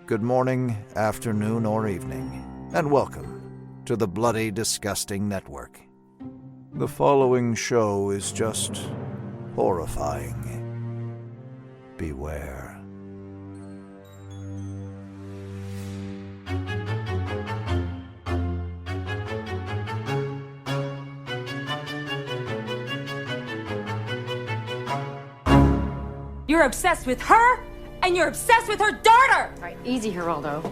good morning, afternoon, or evening, and welcome to the Bloody Disgusting Network. The following show is just horrifying. Beware. You're obsessed with her, and you're obsessed with her daughter! All right, easy, Geraldo.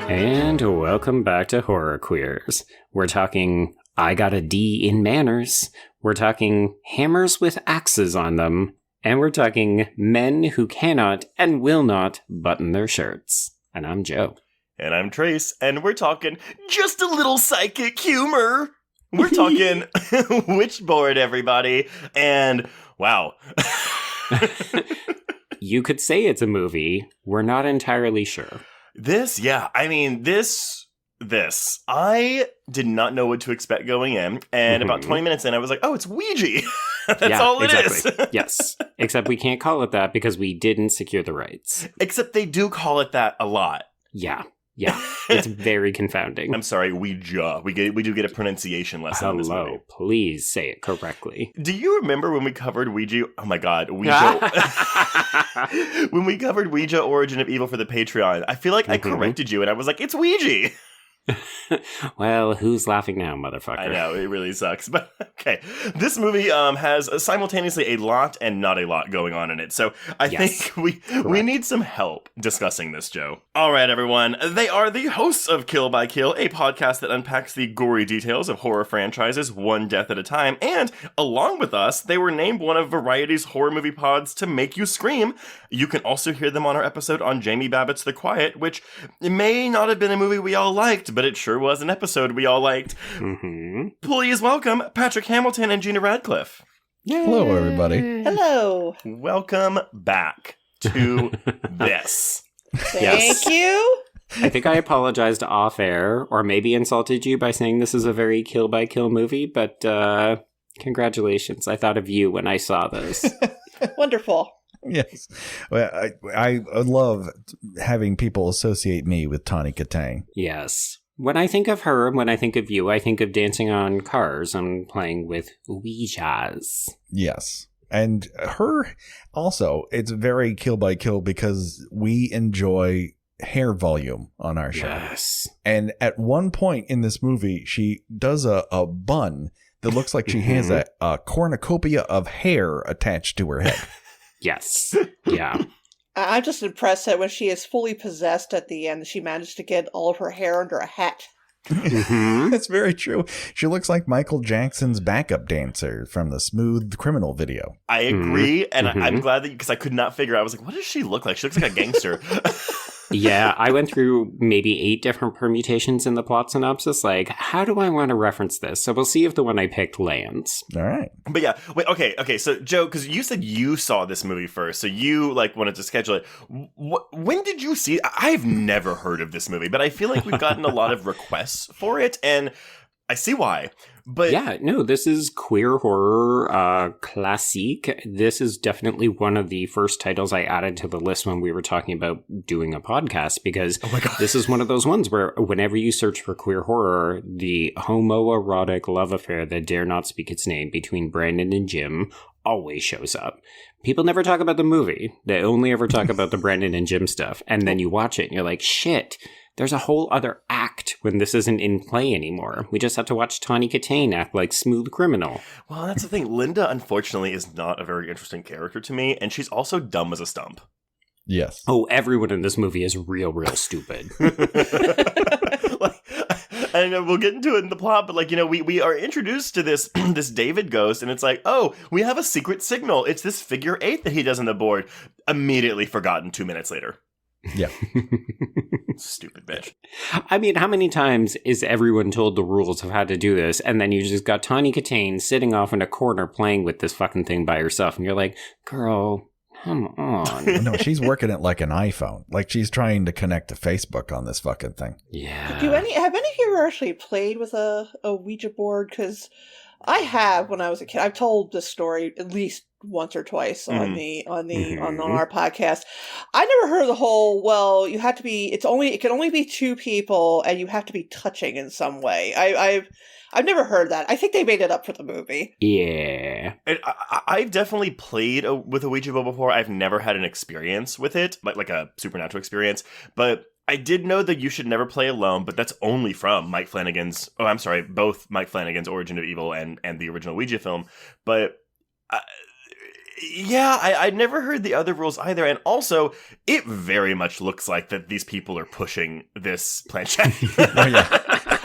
And welcome back to Horror Queers. We're talking I Got a D in Manners. We're talking hammers with axes on them. And we're talking men who cannot and will not button their shirts. And I'm Joe. And I'm Trace, and we're talking just a little psychic humor. We're talking Witchboard, everybody. And wow. You could say it's a movie. We're not entirely sure. This. I did not know what to expect going in. And about 20 minutes in, I was like, oh, it's Ouija. That's all it is. Yes. Except we can't call it that because we didn't secure the rights. Except they do call it that a lot. Yeah. It's very confounding. I'm sorry, Ouija. We do get a pronunciation lesson in this movie. Hello, please say it correctly. Do you remember when we covered Ouija? Oh my god, Ouija. When we covered Ouija Origin of Evil for the Patreon, I feel like I corrected you and I was like, it's Ouija. Well, who's laughing now, motherfucker? I know, it really sucks. But okay, this movie has simultaneously a lot and not a lot going on in it. So I think we need some help discussing this, Joe. All right, everyone. They are the hosts of Kill by Kill, a podcast that unpacks the gory details of horror franchises one death at a time. And along with us, they were named one of Variety's horror movie pods to make you scream. You can also hear them on our episode on Jamie Babbitt's The Quiet, which may not have been a movie we all liked, but it sure was an episode we all liked. Please welcome Patrick Hamilton and Gena Radcliffe. Yay. Hello, everybody. Hello. Welcome back to this. Thank you. I think I apologized off air, or maybe insulted you by saying this is a very kill by kill movie, but congratulations. I thought of you when I saw this. Wonderful. Yes. Well, I love having people associate me with Tawny Kitaen. Yes. When I think of her, when I think of you, I think of dancing on cars and playing with Ouijas. Yes. And her, also, it's very kill by kill because we enjoy hair volume on our show. Yes. And at one point in this movie, she does a bun that looks like she has a cornucopia of hair attached to her head. Yes. Yeah. I'm just impressed that when she is fully possessed at the end, she managed to get all of her hair under a hat. That's very true. She looks like Michael Jackson's backup dancer from the Smooth Criminal video. I agree, and I'm glad that because I could not figure out. I was like, what does she look like? She looks like a gangster. Yeah, I went through maybe 8 different permutations in the plot synopsis. Like, how do I want to reference this? So we'll see if the one I picked lands. All right. But yeah, wait, okay. So Joe, because you said you saw this movie first, so you wanted to schedule it. When did you see it? I've never heard of this movie, but I feel like we've gotten a lot of requests for it, and I see why. But yeah, no, this is queer horror classique. This is definitely one of the first titles I added to the list when we were talking about doing a podcast, because this is one of those ones where whenever you search for queer horror, the homoerotic love affair that dare not speak its name between Brandon and Jim always shows up. People never talk about the movie. They only ever talk about the Brandon and Jim stuff. And then you watch it and you're like, shit, there's a whole other act when this isn't in play anymore. We just have to watch Tawny Kitaen act like Smooth Criminal. Well, that's the thing. Linda, unfortunately, is not a very interesting character to me, and she's also dumb as a stump. Yes. Oh, everyone in this movie is real stupid. And we'll get into it in the plot, but we are introduced to this this David ghost, and it's like, oh, we have a secret signal. It's this figure 8 that he does on the board. Immediately forgotten 2 minutes later. Yeah. Stupid bitch. I mean, how many times is everyone told the rules of how to do this, and then you just got Tawny Kitaen sitting off in a corner playing with this fucking thing by herself, and you're like, girl, come on. No, she's working it like an iPhone. Like she's trying to connect to Facebook on this fucking thing. Yeah. Have any of you actually played with a Ouija board? Because I have when I was a kid. I've told this story at least once or twice on our podcast. I never heard of the whole, well, you have to be, it can only be two people and you have to be touching in some way. I've never heard that. I think they made it up for the movie. Yeah. I've definitely played with a Ouija board before. I've never had an experience with it, like a supernatural experience, but I did know that you should never play alone, but that's only from both Mike Flanagan's Origin of Evil and the original Ouija film. But I'd never heard the other rules either. And also, it very much looks like that these people are pushing this planchette.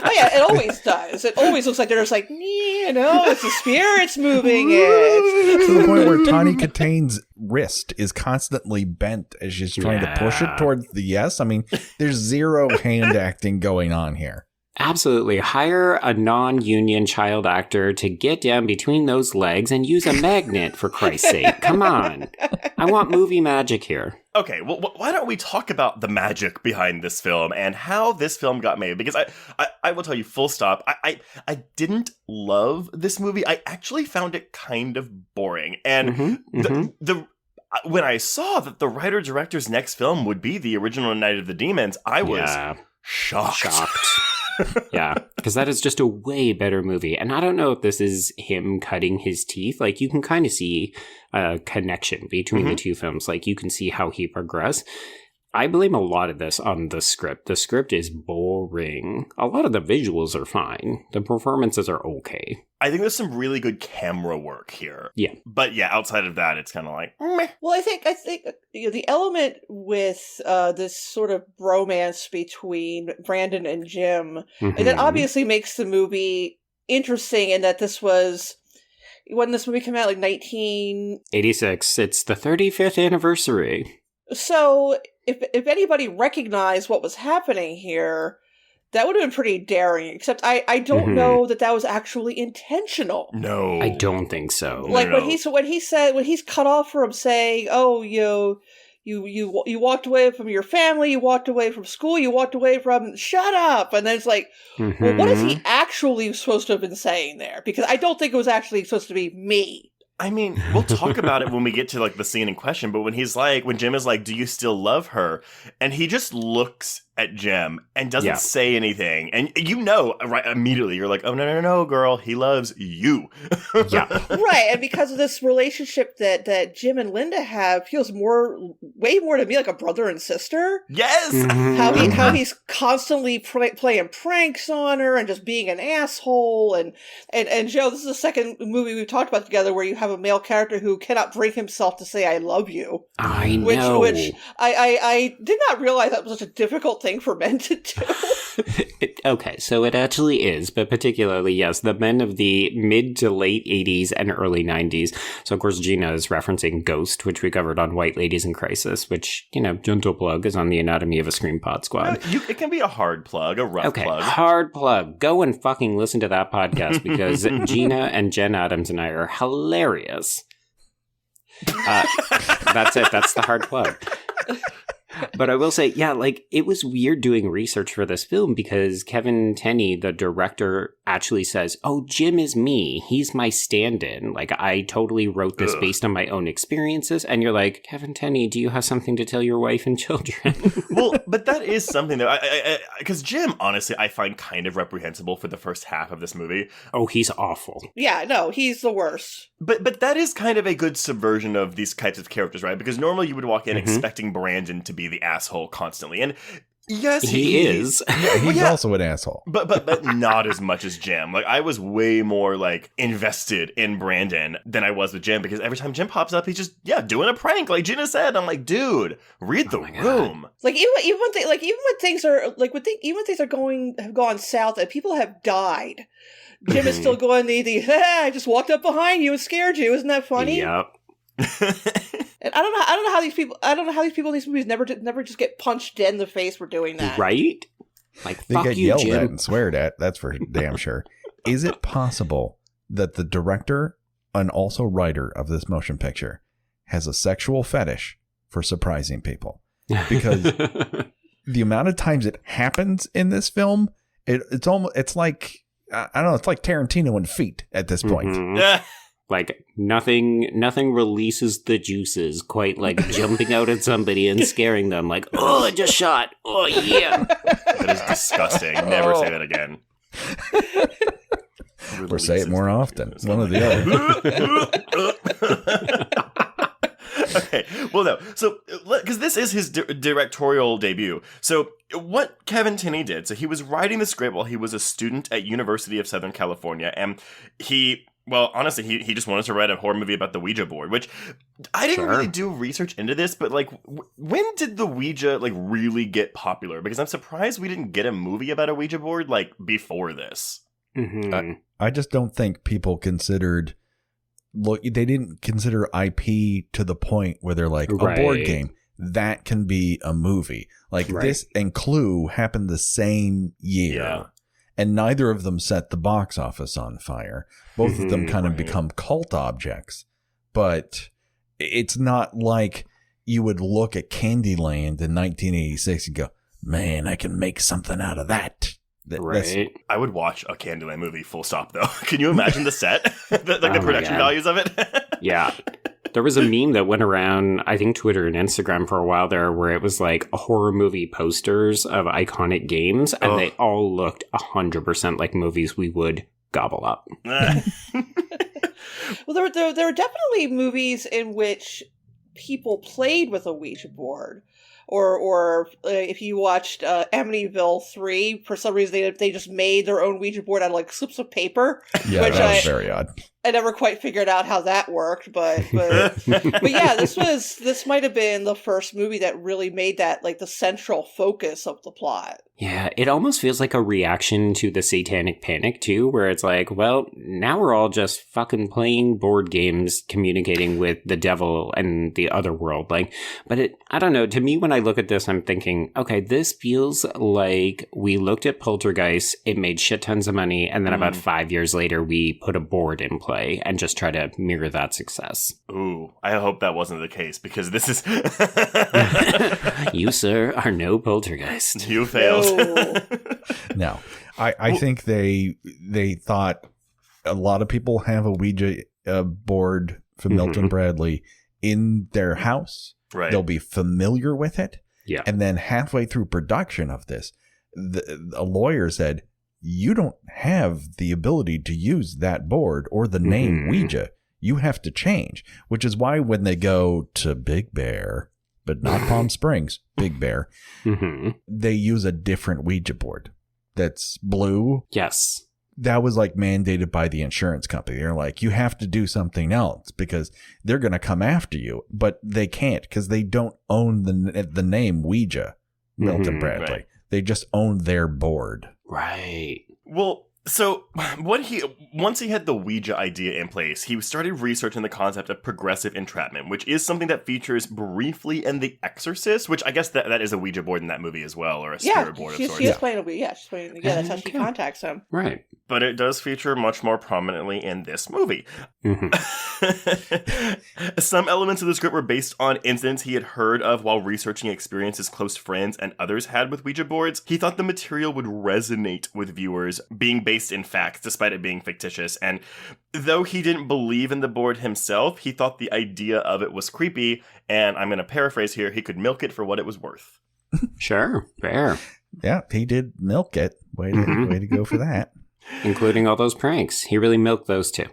Oh yeah, it always does. It always looks like they're just like, it's the spirits moving it. To the point where Tawny Kitaen's wrist is constantly bent as she's trying to push it towards the yes. I mean, there's zero hand acting going on here. Absolutely. Hire a non-union child actor to get down between those legs and use a magnet, for Christ's sake. Come on. I want movie magic here. Okay, well, why don't we talk about the magic behind this film and how this film got made? Because I will tell you, full stop, I didn't love this movie. I actually found it kind of boring. And when I saw that the writer-director's next film would be the original Night of the Demons, I was shocked. Yeah, because that is just a way better movie. And I don't know if this is him cutting his teeth. Like, you can kind of see a connection between the two films. Like, you can see how he progressed. I blame a lot of this on the script. The script is boring. A lot of the visuals are fine. The performances are okay. I think there's some really good camera work here. Yeah. But yeah, outside of that, it's kind of like, meh. Well, I think the element with this sort of bromance between Brandon and Jim, and that obviously makes the movie interesting in that this was, when this movie came out, like 1986. It's the 35th anniversary. So if anybody recognized what was happening here, that would have been pretty daring, except I don't know that was actually intentional. No. I don't think so. Like when he's cut off from saying, "Oh, you walked away from your family, you walked away from school, you walked away from shut up," and then it's like, well, what is he actually supposed to have been saying there? Because I don't think it was actually supposed to be me. I mean, we'll talk about it when we get to like the scene in question, but when Jim is like, "Do you still love her?" and he just looks at Jim and doesn't say anything, and right immediately you're like, "Oh no, girl, he loves you." Right, and because of this relationship that Jim and Linda have, feels way more to me like a brother and sister. Yes, how he's constantly playing pranks on her and just being an asshole, and Joe, this is the second movie we've talked about together where you have a male character who cannot bring himself to say "I love you." I know, which I did not realize that was such a difficult thing for men to do. Okay, so it actually is, but particularly, yes, the men of the mid to late 80s and early 90s. So, of course, Gena is referencing Ghost, which we covered on White Ladies in Crisis, which, gentle plug, is on the Anatomy of a Scream Pod Squad. It can be a hard plug, a rough plug. Hard plug. Go and fucking listen to that podcast because Gena and Jen Adams and I are hilarious. That's it. That's the hard plug. But I will say, it was weird doing research for this film because Kevin Tenney, the director, actually says, "Oh, Jim is me. He's my stand-in. Like, I totally wrote this based on my own experiences." And you're like, Kevin Tenney, do you have something to tell your wife and children? Well, but that is something that because Jim, honestly, I find kind of reprehensible for the first half of this movie. Oh, he's awful. Yeah, no, he's the worst. But that is kind of a good subversion of these types of characters, right? Because normally you would walk in expecting Brandon to be the asshole constantly, and yes, he is. Yeah, he's also an asshole, but not as much as Jim. Like, I was way more like invested in Brandon than I was with Jim because every time Jim pops up, he's just doing a prank, like Gena said. I'm like, dude, read the room. Like even when things are have gone south and people have died, Jim is still going I just walked up behind you and scared you. Isn't that funny? Yep. And I don't know how these people in these movies never just get punched dead in the face for doing that. Right? Like, they fuck get you, yelled Jim. at and sweared at. That's for damn sure. Is it possible that the director and also writer of this motion picture has a sexual fetish for surprising people? Because the amount of times it happens in this film, it's like I don't know, it's like Tarantino and feet at this point. Mm-hmm. Like nothing releases the juices quite like jumping out at somebody and scaring them like, oh, I just shot. Oh, yeah. That is disgusting. Never say that again. Or say it more often. One or the other. Okay, well, no. So, because this is his directorial debut. So, what Kevin Tenney did, so he was writing the script while he was a student at University of Southern California, and well, honestly, he just wanted to write a horror movie about the Ouija board, which I didn't really do research into this, but, like, when did the Ouija, like, really get popular? Because I'm surprised we didn't get a movie about a Ouija board, like, before this. Mm-hmm. I just don't think people considered... Look, they didn't consider IP to the point where they're like, a board game, that can be a movie. Like, this and Clue happened the same year. Yeah. And neither of them set the box office on fire. Both of them kind of become cult objects. But it's not like you would look at Candyland in 1986 and go, man, I can make something out of that. Right. I would watch a Candyland movie full stop, though. Can you imagine the set? the production values of it? Yeah. There was a meme that went around, I think, Twitter and Instagram for a while there, where it was like horror movie posters of iconic games, and they all looked 100% like movies we would gobble up. Well, there were definitely movies in which people played with a Ouija board. Or if you watched Amityville 3, for some reason they just made their own Ouija board out of like slips of paper. Yeah, which that was very odd. I never quite figured out how that worked, but yeah, this might have been the first movie that really made that like the central focus of the plot. Yeah, it almost feels like a reaction to the Satanic Panic, too, where it's like, well, now we're all just fucking playing board games, communicating with the devil and the other world. Like, but I don't know, to me, when I look at this, I'm thinking, okay, this feels like we looked at Poltergeist, it made shit tons of money, and then about 5 years later, we put a board in play and just try to mirror that success. Ooh, I hope that wasn't the case, because this is... You, sir, are no Poltergeist. You failed. No, I think they thought a lot of people have a Ouija board from Milton Bradley in their house. Right. They'll be familiar with it. Yeah. And then halfway through production of this, a lawyer said, you don't have the ability to use that board or the name Ouija. You have to change, which is why when they go to Big Bear, but not Palm Springs, Big Bear, they use a different Ouija board that's blue. Yes. That was like mandated by the insurance company. They're like, you have to do something else because they're going to come after you, but they can't because they don't own the name Ouija, Milton Bradley. Right. They just own their board. Right. Well, so once he had the Ouija idea in place, he started researching the concept of progressive entrapment, which is something that features briefly in The Exorcist, which I guess that is a Ouija board in that movie as well, or a spirit board of sorts. She's playing a Ouija. She's playing. Yeah, that's how she contacts him. Right. But it does feature much more prominently in this movie. Some elements of the script were based on incidents he had heard of while researching experiences close friends and others had with Ouija boards. He thought the material would resonate with viewers, being based in fact, despite it being fictitious. And though he didn't believe in the board himself, he thought the idea of it was creepy. And I'm going to paraphrase here, he could milk it for what it was worth. Sure. Fair. Yeah, he did milk it. Way to go for that. Including all those pranks. He really milked those too.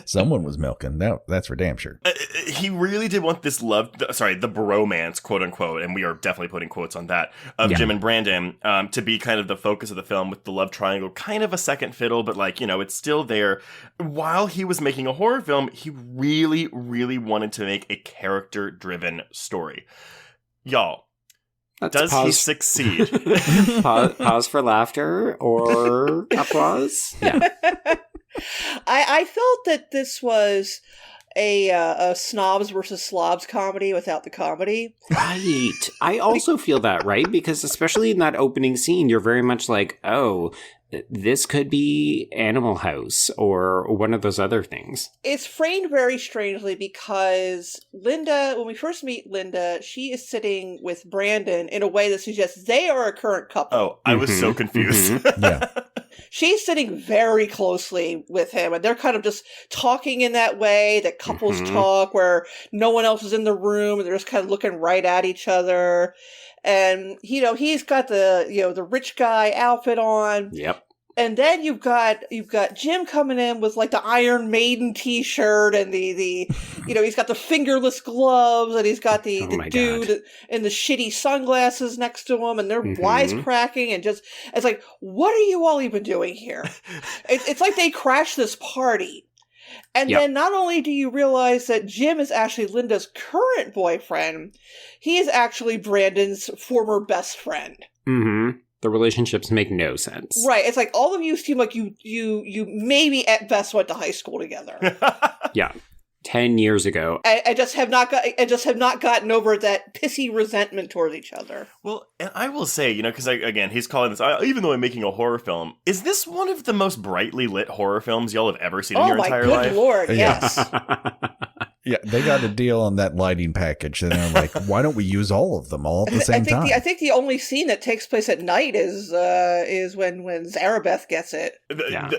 Someone was milking. That's for damn sure. He really did want this the bromance, quote unquote, and we are definitely putting quotes on that, of Jim and Brandon, to be kind of the focus of the film, with the love triangle kind of a second fiddle, but like, you know, it's still there. While he was making a horror film, he really, really wanted to make a character-driven story. Y'all, does he succeed? Pause for laughter or applause? Yeah. I felt that this was a snobs versus slobs comedy without the comedy. Right. I also feel that, right? Because especially in that opening scene, you're very much like, oh, this could be Animal House or one of those other things. It's framed very strangely because Linda, when we first meet Linda, she is sitting with Brandon in a way that suggests they are a current couple. Oh, I was so confused. Yeah. She's sitting very closely with him, and they're kind of just talking in that way that couples talk, where no one else is in the room, and they're just kind of looking right at each other. And, he's got the rich guy outfit on. Yep. And then you've got Jim coming in with like the Iron Maiden T-shirt and the he's got the fingerless gloves, and he's got the dude in the shitty sunglasses next to him, and they're wisecracking, and just it's like, what are you all even doing here? It's like they crashed this party. And then not only do you realize that Jim is actually Linda's current boyfriend, he is actually Brandon's former best friend. Mm-hmm. The relationships make no sense. Right. It's like all of you seem like you maybe at best went to high school together. Yeah. 10 years ago. I just have not gotten over that pissy resentment towards each other. Well, and I will say, because again, he's calling this, even though I'm making a horror film, is this one of the most brightly lit horror films y'all have ever seen in your entire life? Oh my good lord, yes. Yeah, they got a deal on that lighting package, and they're like, "Why don't we use all of them all at the same time?" I think the only scene that takes place at night is when Zarabeth gets it.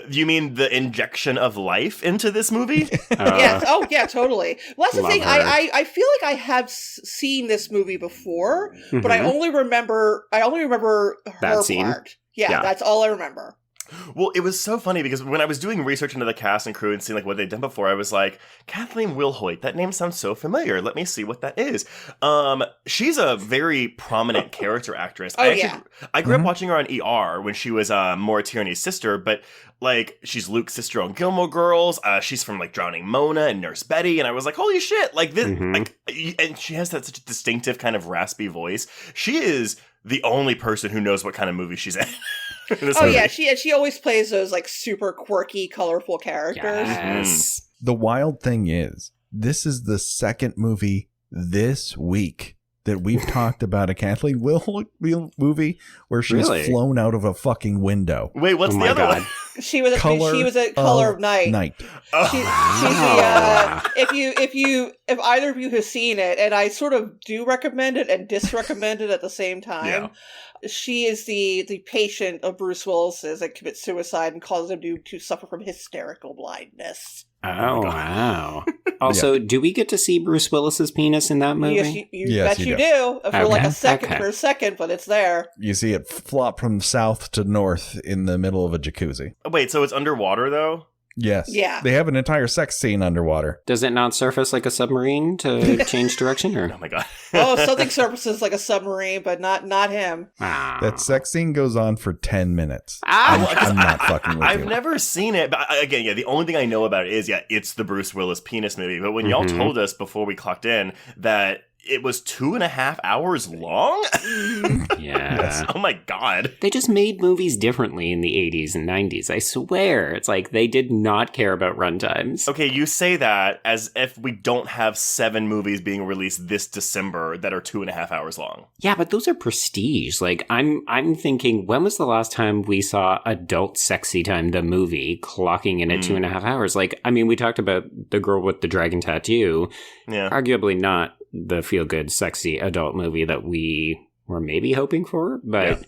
You mean the injection of life into this movie? Yes. Oh, yeah, totally. Well, that's the thing. I feel like I have seen this movie before, but I only remember her that scene. part. Yeah, that's all I remember. Well, it was so funny because when I was doing research into the cast and crew and seeing like what they'd done before, I was like, Kathleen Wilhoite, that name sounds so familiar. Let me see what that is. She's a very prominent character actress. I grew up watching her on ER when she was Maura Tierney's sister, but like she's Luke's sister on Gilmore Girls. She's from like Drowning Mona and Nurse Betty, and I was like, holy shit! Like this, and she has that such a distinctive kind of raspy voice. She is the only person who knows what kind of movie she's in. Movie. Yeah, she always plays those like super quirky, colorful characters. Yes. The wild thing is, this is the second movie this week that we've talked about a Kathleen Wilhoite movie where she's flown out of a fucking window. Wait, what's the other one? She was at Color of Night. Oh. If either of you have seen it, and I sort of do recommend it and disrecommend it at the same time. Yeah. She is the patient of Bruce Willis's that commits suicide and causes him to suffer from hysterical blindness. Oh, wow. Also, do we get to see Bruce Willis's penis in that movie? Yes, you do. For like a second, but it's there. You see it flop from south to north in the middle of a jacuzzi. Wait, so it's underwater though? Yes. Yeah. They have an entire sex scene underwater. Does it not surface like a submarine to change direction? Or? Oh my god. Something surfaces like a submarine, but not him. That sex scene goes on for 10 minutes. I'm not fucking with you. I've never seen it, but again, the only thing I know about it is, it's the Bruce Willis penis movie. But when y'all told us before we clocked in that it was 2.5 hours long? Yeah. Oh my god. They just made movies differently in the 80s and 90s. I swear. It's like they did not care about runtimes. Okay, you say that as if we don't have 7 movies being released this December that are 2.5 hours long. Yeah, but those are prestige. Like, I'm thinking, when was the last time we saw Adult Sexy Time, the movie, clocking in at 2.5 hours? Like, I mean, we talked about The Girl with the Dragon Tattoo. Yeah. Arguably not the feel-good, sexy adult movie that we were maybe hoping for, but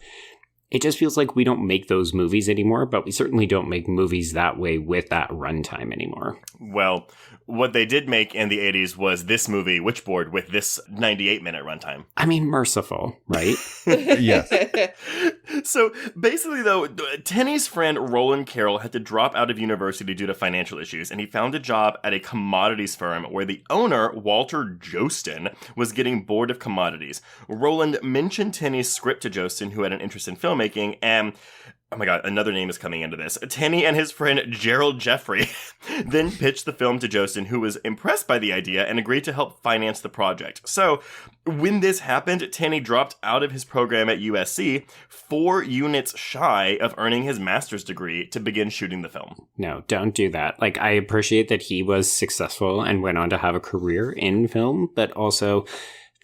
it just feels like we don't make those movies anymore, but we certainly don't make movies that way with that runtime anymore. Well, what they did make in the 80s was this movie, Witchboard, with this 98-minute runtime. I mean, merciful, right? Yes. So basically, though, Tenney's friend Roland Carroll had to drop out of university due to financial issues, and he found a job at a commodities firm where the owner, Walter Jostin, was getting bored of commodities. Roland mentioned Tenney's script to Jostin, who had an interest in filmmaking, and oh my god, another name is coming into this. Tenney and his friend Gerald Jeffrey then pitched the film to Jostin, who was impressed by the idea and agreed to help finance the project. So, when this happened, Tenney dropped out of his program at USC, 4 units shy of earning his master's degree to begin shooting the film. No, don't do that. Like, I appreciate that he was successful and went on to have a career in film, but also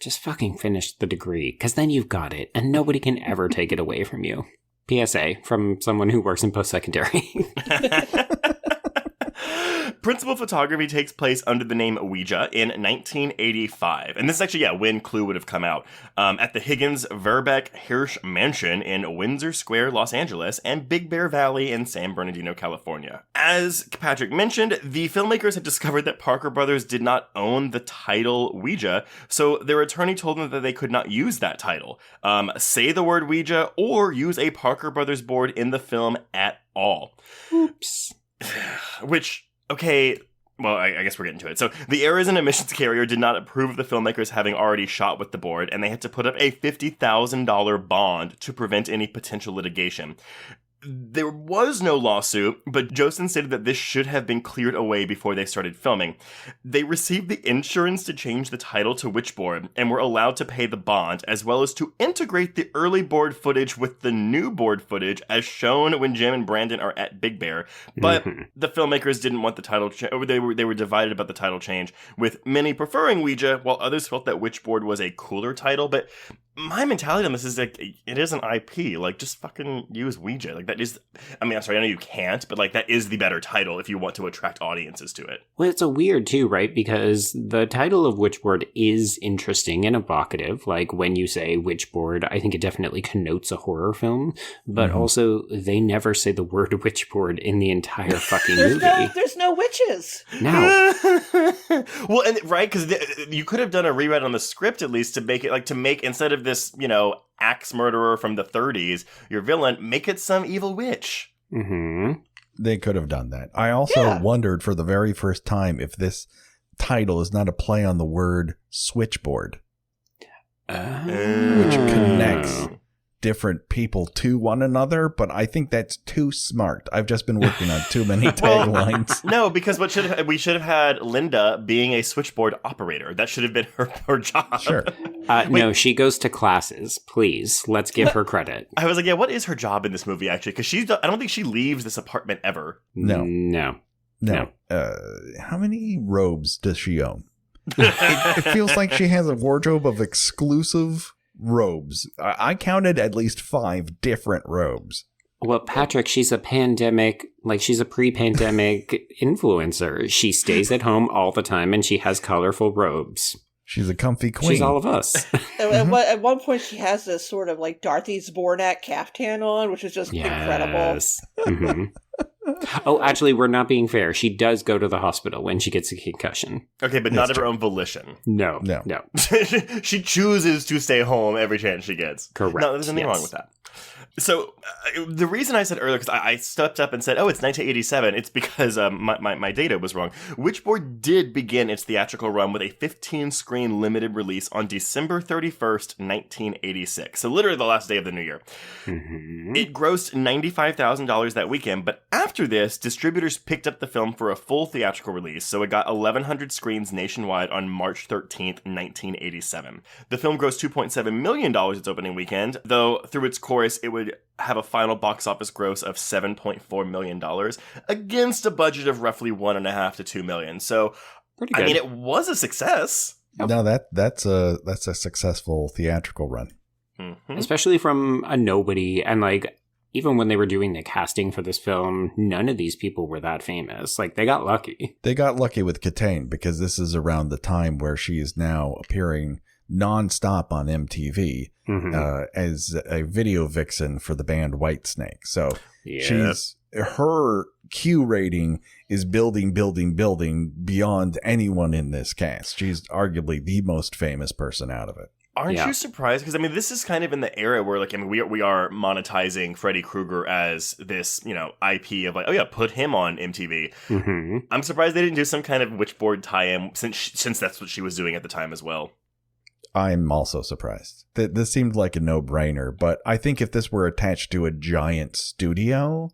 just fucking finish the degree, because then you've got it, and nobody can ever take it away from you. PSA from someone who works in post-secondary. Principal photography takes place under the name Ouija in 1985. And this is actually, when Clue would have come out. At the Higgins Verbeck Hirsch Mansion in Windsor Square, Los Angeles, and Big Bear Valley in San Bernardino, California. As Patrick mentioned, the filmmakers had discovered that Parker Brothers did not own the title Ouija, so their attorney told them that they could not use that title, say the word Ouija, or use a Parker Brothers board in the film at all. Oops. Which... Okay, well, I guess we're getting to it. So, the Errors and Omissions carrier did not approve of the filmmakers having already shot with the board, and they had to put up a $50,000 bond to prevent any potential litigation. There was no lawsuit, but Josten stated that this should have been cleared away before they started filming. They received the insurance to change the title to Witchboard and were allowed to pay the bond, as well as to integrate the early board footage with the new board footage as shown when Jim and Brandon are at Big Bear. But the filmmakers didn't want the title they were divided about the title change, with many preferring Ouija, while others felt that Witchboard was a cooler title. But my mentality on this is like, it is an IP. Like, just fucking use Ouija. Like, that is, I mean, I'm sorry, I know you can't, but like, that is the better title if you want to attract audiences to it. Well, it's a weird too, right? Because the title of Witchboard is interesting and evocative. Like, when you say Witchboard, I think it definitely connotes a horror film, but also they never say the word Witchboard in the entire fucking movie. There's no witches. No. Well, and right, because you could have done a rewrite on the script at least to make it like, instead of this, axe murderer from the 30s, your villain, make it some evil witch. Mm-hmm. They could have done that. I also wondered for the very first time if this title is not a play on the word switchboard, which connects different people to one another, but I think that's too smart. I've just been working on too many taglines. No, because we should have had Linda being a switchboard operator. That should have been her job. Sure. No, she goes to classes. Please, let's give her credit. I was like, what is her job in this movie, actually? Because I don't think she leaves this apartment ever. No. How many robes does she own? It feels like she has a wardrobe of exclusive robes. I counted at least 5 different robes. Well, Patrick, she's a pre-pandemic influencer. She stays at home all the time and she has colorful robes. She's a comfy queen. She's all of us. At one point, she has this sort of like Dorothy Zbornak caftan on, which is just incredible. Mm-hmm. Oh, actually, we're not being fair. She does go to the hospital when she gets a concussion. Okay, but not of her own volition. No. She chooses to stay home every chance she gets. Correct. No, there's nothing wrong with that. So the reason I said earlier, because I stepped up and said, it's 1987, it's because my data was wrong. Witchboard did begin its theatrical run with a 15-screen limited release on December 31st, 1986. So literally the last day of the new year. Mm-hmm. It grossed $95,000 that weekend, but after this, distributors picked up the film for a full theatrical release, so it got 1,100 screens nationwide on March 13th, 1987. The film grossed $2.7 million its opening weekend, though through its course, it would have a final box office gross of $7.4 million against a budget of roughly $1.5 to $2 million. So, pretty good. I mean, it was a success. No, that's a successful theatrical run. Mm-hmm. Especially from a nobody. And like, even when they were doing the casting for this film, none of these people were that famous. Like, they got lucky. They got lucky with Kitaen because this is around the time where she is now appearing nonstop on MTV as a video vixen for the band Whitesnake. So her Q rating is building beyond anyone in this cast. She's arguably the most famous person out of it. Aren't you surprised? Because, I mean, this is kind of in the era where, like, I mean, we are monetizing Freddy Krueger as this, IP of, like, put him on MTV. Mm-hmm. I'm surprised they didn't do some kind of Witchboard tie-in since that's what she was doing at the time as well. I'm also surprised. This seemed like a no-brainer, but I think if this were attached to a giant studio,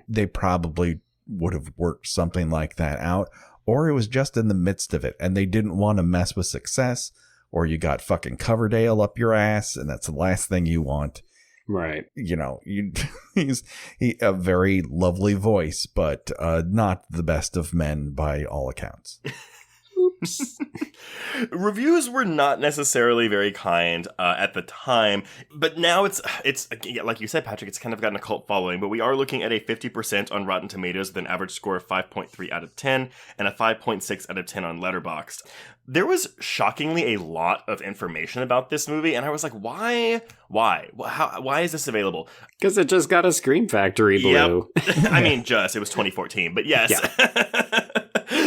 they probably would have worked something like that out, or it was just in the midst of it, and they didn't want to mess with success, or you got fucking Coverdale up your ass, and that's the last thing you want. Right. He's a very lovely voice, but not the best of men by all accounts. Reviews were not necessarily very kind at the time, but now it's like you said, Patrick, it's kind of gotten a cult following, but we are looking at a 50% on Rotten Tomatoes with an average score of 5.3 out of 10 and a 5.6 out of 10 on Letterboxd. There was shockingly a lot of information about this movie, and I was like, why? Why is this available? Because it just got a Scream Factory blue. Yep. I mean, it was 2014, but yes. Yeah.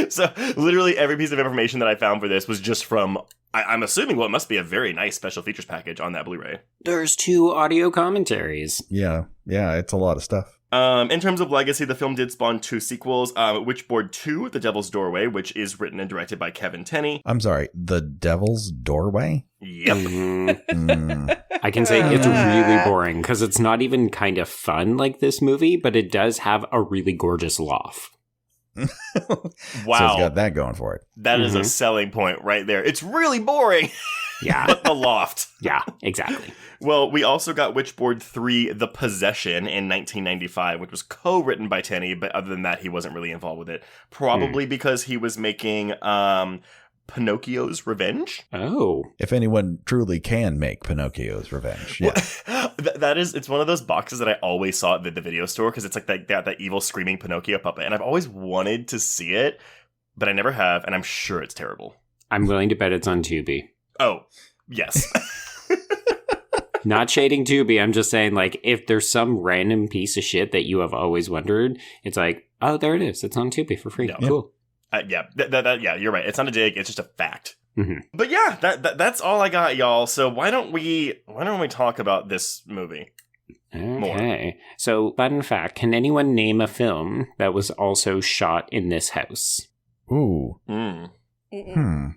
So literally every piece of information that I found for this was just from, I'm assuming what must be a very nice special features package on that Blu-ray. There's 2 audio commentaries. Yeah, it's a lot of stuff. In terms of legacy, the film did spawn 2 sequels, Witchboard 2, The Devil's Doorway, which is written and directed by Kevin Tenney. I'm sorry, The Devil's Doorway? Yep. I can say it's really boring because it's not even kind of fun like this movie, but it does have a really gorgeous loft. Wow. So it's got that going for it. That is a selling point right there. It's really boring. Yeah. But the loft. Yeah, exactly. Well, we also got Witchboard 3, The Possession, in 1995, which was co-written by Tenney, but other than that, he wasn't really involved with it. Probably because he was making Pinocchio's Revenge. Oh. If anyone truly can make Pinocchio's Revenge. Yeah. Well, it's one of those boxes that I always saw at the video store, because it's like that evil screaming Pinocchio puppet, and I've always wanted to see it, but I never have, and I'm sure it's terrible. I'm willing to bet it's on Tubi. Oh, yes. Not shading Tubi, I'm just saying, like, if there's some random piece of shit that you have always wondered, it's like, oh, there it is. It's on Tubi for free. No. Cool. Yeah, you're right. It's not a dig. It's just a fact. Mm-hmm. But yeah, that's all I got, y'all. So why don't we talk about this movie? Okay. More. So, fun fact, can anyone name a film that was also shot in this house? Ooh. Mm-mm.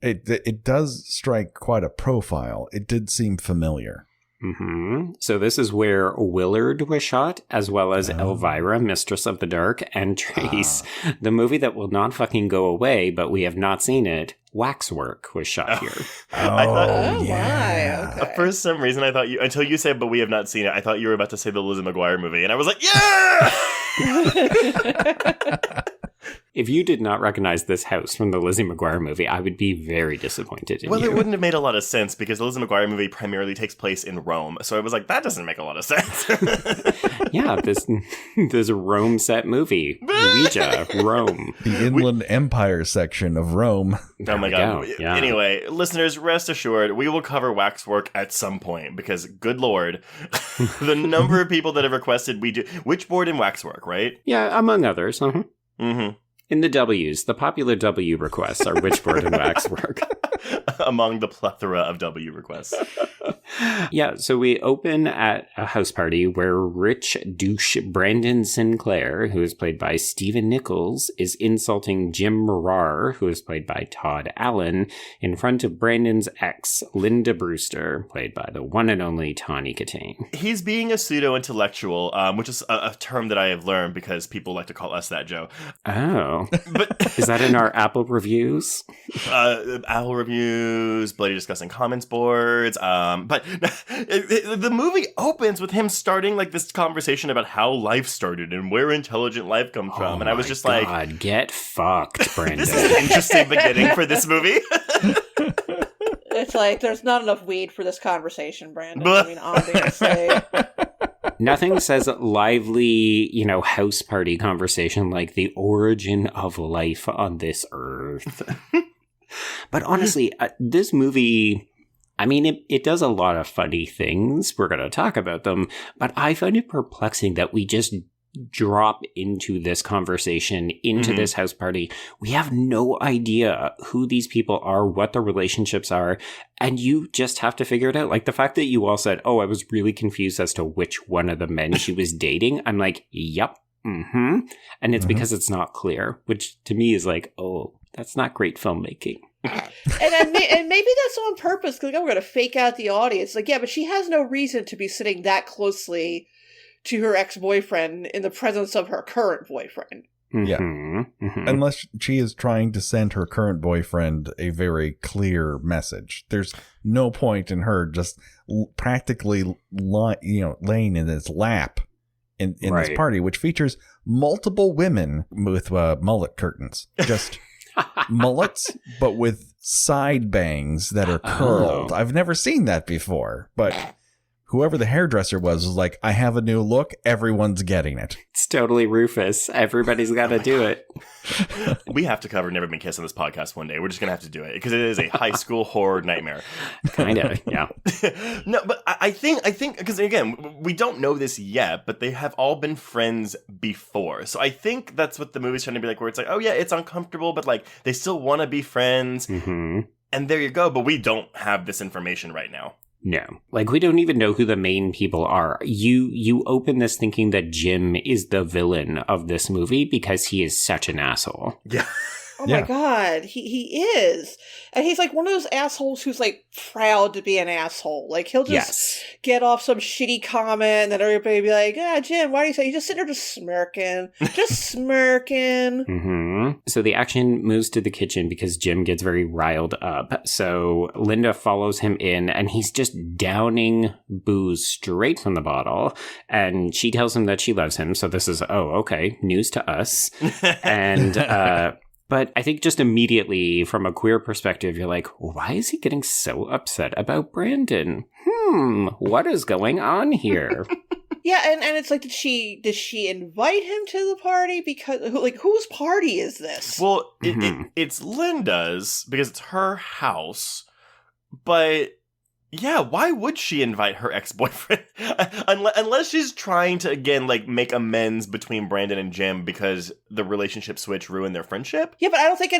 It does strike quite a profile. It did seem familiar. Mm-hmm. So this is where Willard was shot, as well as Elvira, Mistress of the Dark, and Trace. The movie that will not fucking go away, but we have not seen it, Waxwork, was shot here. I thought, my. Okay. For some reason, I thought until you said, but we have not seen it, I thought you were about to say the Lizzie McGuire movie, and I was like, yeah! If you did not recognize this house from the Lizzie McGuire movie, I would be very disappointed in you. Well, it wouldn't have made a lot of sense because the Lizzie McGuire movie primarily takes place in Rome. So I was like, that doesn't make a lot of sense. Yeah, this Rome set movie. Ouija, Rome. The Inland Empire section of Rome. Oh my God. Yeah. Anyway, listeners, rest assured, we will cover Waxwork at some point because, good Lord, the number of people that have requested we do Witchboard and Waxwork, right? Yeah, among others. Uh-huh. Mm-hmm. In the W's, the popular W requests are Witchboard and Waxwork. Among the plethora of W requests. Yeah, so we open at a house party where rich douche Brandon Sinclair, who is played by Stephen Nichols, is insulting Jim Morar, who is played by Todd Allen, in front of Brandon's ex, Linda Brewster, played by the one and only Tawny Kitaen. He's being a pseudo-intellectual, which is a term that I have learned because people like to call us that, Joe. Oh. But is that in our Apple reviews? Apple reviews, Bloody Discussing Comments boards, but the movie opens with him starting like this conversation about how life started and where intelligent life comes from, and I was just like, get fucked, Brandon. This is an interesting beginning for this movie. It's like there's not enough weed for this conversation, Brandon. I mean, obviously. Nothing says lively, house party conversation like the origin of life on this earth. But honestly, this movie, I mean, it does a lot of funny things. We're going to talk about them. But I find it perplexing that we just drop into this conversation, into this house party. We have no idea who these people are, what their relationships are, and you just have to figure it out. Like the fact that you all said, oh, I was really confused as to which one of the men she was dating. I'm like, yep. Mm-hmm. And it's because it's not clear, which to me is like, oh, that's not great filmmaking. and maybe that's on purpose because we're going to fake out the audience. Like, yeah, but she has no reason to be sitting that closely to her ex-boyfriend in the presence of her current boyfriend. Yeah. Unless she is trying to send her current boyfriend a very clear message. There's no point in her just practically laying in his lap in this party, which features multiple women with mullet curtains. Just mullets, but with side bangs that are curled. I've never seen that before, but whoever the hairdresser was like, I have a new look. Everyone's getting it. It's totally Rufus. Everybody's got to do it. We have to cover Never Been Kissed on this podcast one day. We're just going to have to do it because it is a high school horror nightmare. Kind of, yeah. No, but I think, because again, we don't know this yet, but they have all been friends before. So I think that's what the movie's trying to be like, where it's like, oh yeah, it's uncomfortable, but like they still want to be friends. Mm-hmm. And there you go. But we don't have this information right now. No. Like, we don't even know who the main people are. You open this thinking that Jim is the villain of this movie because he is such an asshole. Yeah. Oh my God, he is. And he's like one of those assholes who's like proud to be an asshole. Like he'll just get off some shitty comment and then everybody be like, Jim, why do you say? You just sit there just smirking. Mm-hmm. So the action moves to the kitchen because Jim gets very riled up. So Linda follows him in and he's just downing booze straight from the bottle. And she tells him that she loves him. So this is, okay, news to us. And, but I think just immediately from a queer perspective, you're like, why is he getting so upset about Brandon? What is going on here? Yeah, and it's like, did she invite him to the party? Because like, whose party is this? Well, it's Linda's because it's her house, but yeah, why would she invite her ex-boyfriend? Unless she's trying to, again, like, make amends between Brandon and Jim because the relationship switch ruined their friendship? Yeah, but I don't think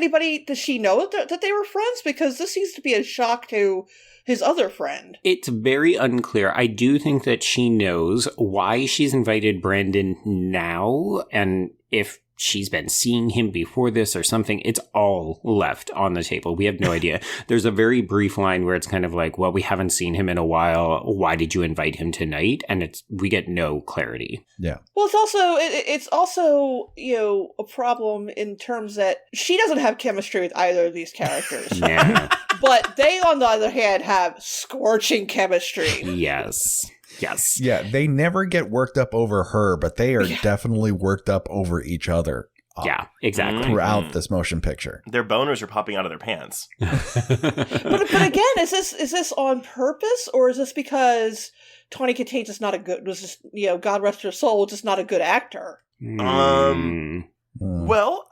does she know that they were friends? Because this seems to be a shock to his other friend. It's very unclear. I do think that she knows why she's invited Brandon now, and if she's been seeing him before this or something. It's all left on the table. We have no idea. There's a very brief line where it's kind of like, well, we haven't seen him in a while. Why did you invite him tonight? And we get no clarity. Yeah. Well, it's also, a problem in terms that she doesn't have chemistry with either of these characters. Yeah. But they, on the other hand, have scorching chemistry. Yes. Yeah, they never get worked up over her, but they are definitely worked up over each other. Yeah, exactly. Throughout this motion picture. Their boners are popping out of their pants. but again, is this on purpose, or is this because Tawny Kitaen God rest her soul, just not a good actor? Well,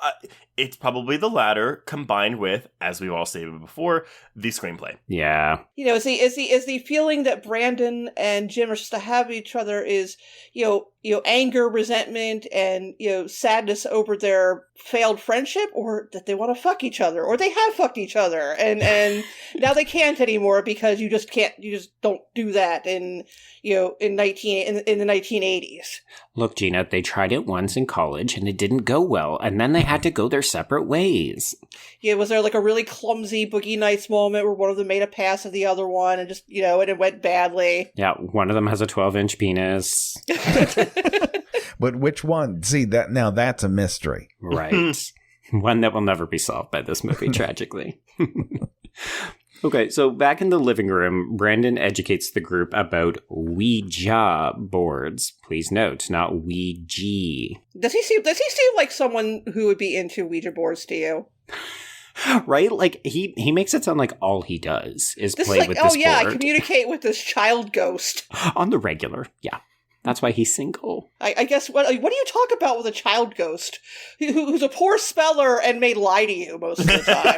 it's probably the latter, combined with, as we've all stated before, the screenplay. Yeah. Is the feeling that Brandon and Jim are supposed to have each other is, anger, resentment, and, sadness over their failed friendship, or that they want to fuck each other, or they have fucked each other, and now they can't anymore because you just don't do that in the 1980s. Look, Gina, they tried it once in college and it didn't go well, and then they had to go their separate ways. Yeah, was there like a really clumsy Boogie Nights moment where one of them made a pass at the other one and just, and it went badly? Yeah, one of them has a 12-inch penis. But which one? See, that's a mystery. Right. One that will never be solved by this movie, tragically. Okay, so back in the living room, Brandon educates the group about Ouija boards. Please note, not Ouija. Does he seem like someone who would be into Ouija boards to you? Right? Like, he makes it sound like all he does is play with this board. I communicate with this child ghost. On the regular, yeah. That's why he's single. I guess, what do you talk about with a child ghost who's a poor speller and may lie to you most of the time?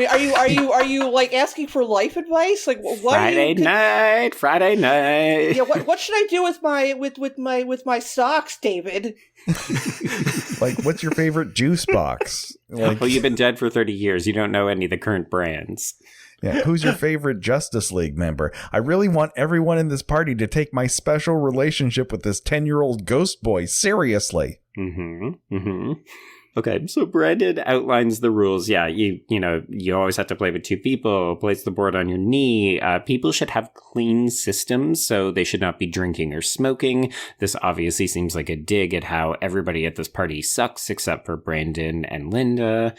I mean, are you like asking for life advice? Like, what? Friday night. Yeah, what should I do with my socks, David? Like, what's your favorite juice box? Well, you've been dead for 30 years. You don't know any of the current brands. Yeah, who's your favorite Justice League member? I really want everyone in this party to take my special relationship with this 10-year-old ghost boy seriously. Okay, so Brandon outlines the rules. Yeah, you always have to play with two people, place the board on your knee. People should have clean systems, so they should not be drinking or smoking. This obviously seems like a dig at how everybody at this party sucks except for Brandon and Linda.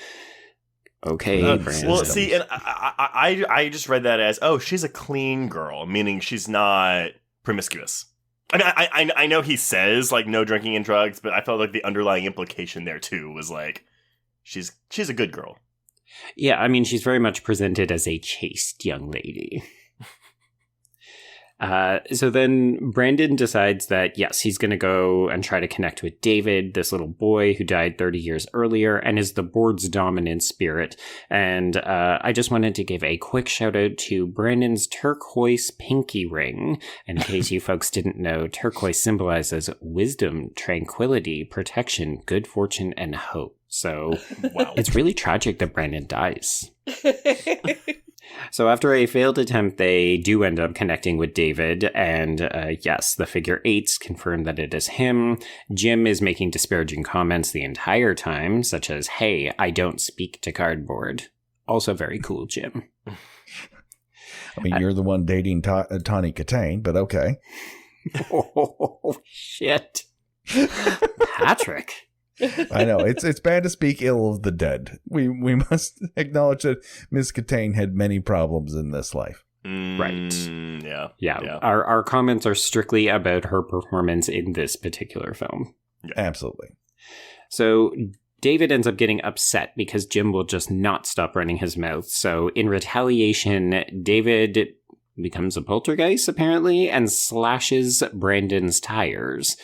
Okay, Brandon. Well, see, and I just read that as, she's a clean girl, meaning she's not promiscuous. I mean, I know he says, like, no drinking and drugs, but I felt like the underlying implication there, too, was like, she's a good girl. Yeah, I mean, she's very much presented as a chaste young lady. So then Brandon decides that, yes, he's going to go and try to connect with David, this little boy who died 30 years earlier and is the board's dominant spirit. And I just wanted to give a quick shout out to Brandon's turquoise pinky ring. In case you folks didn't know, turquoise symbolizes wisdom, tranquility, protection, good fortune, and hope. So wow, it's really tragic that Brandon dies. So after a failed attempt, they do end up connecting with David, and yes, the figure eights confirm that it is him. Jim is making disparaging comments the entire time, such as, "Hey, I don't speak to cardboard." Also very cool, Jim. I mean, you're the one dating Tawny Kitaen, but okay. Oh, shit. Patrick. I know it's bad to speak ill of the dead. We must acknowledge that Miss Kitaen had many problems in this life. Right. Yeah. Our comments are strictly about her performance in this particular film. Yeah. Absolutely. So David ends up getting upset because Jim will just not stop running his mouth. So in retaliation, David becomes a poltergeist, apparently, and slashes Brandon's tires.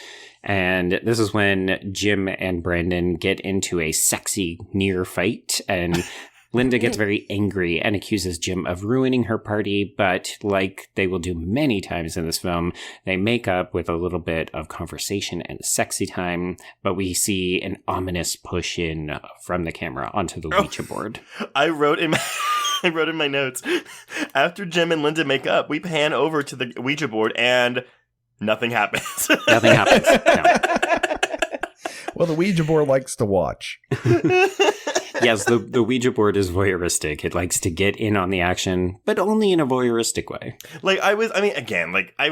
And this is when Jim and Brandon get into a sexy near fight, and Linda gets very angry and accuses Jim of ruining her party, but like they will do many times in this film, they make up with a little bit of conversation and sexy time, but we see an ominous push in from the camera onto the Ouija board. I wrote in my notes, after Jim and Linda make up, we pan over to the Ouija board and nothing happens. Nothing happens. No. Well, the Ouija board likes to watch. Yes, the Ouija board is voyeuristic. It likes to get in on the action, but only in a voyeuristic way. I was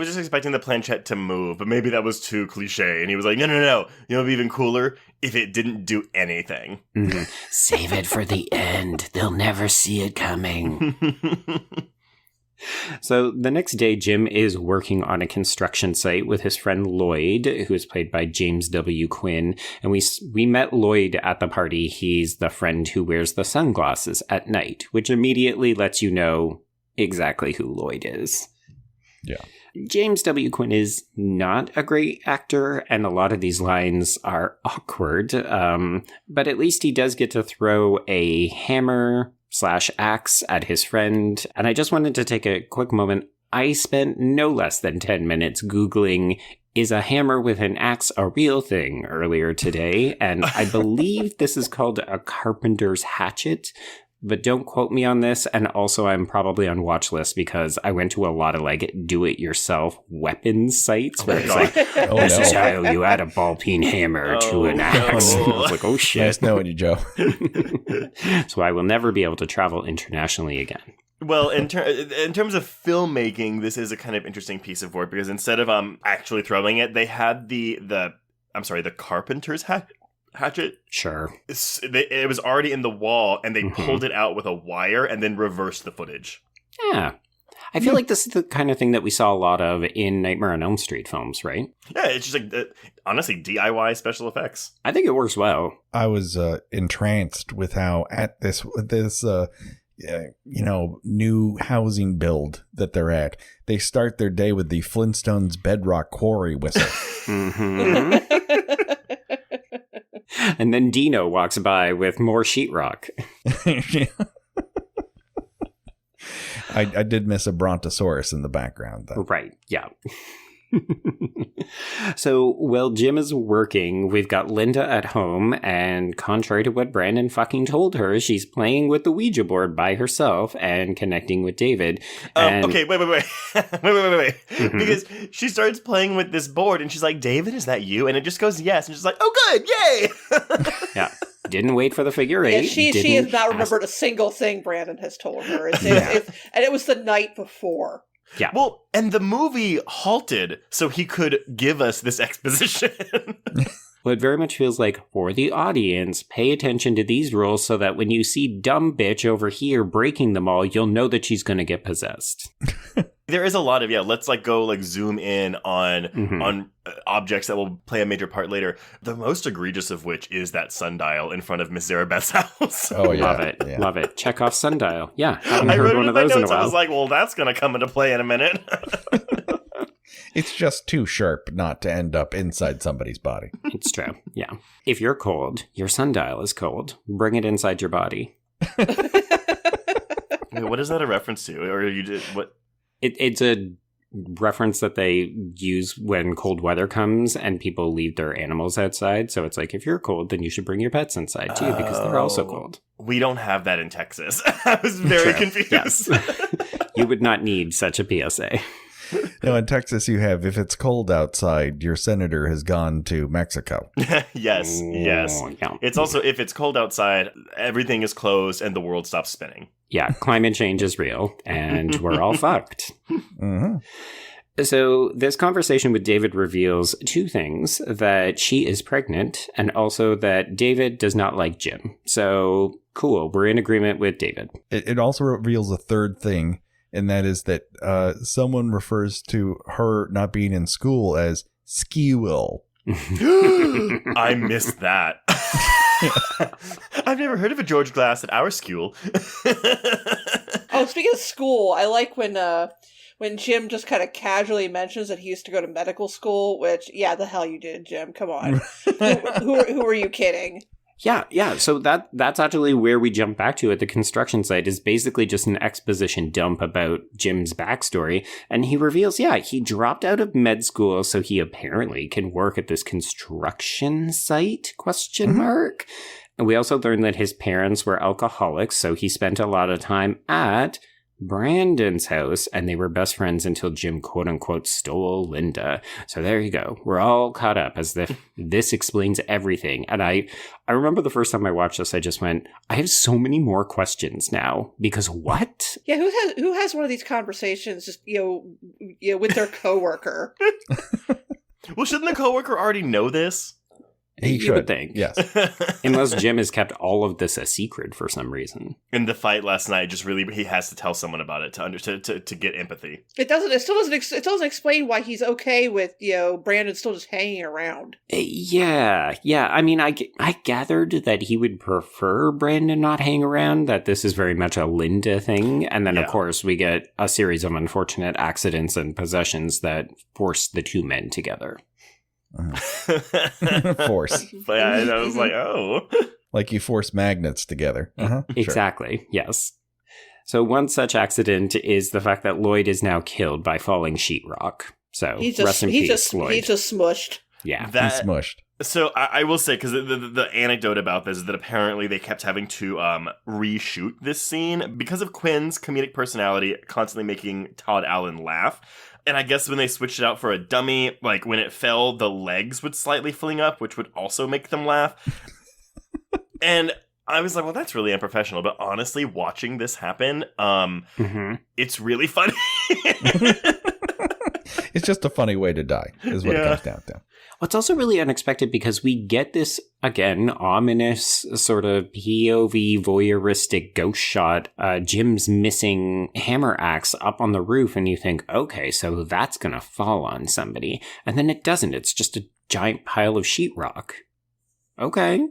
just expecting the planchette to move, but maybe that was too cliche. And he was like, no. You know, it'd be even cooler if it didn't do anything. Mm-hmm. Save it for the end. They'll never see it coming. So the next day, Jim is working on a construction site with his friend Lloyd, who is played by James W. Quinn. And we met Lloyd at the party. He's the friend who wears the sunglasses at night, which immediately lets you know exactly who Lloyd is. Yeah. James W. Quinn is not a great actor, and a lot of these lines are awkward. But at least he does get to throw a hammer/axe at his friend. And I just wanted to take a quick moment. I spent no less than 10 minutes Googling, is a hammer with an axe a real thing, earlier today? And I believe this is called a carpenter's hatchet. But don't quote me on this. And also, I'm probably on watch list because I went to a lot of do-it-yourself weapons sites where it's like, this is how you add a ball-peen hammer to an axe. No. I was like, oh shit. Nice knowing you, Joe. So I will never be able to travel internationally again. Well, in terms of filmmaking, this is a kind of interesting piece of work because instead of actually throwing it, they had the carpenter's hatchet. Sure. It was already in the wall, and they pulled it out with a wire and then reversed the footage. Yeah. I feel like this is the kind of thing that we saw a lot of in Nightmare on Elm Street films, right? Yeah, it's just honestly, DIY special effects. I think it works well. I was entranced with how at this new housing build that they're at, they start their day with the Flintstones bedrock quarry whistle. Mm-hmm. And then Dino walks by with more sheetrock. I did miss a brontosaurus in the background, though. Right, yeah. So, while Jim is working, we've got Linda at home, and contrary to what Brandon fucking told her, she's playing with the Ouija board by herself and connecting with David. Okay, wait. Mm-hmm. Because she starts playing with this board, and she's like, David, is that you? And it just goes, yes. And she's like, oh, good, yay! Yeah. Didn't wait for the figure eight. Yeah, she has not remembered a single thing Brandon has told her. And it was the night before. Yeah. Well, and the movie halted so he could give us this exposition. Well, it very much feels like, for the audience, pay attention to these rules so that when you see dumb bitch over here breaking them all, you'll know that she's going to get possessed. There is a lot of, let's go zoom in on objects that will play a major part later. The most egregious of which is that sundial in front of Miss Zarabeth's house. Oh, yeah. Love it. Yeah. Love it. Chekhov's sundial. Yeah. Haven't I heard wrote one it of in my those in a notes. I while. was like, well, that's going to come into play in a minute. It's just too sharp not to end up inside somebody's body. It's true. Yeah. If you're cold, your sundial is cold. Bring it inside your body. Wait, what is that a reference to? Or you did what? It's a reference that they use when cold weather comes and people leave their animals outside. So it's like, if you're cold, then you should bring your pets inside too, because they're also cold. We don't have that in Texas. I was very confused. Yes. You would not need such a PSA. No, in Texas, you have, if it's cold outside, your senator has gone to Mexico. Yes. Yeah. It's also, if it's cold outside, everything is closed and the world stops spinning. Yeah, climate change is real, and we're all fucked. Mm-hmm. So this conversation with David reveals two things: that she is pregnant, and also that David does not like Jim. So, cool, we're in agreement with David. It also reveals a third thing, and that is that someone refers to her not being in school as skewill. I missed that. I've never heard of a George Glass at our school. Oh, speaking of school, I like when Jim just kind of casually mentions that he used to go to medical school, which, yeah, the hell you did, Jim. Come on. who are you kidding? Yeah. So that's actually where we jump back to at the construction site, is basically just an exposition dump about Jim's backstory. And he reveals, he dropped out of med school so he apparently can work at this construction site, ? And we also learned that his parents were alcoholics, so he spent a lot of time at Brandon's house, and they were best friends until Jim quote-unquote stole Linda. So there you go. We're all caught up, as if this explains everything. And I remember the first time I watched this, I just went, I have so many more questions now, because what? Yeah, who has one of these conversations just, with their coworker? Well, shouldn't the coworker already know this? He You would think. Yes. Unless Jim has kept all of this a secret for some reason. In the fight last night, just really, he has to tell someone about it to get empathy. It doesn't explain why he's okay with, Brandon still just hanging around. Yeah. I mean, I gathered that he would prefer Brandon not hang around, that this is very much a Linda thing. And then, of course, we get a series of unfortunate accidents and possessions that force the two men together. Force. But I was like, oh. Like you force magnets together. Exactly, sure. Yes. So one such accident is the fact that Lloyd is now killed by falling sheetrock. So rest in peace, Lloyd. He's just smushed. Yeah. He's smushed. So I will say, because the anecdote about this is that apparently they kept having to reshoot this scene because of Quinn's comedic personality constantly making Todd Allen laugh. And I guess when they switched it out for a dummy, like when it fell, the legs would slightly fling up, which would also make them laugh. And I was like, well, that's really unprofessional. But honestly, watching this happen, it's really funny. It's just a funny way to die, is what it comes down to. Well, it's also really unexpected because we get this, again, ominous sort of POV voyeuristic ghost shot, Jim's missing hammer axe up on the roof, and you think, okay, so that's going to fall on somebody. And then it doesn't. It's just a giant pile of sheetrock. Okay.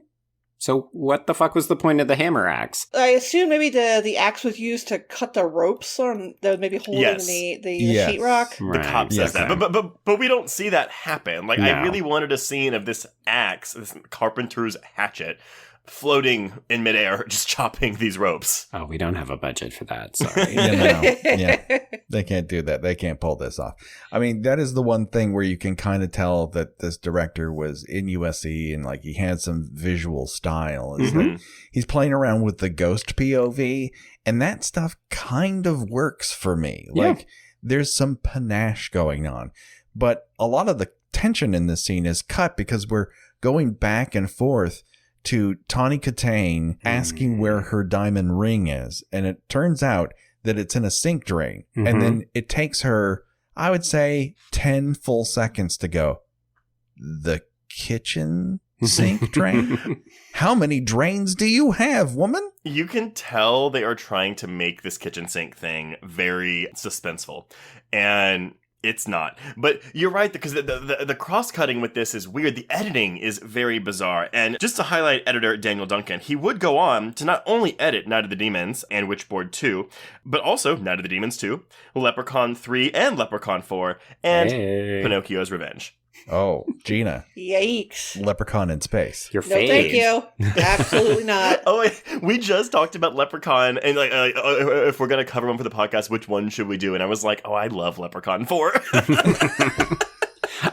So what the fuck was the point of the hammer axe? I assume maybe the axe was used to cut the ropes on that was maybe holding the sheetrock. The cop says that. But we don't see that happen. Like, no. I really wanted a scene of this axe, this carpenter's hatchet, floating in midair, just chopping these ropes. Oh, we don't have a budget for that. Sorry. Yeah, they can't do that. They can't pull this off. I mean, that is the one thing where you can kind of tell that this director was in USC and like he had some visual style. Is that he's playing around with the ghost POV, and that stuff kind of works for me. Like there's some panache going on, but a lot of the tension in this scene is cut because we're going back and forth to Tawny Kitaen asking where her diamond ring is. And it turns out that it's in a sink drain. And then it takes her, I would say, 10 full seconds to go, the kitchen sink drain? How many drains do you have, woman? You can tell they are trying to make this kitchen sink thing very suspenseful. And it's not. But you're right, because the cross-cutting with this is weird. The editing is very bizarre. And just to highlight editor Daniel Duncan, he would go on to not only edit Night of the Demons and Witchboard 2, but also Night of the Demons 2, Leprechaun 3 and Leprechaun 4, and Pinocchio's Revenge. Oh, Gena. Yikes. Leprechaun in space. Your No, fave. thank you. Absolutely not. Oh, wait, we just talked about Leprechaun, and if we're going to cover one for the podcast, which one should we do? And I was like, I love Leprechaun 4.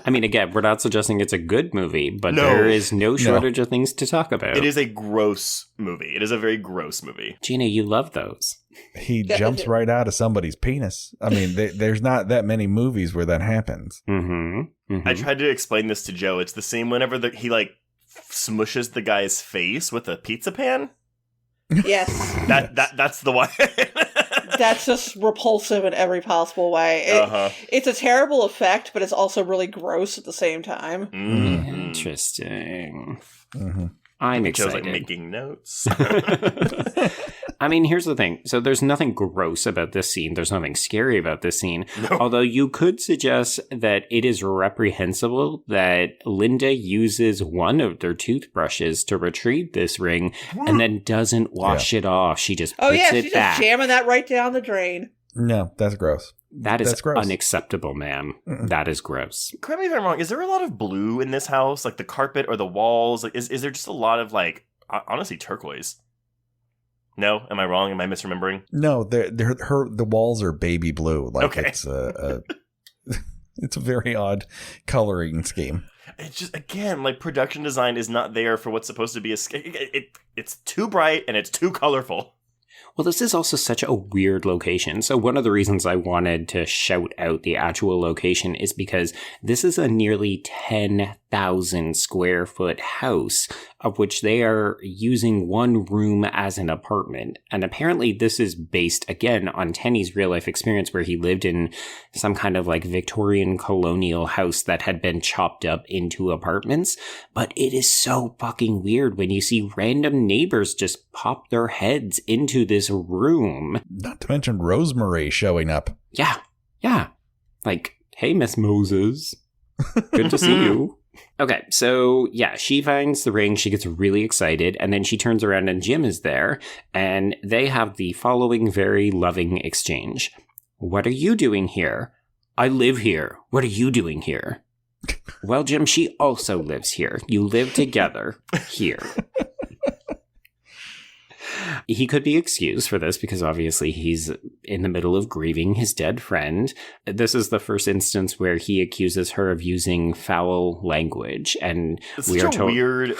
I mean, again, we're not suggesting it's a good movie, but there is no shortage of things to talk about. It is a gross movie. It is a very gross movie. Gena, you love those. He jumps right out of somebody's penis. I mean, there's not that many movies where that happens. Mm-hmm. Mm-hmm. I tried to explain this to Joe. It's the same whenever he smushes the guy's face with a pizza pan. Yes. That's the one. That's just repulsive in every possible way. It's a terrible effect, but it's also really gross at the same time. Interesting. Mm-hmm. I'm excited. Joe's making notes. I mean, here's the thing. So there's nothing gross about this scene. There's nothing scary about this scene. No. Although you could suggest that it is reprehensible that Linda uses one of their toothbrushes to retrieve this ring and then doesn't wash it off. She just puts it she's back. Just jamming that right down the drain. No, that's gross. That's gross. Unacceptable, ma'am. Mm-mm. That is gross. Correct me if I'm wrong. Is there a lot of blue in this house? Like the carpet or the walls? Like, is there just a lot of honestly, turquoise? No? Am I wrong? Am I misremembering? No, the walls are baby blue. It's it's a very odd coloring scheme. It's just, again, production design is not there for what's supposed to be it's too bright and it's too colorful. Well, this is also such a weird location. So one of the reasons I wanted to shout out the actual location is because this is a nearly 10,000 square foot house, of which they are using one room as an apartment. And apparently this is based, again, on Tenney's real life experience where he lived in some kind of Victorian colonial house that had been chopped up into apartments. But it is so fucking weird when you see random neighbors just pop their heads into this room. Not to mention Rosemary showing up. Yeah. Hey, Miss Moses. Good to see you. Okay, so she finds the ring, she gets really excited, and then she turns around and Jim is there, and they have the following very loving exchange. What are you doing here? I live here. What are you doing here? Well, Jim, she also lives here. You live together here. He could be excused for this because obviously he's in the middle of grieving his dead friend. This is the first instance where he accuses her of using foul language, and it's such a weird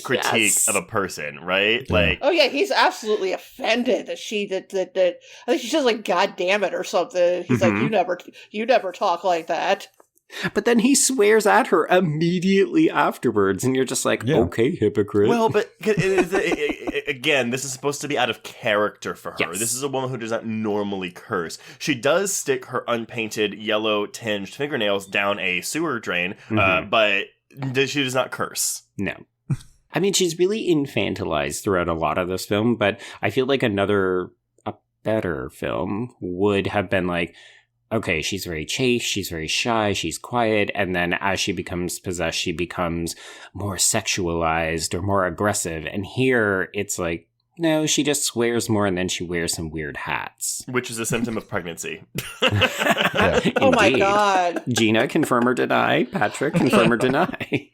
critique of a person, right? He's absolutely offended that that I think she says "God damn it" or something. He's you never talk like that. But then he swears at her immediately afterwards, and you're just okay, hypocrite. Well, but again, this is supposed to be out of character for her. Yes. This is a woman who does not normally curse. She does stick her unpainted, yellow-tinged fingernails down a sewer drain, but she does not curse. No. I mean, she's really infantilized throughout a lot of this film, but I feel like a better film would have been okay, she's very chaste, she's very shy, she's quiet, and then as she becomes possessed, she becomes more sexualized or more aggressive. And here, it's no, she just swears more and then she wears some weird hats. Which is a symptom of pregnancy. Oh my God. Gena, confirm or deny. Patrick, confirm or deny.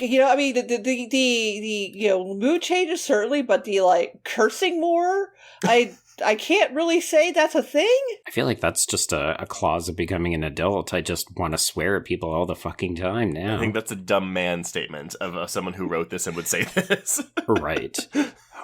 I mean, the mood changes certainly, but the cursing more, I can't really say that's a thing. I feel like that's just a clause of becoming an adult. I just want to swear at people all the fucking time now. I think that's a dumb man statement of someone who wrote this and would say this. Right.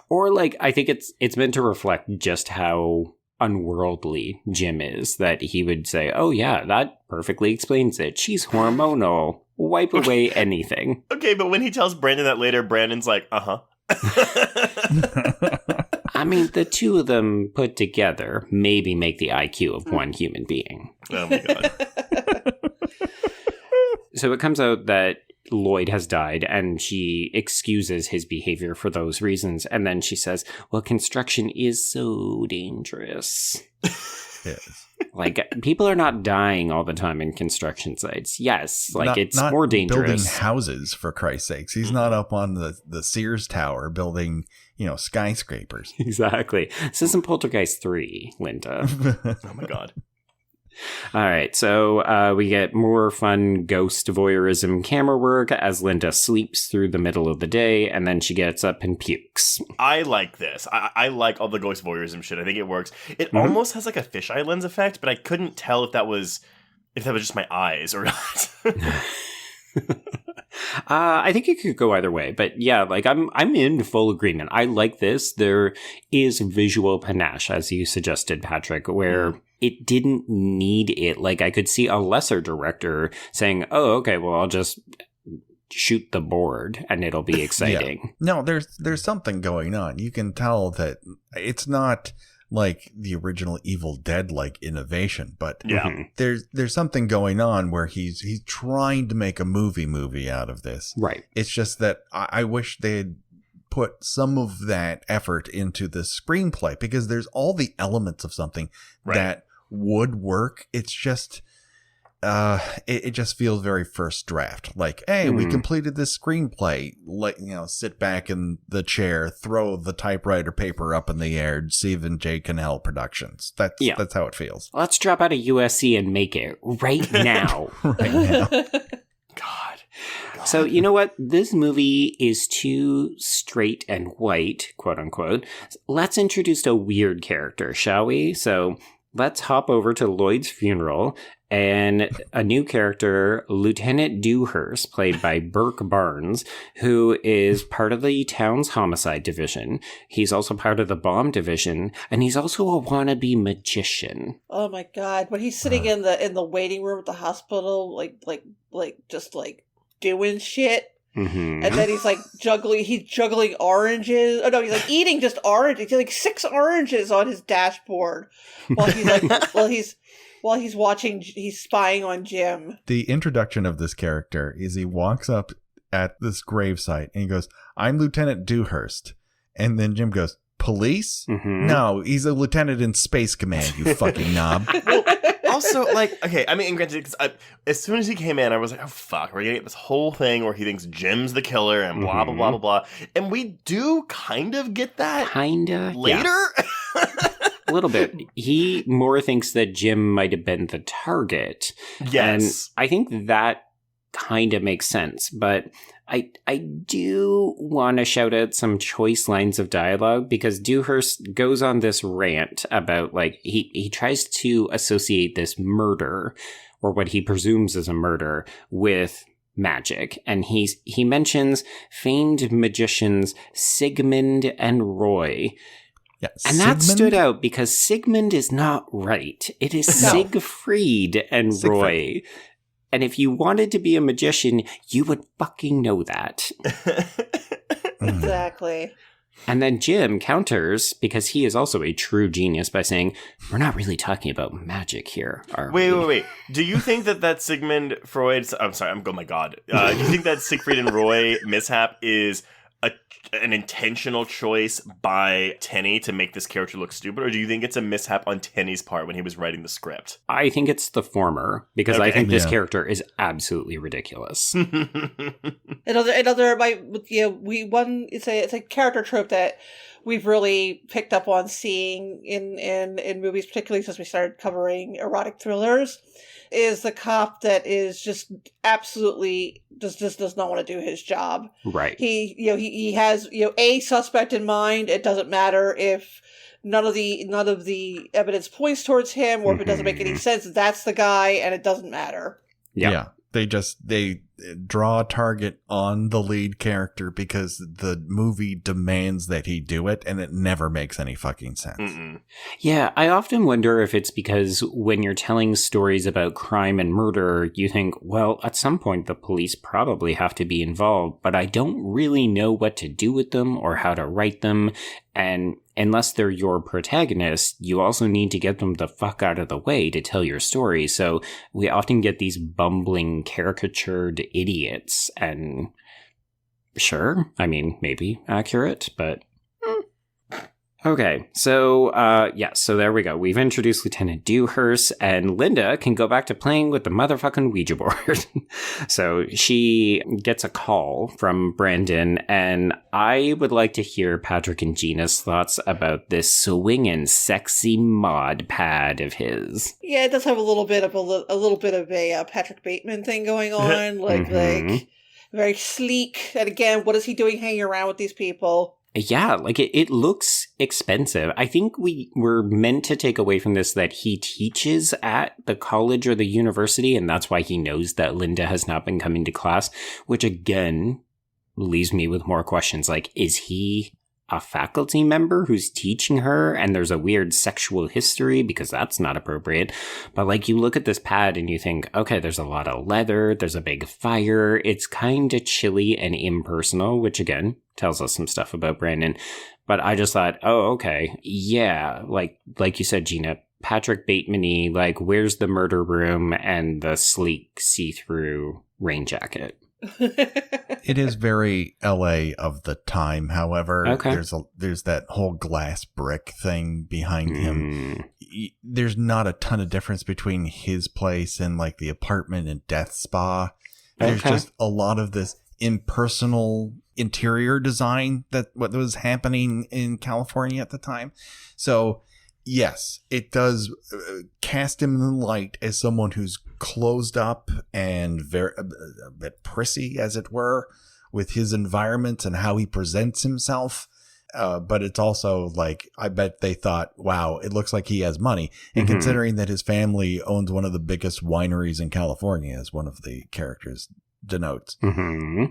Or I think it's meant to reflect just how unworldly Jim is, that he would say, oh yeah, that perfectly explains it. She's hormonal. Wipe away anything. Okay, but when he tells Brandon that later, Brandon's like, uh-huh. I mean, the two of them put together maybe make the IQ of one human being. Oh my God. So it comes out that Lloyd has died, and she excuses his behavior for those reasons. And then she says, well, construction is so dangerous. Yes. Like, people are not dying all the time in construction sites. Yes, like, it's not more dangerous. Building houses, for Christ's sakes. He's not up on the Sears Tower building, skyscrapers. Exactly. This isn't Poltergeist 3, Linda. Oh my God. All right, so we get more fun ghost voyeurism camera work as Linda sleeps through the middle of the day, and then she gets up and pukes. I like this. I like all the ghost voyeurism shit. I think it works. It almost has like a fisheye lens effect, but I couldn't tell if that was just my eyes or not. I think it could go either way, but yeah, like I'm in full agreement. I like this. There is visual panache, as you suggested, Patrick, where it didn't need it. Like, I could see a lesser director saying, "Oh, okay, well, I'll just shoot the board and it'll be exciting." Yeah. No, there's something going on. You can tell that it's not like the original Evil Dead like innovation, but there's something going on where he's trying to make a movie out of this. Right. It's just that I wish they had put some of that effort into the screenplay, because there's all the elements of something that would work. It's just it just feels very first draft. Like, hey, we completed this screenplay. Like, sit back in the chair, throw the typewriter paper up in the air, Stephen J. Cannell Productions. That's how it feels. Let's drop out of USC and make it right now. Right now. God. So, you know what? This movie is too straight and white, quote unquote. Let's introduce a weird character, shall we? So let's hop over to Lloyd's funeral and a new character, Lieutenant Dewhurst, played by Burke Barnes, who is part of the town's homicide division. He's also part of the bomb division, and he's also a wannabe magician. Oh my God! When he's sitting in the waiting room at the hospital, just doing shit. Mm-hmm. And then he's juggling oranges. Oh no, he's like eating just oranges. He's like 6 oranges on his dashboard while he's spying on Jim. The introduction of this character is he walks up at this gravesite and he goes, "I'm Lieutenant Dewhurst," and then Jim goes, "Police? Mm-hmm. No, he's a lieutenant in Space Command, you fucking knob." Also, okay, I mean, granted, because as soon as he came in, I was like, oh, fuck, we're going to get this whole thing where he thinks Jim's the killer and blah, blah, blah, blah, blah. And we do kind of get that later. Yeah. A little bit. He more thinks that Jim might have been the target. Yes. And I think that kind of makes sense, but I do want to shout out some choice lines of dialogue, because Dewhurst goes on this rant about, he tries to associate this murder, or what he presumes is a murder, with magic. And he mentions famed magicians Sigmund and Roy. Yeah, and that stood out because Sigmund is not right. It is Siegfried and Roy. And if you wanted to be a magician, you would fucking know that. Exactly. And then Jim counters, because he is also a true genius, by saying, "We're not really talking about magic here, are we?" Wait. Do you think that Sigmund Freud's... I'm sorry, oh my God. Do you think that Siegfried and Roy mishap is an intentional choice by Tenney to make this character look stupid, or do you think it's a mishap on Tenney's part when he was writing the script? I think it's the former, because I think this character is absolutely ridiculous. It's a character trope that we've really picked up on seeing in movies, particularly since we started covering erotic thrillers, is the cop that is just absolutely does not want to do his job. Right. He has a suspect in mind. It doesn't matter if none of the evidence points towards him, or if it doesn't make any sense. That's the guy, and it doesn't matter. Yeah. They draw a target on the lead character because the movie demands that he do it, and it never makes any fucking sense. Mm-mm. Yeah, I often wonder if it's because when you're telling stories about crime and murder, you think, well, at some point the police probably have to be involved, but I don't really know what to do with them or how to write them. And unless they're your protagonist, you also need to get them the fuck out of the way to tell your story. So we often get these bumbling, caricatured idiots. And sure, I mean, maybe accurate, but... Okay, so, so there we go. We've introduced Lieutenant Dewhurst, and Linda can go back to playing with the motherfucking Ouija board. So she gets a call from Brandon, and I would like to hear Patrick and Gena's thoughts about this swinging sexy mod pad of his. Yeah, it does have a little bit of a Patrick Bateman thing going on, like very sleek. And again, what is he doing hanging around with these people? Yeah, like it looks expensive. I think we were meant to take away from this that he teaches at the college or the university, and that's why he knows that Linda has not been coming to class, which again leaves me with more questions. Like, is he a faculty member who's teaching her and there's a weird sexual history? Because that's not appropriate. But like, you look at this pad and you think, okay, there's a lot of leather, there's a big fire, it's kind of chilly and impersonal, which again tells us some stuff about Brandon. But I just thought, oh, okay, yeah, like you said, Gena, Patrick Bateman-y, like, where's the murder room and the sleek see-through rain jacket? It is very LA of the time. However, okay. there's that whole glass brick thing behind him. There's not a ton of difference between his place and like the apartment in Death Spa. There's just a lot of this impersonal interior design that what was happening in California at the time. So yes, it does cast him in the light as someone who's closed up and very a bit prissy, as it were, with his environment and how he presents himself. But it's also like, I bet they thought, wow, it looks like he has money. And considering that his family owns one of the biggest wineries in California, as one of the characters denotes,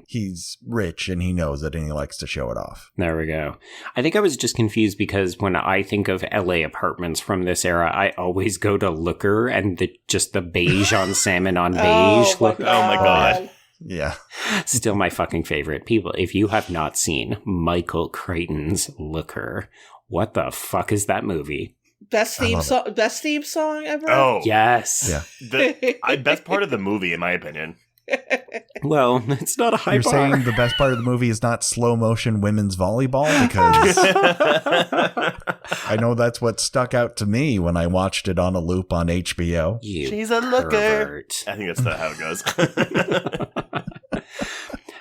he's rich and he knows it and he likes to show it off. There we go. I think I was just confused because when I think of LA apartments from this era, I always go to Looker and the beige on salmon on beige look. Oh my God. Yeah. Still my fucking favorite. People, if you have not seen Michael Crichton's Looker, what the fuck is that movie? Best theme song ever? Oh. Yes. Yeah. The best part of the movie, in my opinion. Well, it's not a high You're bar. saying the best part of the movie is not slow motion women's volleyball? Because I know that's what stuck out to me when I watched it on a loop on HBO. She's a looker. I think that's how it goes.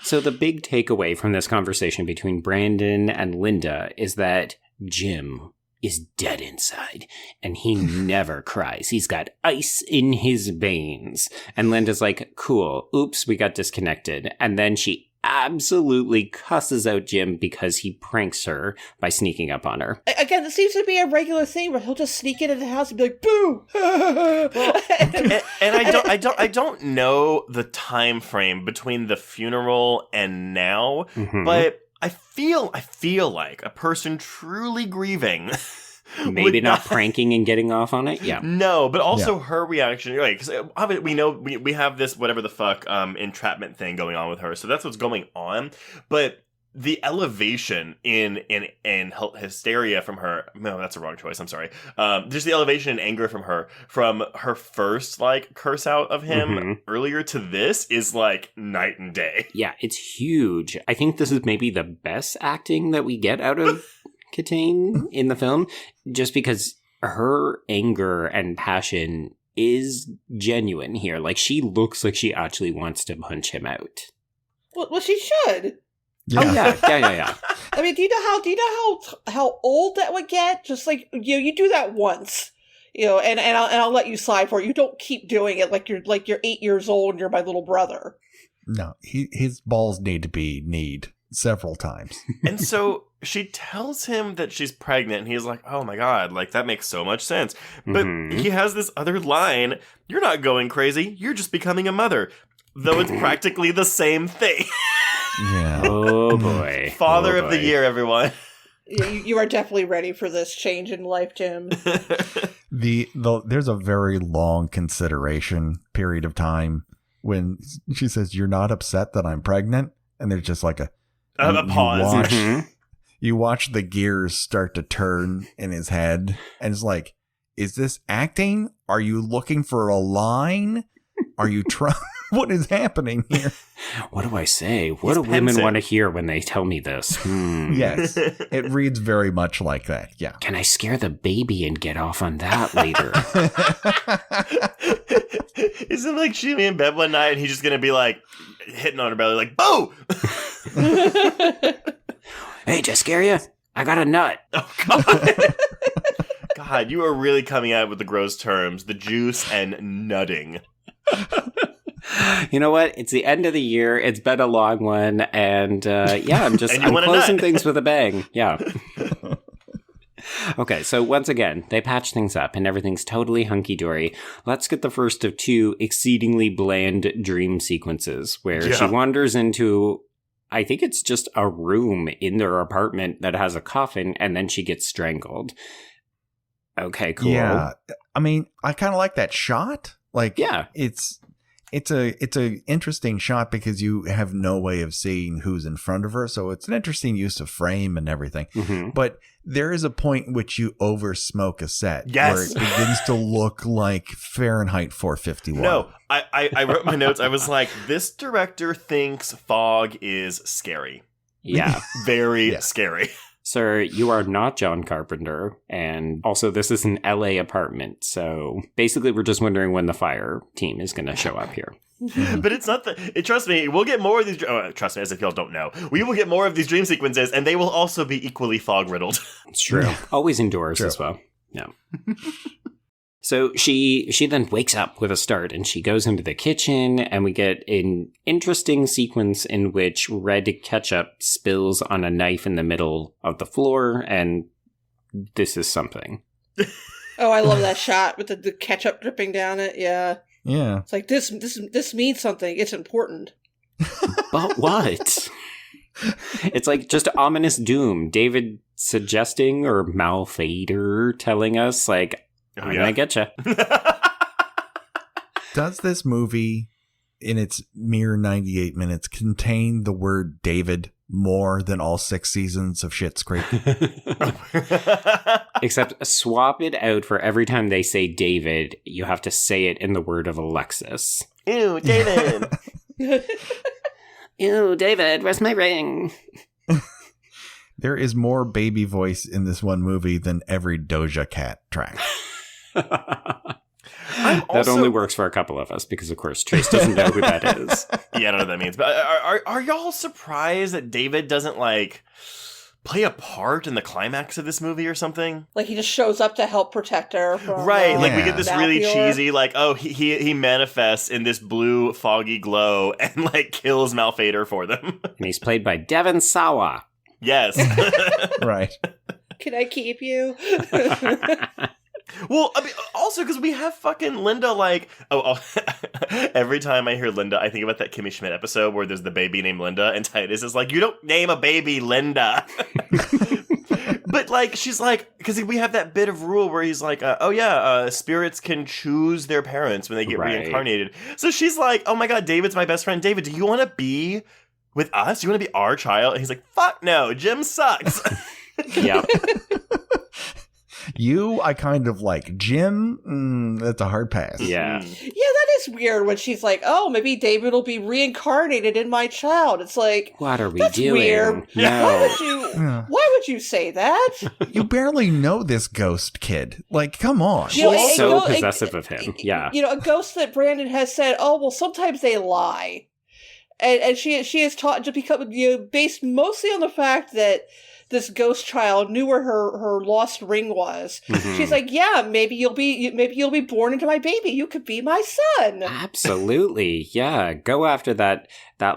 So the big takeaway from this conversation between Brandon and Linda is that Jim is dead inside, and he never cries. He's got ice in his veins. And Linda's like, cool, oops, we got disconnected. And then she absolutely cusses out Jim because he pranks her by sneaking up on her. Again, it seems to be a regular thing where he'll just sneak into the house and be like, boo! and I don't know the time frame between the funeral and now, but I feel like a person truly grieving. Maybe not pranking and getting off on it. Yeah. No, but also her reaction. Right, because we know we have this whatever the fuck entrapment thing going on with her. So that's what's going on. But the elevation in hysteria from her. No, that's a wrong choice. I'm sorry. Just the elevation and anger from her first like curse out of him earlier to this is like night and day. Yeah, it's huge. I think this is maybe the best acting that we get out of Kitaen in the film, just because her anger and passion is genuine here. Like, she looks like she actually wants to punch him out. Well, she should. Yeah. Oh, yeah. I mean, do you know how old that would get? Just like, you do that once, and I'll let you slide for it. You don't keep doing it like you're 8 years old and you're my little brother. No, his balls need to be kneed several times. And so she tells him that she's pregnant, and he's like, oh my God, like, that makes so much sense. But he has this other line, you're not going crazy, you're just becoming a mother. Though it's practically the same thing. Yeah. Oh boy. Father of the year, everyone. You are definitely ready for this change in life, Jim. There's a very long consideration period of time when she says, you're not upset that I'm pregnant? And there's just like a pause. you watch the gears start to turn in his head, and it's like, is this acting? Are you looking for a line? Are you trying? What is happening here? What do I say? What do women want to hear when they tell me this? Yes, it reads very much like that. Yeah. Can I scare the baby and get off on that later? Isn't like she'll be in bed one night and he's just gonna be like hitting on her belly like, boo! Hey, did I scare you? I got a nut. Oh, God. God, you are really coming out with the gross terms. The juice and nutting. You know what? It's the end of the year. It's been a long one. And I'm closing things with a bang. Yeah. Okay, so once again, they patch things up and everything's totally hunky-dory. Let's get the first of two exceedingly bland dream sequences where she wanders into, I think it's just a room in their apartment that has a coffin, and then she gets strangled. Okay, cool. Yeah, I mean, I kind of like that shot. Like, yeah, it's a interesting shot because you have no way of seeing who's in front of her, so it's an interesting use of frame and everything. Mm-hmm. But there is a point in which you over smoke a set where it begins to look like Fahrenheit 451. No, I wrote my notes. I was like, this director thinks fog is scary. Yeah, very scary. Sir, you are not John Carpenter, and also this is an LA apartment, so basically we're just wondering when the fire team is going to show up here. But it's not trust me, we'll get more of these, trust me, as if y'all don't know, we will get more of these dream sequences, and they will also be equally fog-riddled. It's true. Always indoors as well. Yeah. So she then wakes up with a start and she goes into the kitchen, and we get an interesting sequence in which red ketchup spills on a knife in the middle of the floor, and this is something. Oh, I love that shot with the ketchup dripping down it. Yeah. Yeah. It's like this means something. It's important. But what? It's like just ominous doom. David suggesting, or Malfader telling us, like, I'm gonna get you. Does this movie, in its mere 98 minutes, contain the word David more than all 6 seasons of Schitt's Creek? Except swap it out for every time they say David, you have to say it in the word of Alexis. Ew, David. Ew, David, where's my ring? There is more baby voice in this one movie than every Doja Cat track. That only works for a couple of us because, of course, Trace doesn't know who that is. Yeah, I don't know what that means. But are y'all surprised that David doesn't, like, play a part in the climax of this movie or something? Like, he just shows up to help protect her from right, like we get this really cheesy, like, oh, he manifests in this blue foggy glow and, like, kills Malfader for them. And he's played by Devon Sawa. Yes. Right. Can I keep you? Well, I mean, also because we have fucking Linda, like, every time I hear Linda, I think about that Kimmy Schmidt episode where there's the baby named Linda, and Titus is like, you don't name a baby Linda. But, like, she's like, because we have that bit of rule where he's like, spirits can choose their parents when they get reincarnated. So she's like, oh my God, David's my best friend. David, do you want to be with us? Do you want to be our child? And he's like, fuck no, Jim sucks. Yeah. You, I kind of like. Jim, that's a hard pass. Yeah. Yeah, that is weird when she's like, oh, maybe David will be reincarnated in my child. It's like, what are we that's doing? Weird. No. Why would you say that? You barely know this ghost kid. Like, come on. She's so possessive of him. Yeah. You know, a ghost that Brandon has said, oh, well, sometimes they lie. And she is taught to become, based mostly on the fact that this ghost child knew where her lost ring was. Mm-hmm. She's like, yeah, maybe you'll be born into my baby. You could be my son. Absolutely. Yeah. Go after that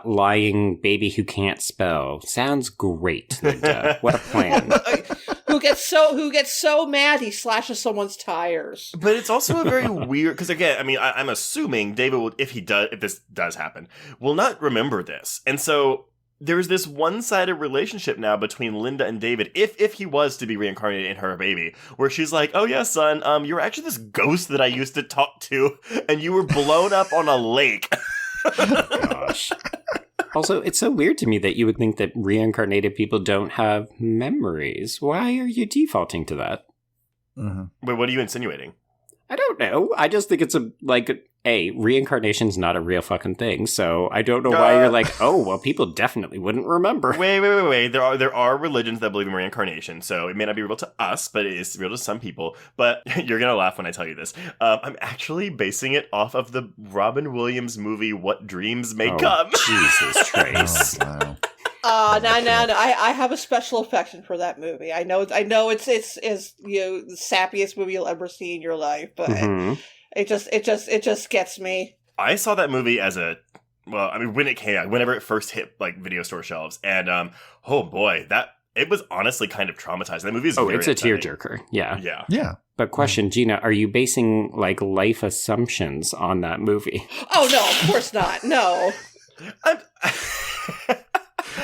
lying baby who can't spell. Sounds great, Linda. What a plan. who gets so mad he slashes someone's tires. But it's also a very weird, because again, I mean, I'm assuming David will, if this does happen, will not remember this. And so there's this one-sided relationship now between Linda and David, if he was to be reincarnated in her baby, where she's like, oh yeah, son, you were actually this ghost that I used to talk to, and you were blown up on a lake. Gosh. Also, it's so weird to me that you would think that reincarnated people don't have memories. Why are you defaulting to that? Mm-hmm. Wait, what are you insinuating? I don't know. I just think it's reincarnation's not a real fucking thing. So I don't know why you're like, oh, well, people definitely wouldn't remember. Wait. There are religions that believe in reincarnation, so it may not be real to us, but it is real to some people. But you're gonna laugh when I tell you this. I'm actually basing it off of the Robin Williams movie "What Dreams May Come." Jesus Christ! Oh, No. I have a special affection for that movie. I know it's the sappiest movie you'll ever see in your life, but it just gets me. I saw that movie as when it came out, whenever it first hit like video store shelves, and oh boy, it was honestly kind of traumatizing. That movie is it's a tearjerker. Yeah. But question, Gina, are you basing like life assumptions on that movie? Oh no, of course not. No.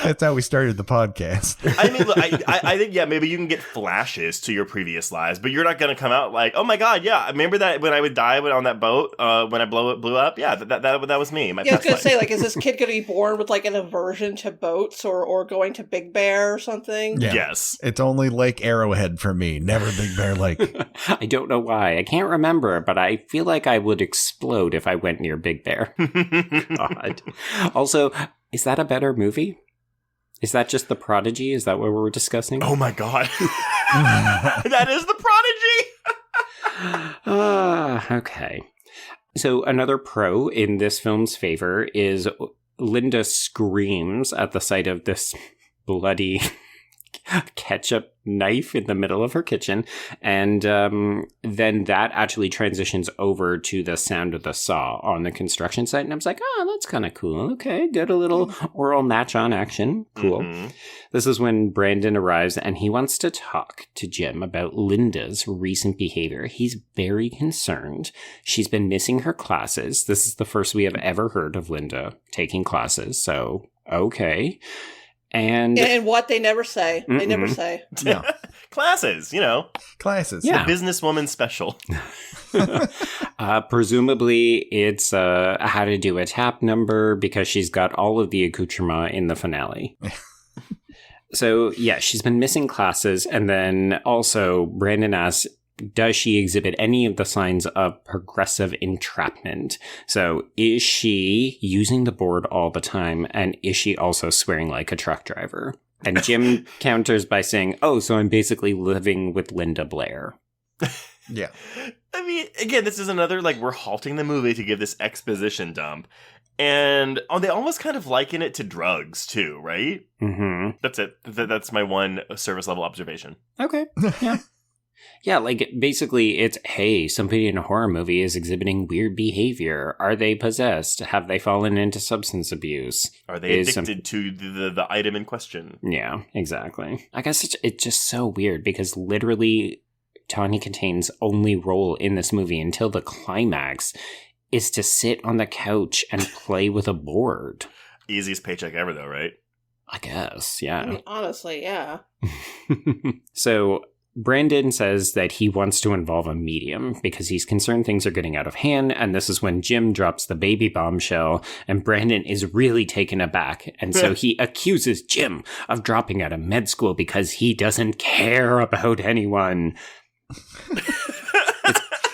That's how we started the podcast. I mean, look, I think, maybe you can get flashes to your previous lives, but you're not going to come out like, oh my God, yeah, remember that when I would die on that boat, when I blew up? Yeah, that was me. I was going to say, like, is this kid going to be born with, like, an aversion to boats or going to Big Bear or something? Yeah. Yes. It's only Lake Arrowhead for me, never Big Bear Lake. I don't know why. I can't remember, but I feel like I would explode if I went near Big Bear. God. Also, is that a better movie? Is that just The Prodigy? Is that what we're discussing? Oh my God. That is The Prodigy! Okay. So another pro in this film's favor is Linda screams at the sight of this bloody ketchup knife in the middle of her kitchen, and then that actually transitions over to the sound of the saw on the construction site, and I was like, oh, that's kind of cool. Okay, good, a little oral match on action. Cool. This is when Brandon arrives, and he wants to talk to Jim about Linda's recent behavior. He's very concerned. She's been missing her classes. This is the first we have ever heard of Linda taking classes, so okay. And what they never say. They never say. Yeah. Classes, Classes. Yeah. The businesswoman special. Presumably it's how to do a tap number because she's got all of the accoutrement in the finale. So, yeah, she's been missing classes. And then also Brandon asks, does she exhibit any of the signs of progressive entrapment? So is she using the board all the time? And is she also swearing like a truck driver? And Jim counters by saying, oh, so I'm basically living with Linda Blair. Yeah. I mean, again, this is another, we're halting the movie to give this exposition dump. And they almost kind of liken it to drugs, too, right? Mm-hmm. That's it. That's my one service level observation. Okay. Yeah. Yeah, basically it's, hey, somebody in a horror movie is exhibiting weird behavior. Are they possessed? Have they fallen into substance abuse? Are they addicted to the item in question? Yeah, exactly. I guess it's just so weird because literally Tawny Kitaen's only role in this movie until the climax is to sit on the couch and play with a board. Easiest paycheck ever, though, right? I guess, yeah. I mean, honestly, yeah. So Brandon says that he wants to involve a medium because he's concerned things are getting out of hand, and this is when Jim drops the baby bombshell, and Brandon is really taken aback, and so he accuses Jim of dropping out of med school because he doesn't care about anyone.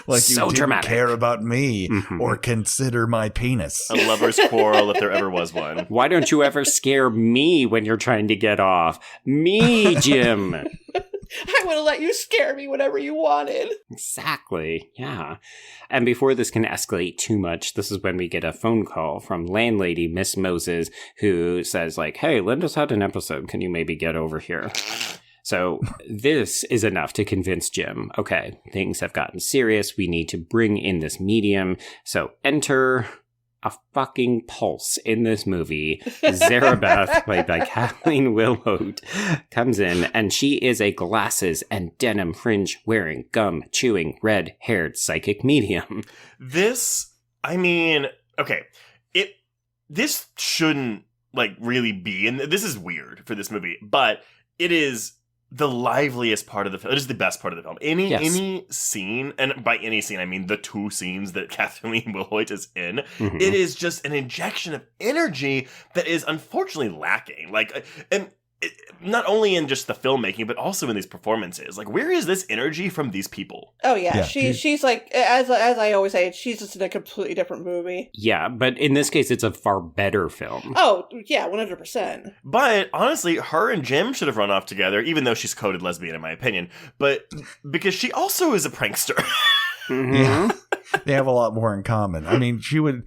Like so you didn't dramatic. Care about me or consider my penis. A lover's quarrel if there ever was one. Why don't you ever scare me when you're trying to get off? Me, Jim. I would have let you scare me whenever you wanted. Exactly, yeah. And before this can escalate too much, this is when we get a phone call from landlady Miss Moses, who says, hey, Linda's had an episode. Can you maybe get over here? So this is enough to convince Jim, okay, things have gotten serious. We need to bring in this medium. So enter a fucking pulse in this movie. Zarabeth, played by Kathleen Wilhoite, comes in, and she is a glasses and denim fringe wearing, gum chewing, red haired psychic medium. This shouldn't really be, and this is weird for this movie, but it is the liveliest part of the film. It is the best part of the film. Any scene, and by any scene I mean the 2 scenes that Kathleen Wilhoite is in, it is just an injection of energy that is unfortunately lacking. Like, and not only in just the filmmaking, but also in these performances. Like, where is this energy from these people? Oh yeah, she's like, as I always say, she's just in a completely different movie. Yeah, but in this case, it's a far better film. Oh yeah, 100%. But honestly, her and Jim should have run off together, even though she's coded lesbian in my opinion. But because she also is a prankster. Yeah. They have a lot more in common. I mean, she would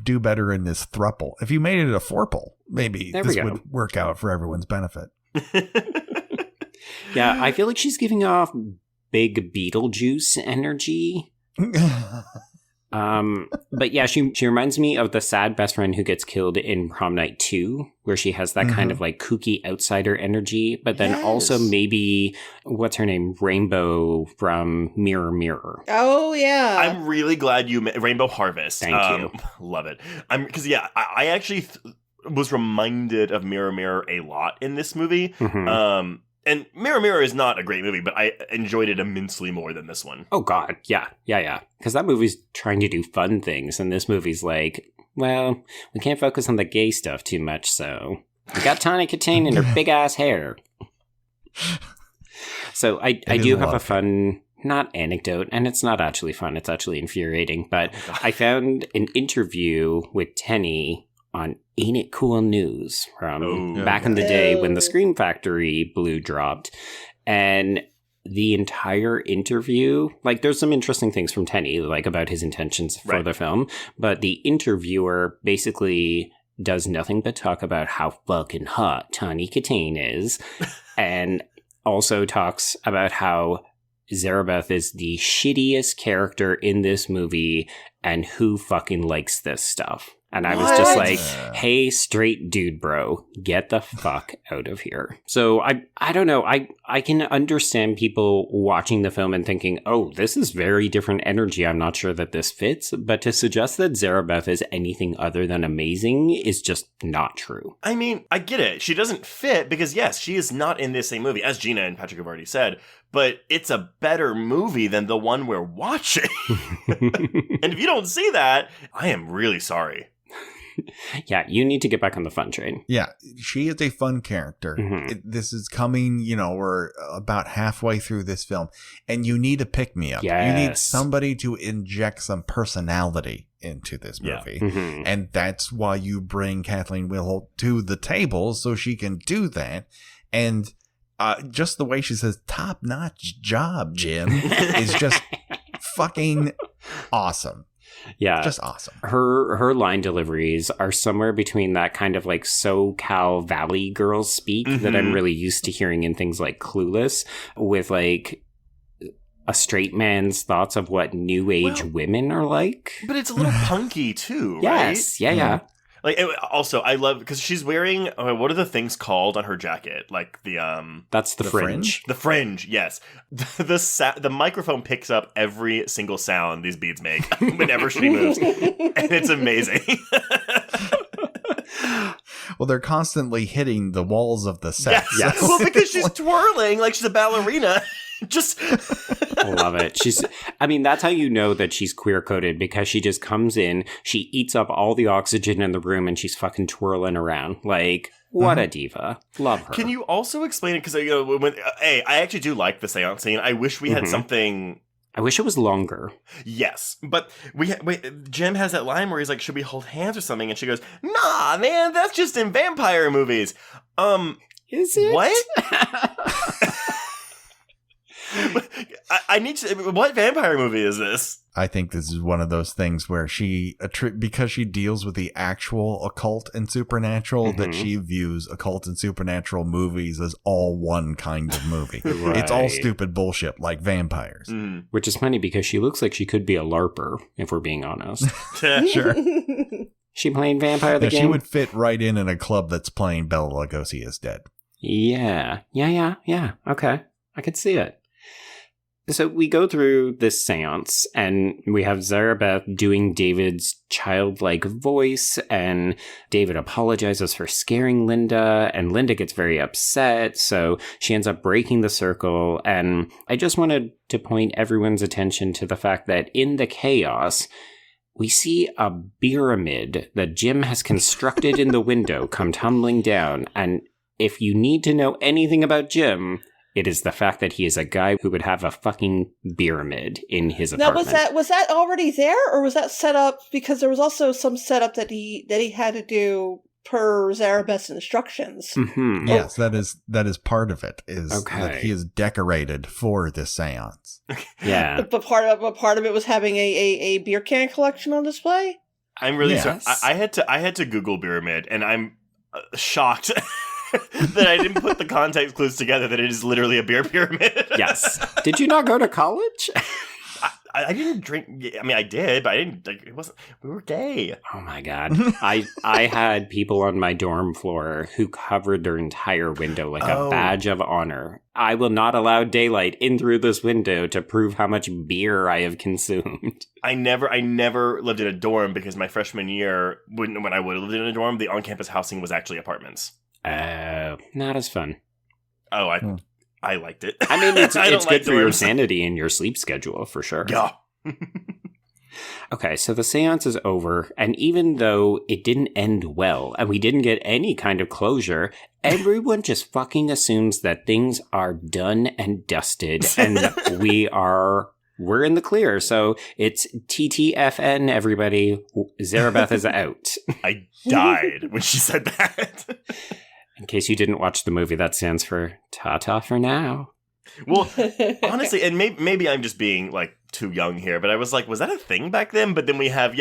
do better in this thruple. If you made it a fourple, maybe this would work out for everyone's benefit. Yeah, I feel like she's giving off big Beetlejuice energy. But yeah, she reminds me of the sad best friend who gets killed in Prom Night 2, where she has that kind of like kooky outsider energy, but then also maybe, what's her name? Rainbow from Mirror Mirror. Oh yeah. I'm really glad you Rainbow Harvest. Thank you. Love it. Because I actually was reminded of Mirror Mirror a lot in this movie. And Mirror Mirror is not a great movie, but I enjoyed it immensely more than this one. Oh, God. Yeah. Because that movie's trying to do fun things, and this movie's like, well, we can't focus on the gay stuff too much, so we got Tawny Kitaen and her big-ass hair. So I do have a fun, not anecdote, and it's not actually fun, it's actually infuriating, but I found an interview with Tenney on Ain't It Cool News from back in the day when the Scream Factory Blue dropped. And the entire interview, like, there's some interesting things from Tenney, like, about his intentions for the film, but the interviewer basically does nothing but talk about how fucking hot Tawny Kitaen is, and also talks about how Zarabeth is the shittiest character in this movie, and who fucking likes this stuff. And I was just like, hey, straight dude, bro, get the fuck out of here. So I don't know. I can understand people watching the film and thinking, oh, this is very different energy. I'm not sure that this fits. But to suggest that Zarabeth is anything other than amazing is just not true. I mean, I get it. She doesn't fit because, yes, she is not in this same movie, as Gena and Patrick have already said. But it's a better movie than the one we're watching. And if you don't see that, I am really sorry. Yeah, you need to get back on the fun train. Yeah, she is a fun character. This is coming, we're about halfway through this film, and you need a pick-me-up. Yes. You need somebody to inject some personality into this movie. And that's why you bring Kathleen Wilhoite to the table, so she can do that. And just the way she says, top-notch job, Jim, is just fucking awesome. Yeah. Just awesome. Her line deliveries are somewhere between that kind of like SoCal Valley girl speak that I'm really used to hearing in things like Clueless, with like a straight man's thoughts of what new age women are like. But it's a little punky too, right? Yes. Yeah. Like, also, I love, because she's wearing, what are the things called on her jacket? Like that's the fringe. The fringe, yes. The microphone picks up every single sound these beads make whenever she moves. And it's amazing. Well, they're constantly hitting the walls of the set. Yes. Well, because she's twirling like she's a ballerina. Just I love it. That's how you know that she's queer coded, because she just comes in, she eats up all the oxygen in the room, and she's fucking twirling around. Like, what a diva. Love her. Can you also explain it? Because I actually do like the seance scene. I wish we had something. I wish it was longer. Yes, but Jim has that line where he's like, should we hold hands or something? And she goes, nah, man, that's just in vampire movies. Is it? What? I need to. What vampire movie is this? I think this is one of those things where because she deals with the actual occult and supernatural, that she views occult and supernatural movies as all one kind of movie. Right. It's all stupid bullshit like vampires. Which is funny because she looks like she could be a LARPer, if we're being honest. Sure. She playing Vampire the Game? She would fit right in a club that's playing Bela Lugosi is Dead. Yeah. Okay. I could see it. So we go through this seance, and we have Zarabeth doing David's childlike voice, and David apologizes for scaring Linda, and Linda gets very upset, so she ends up breaking the circle. And I just wanted to point everyone's attention to the fact that in the chaos, we see a pyramid that Jim has constructed in the window come tumbling down. And if you need to know anything about Jim, it is the fact that he is a guy who would have a fucking pyramid in his apartment. Now, was that already there, or was that set up? Because there was also some setup that he had to do per Zarabeth's instructions. Mm-hmm. Yes, that is part of it. That he is decorated for this seance. Yeah, but part of it was having a beer can collection on display. I'm really sorry. I had to Google pyramid, and I'm shocked. That I didn't put the context clues together that it is literally a beer pyramid. Yes. Did you not go to college? I didn't drink. I mean, I did, but I didn't. Like, it wasn't. We were gay. Oh my god! I had people on my dorm floor who covered their entire window like a badge of honor. I will not allow daylight in through this window to prove how much beer I have consumed. I never lived in a dorm because my freshman year, when I would have lived in a dorm, the on-campus housing was actually apartments. Not as fun. Oh, I liked it. I mean, it's good for your sanity and your sleep schedule, for sure. Yeah. Okay, so the seance is over, and even though it didn't end well, and we didn't get any kind of closure, everyone just fucking assumes that things are done and dusted, and we're in the clear. So it's TTFN, everybody. Zarabeth is out. I died when she said that. In case you didn't watch the movie, that stands for ta-ta for now. Well, honestly, and maybe I'm just being, like, too young here, but I was like, was that a thing back then? But then we have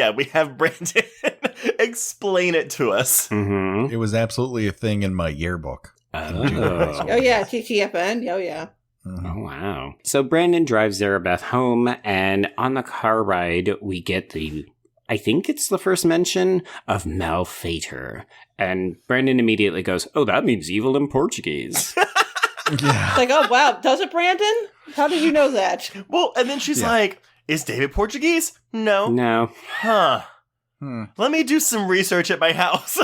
Brandon explain it to us. Mm-hmm. It was absolutely a thing in my yearbook. Oh yeah, TTFN. Oh, yeah. Mm-hmm. Oh, wow. So Brandon drives Zarabeth home, and on the car ride, we get I think it's the first mention of Malfator. And Brandon immediately goes, oh, that means evil in Portuguese. Yeah. It's like, oh, wow. Does it, Brandon? How did you know that? Well, and then she's like, is David Portuguese? No. No. Huh. Let me do some research at my house.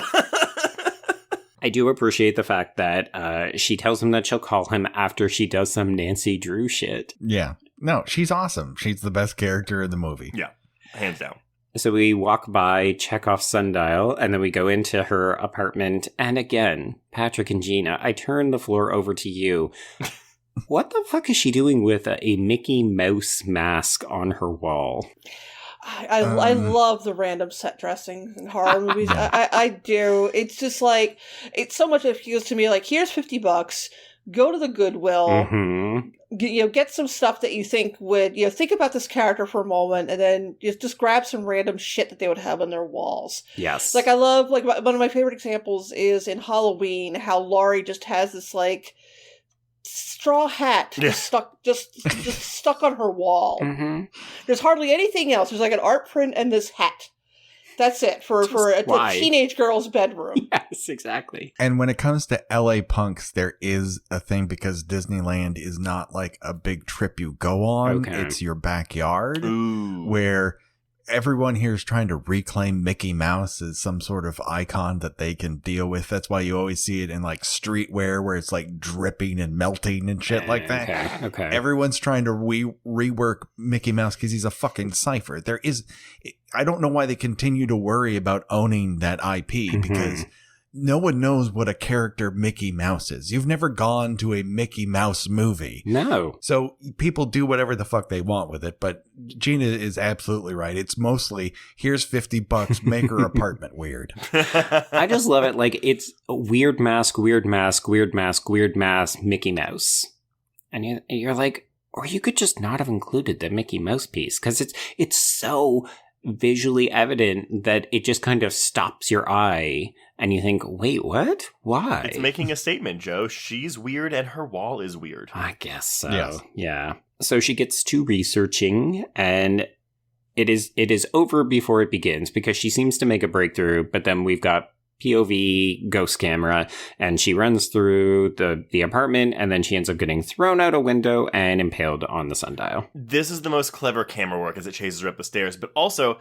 I do appreciate the fact that she tells him that she'll call him after she does some Nancy Drew shit. Yeah. No, she's awesome. She's the best character in the movie. Yeah. Hands down. So we walk by Chekhov's sundial, and then we go into her apartment. And again, Patrick and Gena, I turn the floor over to you. What the fuck is she doing with a Mickey Mouse mask on her wall? I love the random set dressing in horror movies. I do. It's just like, it's so much appeals to me. Like, here's $50. Go to the Goodwill. Mm-hmm. Get some stuff that you think would, think about this character for a moment, and then just grab some random shit that they would have on their walls. Yes. Like, I love, like, one of my favorite examples is in Halloween, how Laurie just has this, like, straw hat stuck on her wall. Mm-hmm. There's hardly anything else. There's like an art print and this hat. That's it for a teenage girl's bedroom. Yes, exactly. And when it comes to LA punks, there is a thing because Disneyland is not like a big trip you go on. Okay. It's your backyard. Ooh. Where everyone here is trying to reclaim Mickey Mouse as some sort of icon that they can deal with. That's why you always see it in like streetwear where it's like dripping and melting and shit like that. Okay. Everyone's trying to rework Mickey Mouse because he's a fucking cipher. I don't know why they continue to worry about owning that IP because no one knows what a character Mickey Mouse is. You've never gone to a Mickey Mouse movie. No. So people do whatever the fuck they want with it. But Gena is absolutely right. It's mostly, here's $50, make her apartment weird. I just love it. Like, it's a weird mask, weird mask, weird mask, weird mask, Mickey Mouse. And you're like, or you could just not have included the Mickey Mouse piece because it's so visually evident that it just kind of stops your eye and you think, wait, what? Why? It's making a statement, Joe. She's weird and her wall is weird. I guess so. Yes. Yeah. So she gets to researching and it is over before it begins because she seems to make a breakthrough, but then we've got POV ghost camera, and she runs through the apartment, and then she ends up getting thrown out a window and impaled on the sundial. This is the most clever camera work as it chases her up the stairs. But also,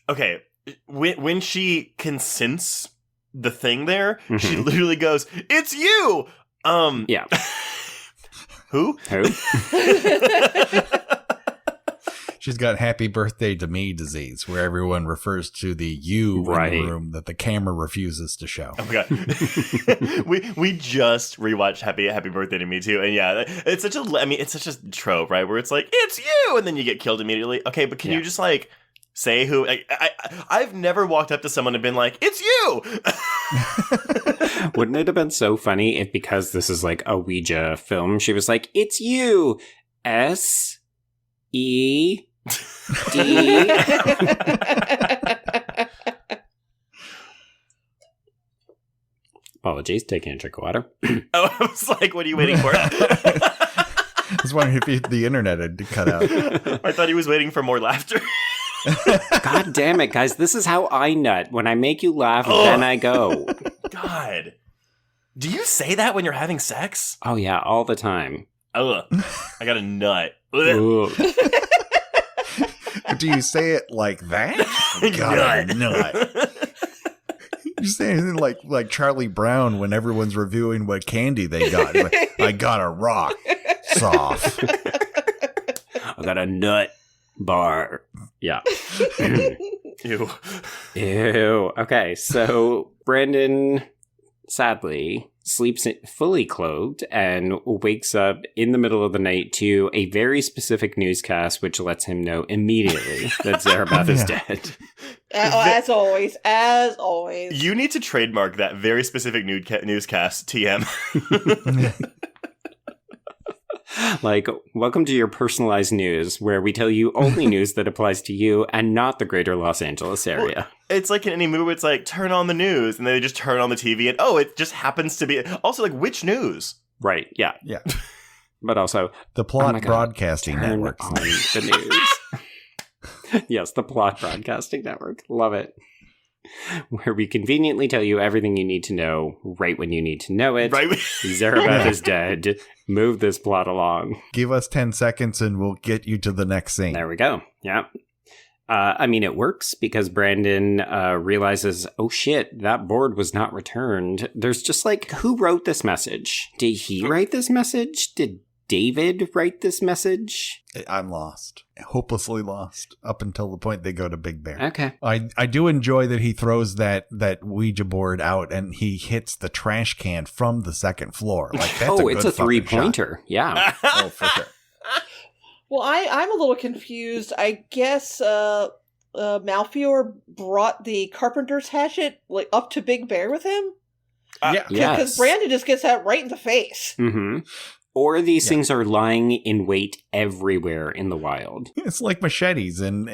okay, when she can sense the thing there, she literally goes, "It's you!" Yeah. Who? She's got happy birthday to me disease, where everyone refers to the you in the room that the camera refuses to show. Oh my god. we just rewatched Happy Birthday to Me Too, and yeah, it's such a trope, right? Where it's like, it's you, and then you get killed immediately. Okay, but can you just like say who? I've never walked up to someone and been like, it's you. Wouldn't it have been so funny if, because this is like a Ouija film, she was like, it's you, S-E-D. Apologies, taking a drink of water. Oh, I was like, what are you waiting for? I was wondering if the internet had cut out. I thought he was waiting for more laughter. God damn it, guys. This is how I nut. When I make you laugh, then I go. God. Do you say that when you're having sex? Oh, yeah, all the time. Ugh. I got a nut. Do you say it like that? Got a nut. You say anything like Charlie Brown when everyone's reviewing what candy they got. Like, I got a rock. Soft. I got a nut bar. Yeah. Ew. Ew. Okay, so Brandon, sadly, sleeps fully clothed and wakes up in the middle of the night to a very specific newscast, which lets him know immediately that Zarabeth is dead. As always. You need to trademark that very specific newscast, TM. Like, welcome to your personalized news, where we tell you only news that applies to you and not the greater Los Angeles area. Well, it's like in any movie, it's like, turn on the news, and then they just turn on the TV, and it just happens to be... Also, like, which news? Right, yeah. Yeah. But also... The Plot Broadcasting Network. On the news. Yes, the Plot Broadcasting Network. Love it. Where we conveniently tell you everything you need to know right when you need to know it. Right. Zarabeth is dead. Move this plot along. Give us 10 seconds and we'll get you to the next scene. There we go. Yeah. I mean, it works because Brandon realizes, oh shit, that board was not returned. There's just like, who wrote this message? Did he write this message? Did David write this message? I'm lost. Hopelessly lost up until the point they go to Big Bear. Okay. I do enjoy that he throws that Ouija board out and he hits the trash can from the second floor. Like, that's it's a 3-pointer. Shot. Yeah. Oh, for sure. Well, I'm a little confused. I guess Malfior brought the carpenter's hatchet like up to Big Bear with him? Yeah. Because Brandon just gets that right in the face. Mm-hmm. Or these things are lying in wait everywhere in the wild. It's like machetes in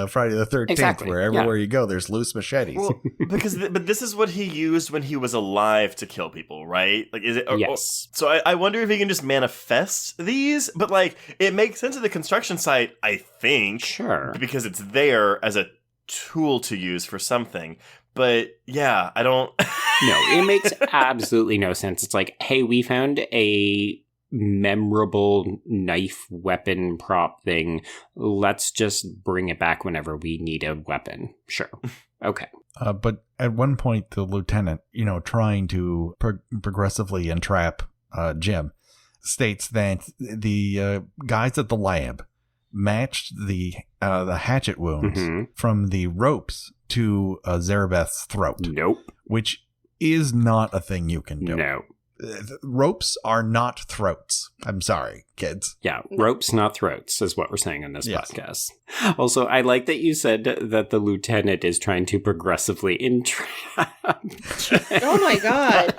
Friday the 13th, where everywhere you go, there's loose machetes. Well, but this is what he used when he was alive to kill people, right? Like, is it? Yes. So I wonder if he can just manifest these, but like, it makes sense at the construction site, I think. Sure. Because it's there as a tool to use for something. But yeah, I don't. No, it makes absolutely no sense. It's like, hey, we found a memorable knife weapon prop thing. Let's just bring it back whenever we need a weapon. Sure. Okay. But at one point, the lieutenant, trying to progressively entrap Jim, states that the guys at the lab matched the hatchet wounds from the ropes to Zarabeth's throat. Nope. Which is not a thing you can do. No. Ropes are not throats. I'm sorry, kids. Yeah, ropes, not throats, is what we're saying in this podcast. Also, I like that you said that the lieutenant is trying to progressively entrap. Oh my god.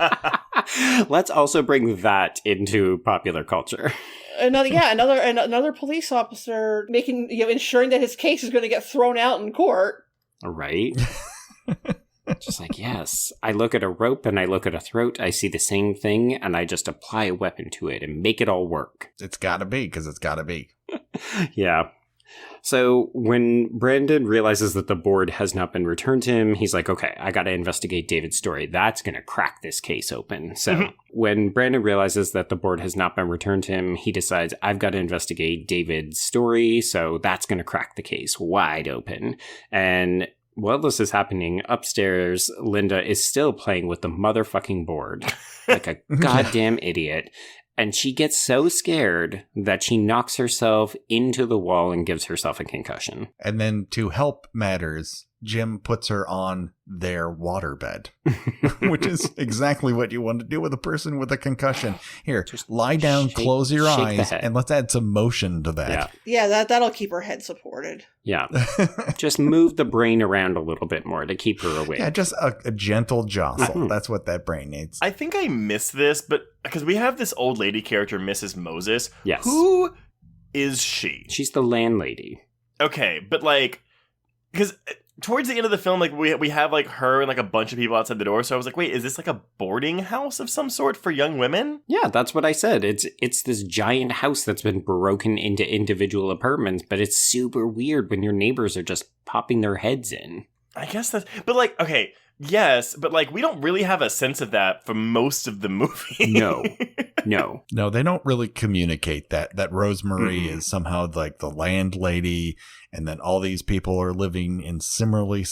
Let's also bring that into popular culture. Another police officer ensuring that his case is going to get thrown out in court. Right. Just like, yes, I look at a rope and I look at a throat, I see the same thing, and I just apply a weapon to it and make it all work. It's gotta be, because it's gotta be. Yeah. So when Brandon realizes that the board has not been returned to him, he's like, okay, I got to investigate David's story. That's going to crack this case open. So when Brandon realizes that the board has not been returned to him, he decides, I've got to investigate David's story. So that's going to crack the case wide open. And while this is happening, upstairs, Linda is still playing with the motherfucking board like a goddamn idiot. And she gets so scared that she knocks herself into the wall and gives herself a concussion. And then to help matters, Jim puts her on their waterbed, which is exactly what you want to do with a person with a concussion. Here, just lie down, close your eyes, and let's add some motion to that. Yeah, that'll keep her head supported. Yeah. Just move the brain around a little bit more to keep her awake. Yeah, just a gentle jostle. That's what that brain needs. I think I missed this, but because we have this old lady character, Mrs. Moses. Yes. Who is she? She's the landlady. Okay, but like, because towards the end of the film, like we have like her and like a bunch of people outside the door. So I was like, wait, is this like a boarding house of some sort for young women? Yeah, that's what I said. It's this giant house that's been broken into individual apartments, but it's super weird when your neighbors are just popping their heads in. I guess that's, but like, okay, yes, but like we don't really have a sense of that for most of the movie. No, they don't really communicate that Rosemary is somehow like the landlady, and then all these people are living in similarly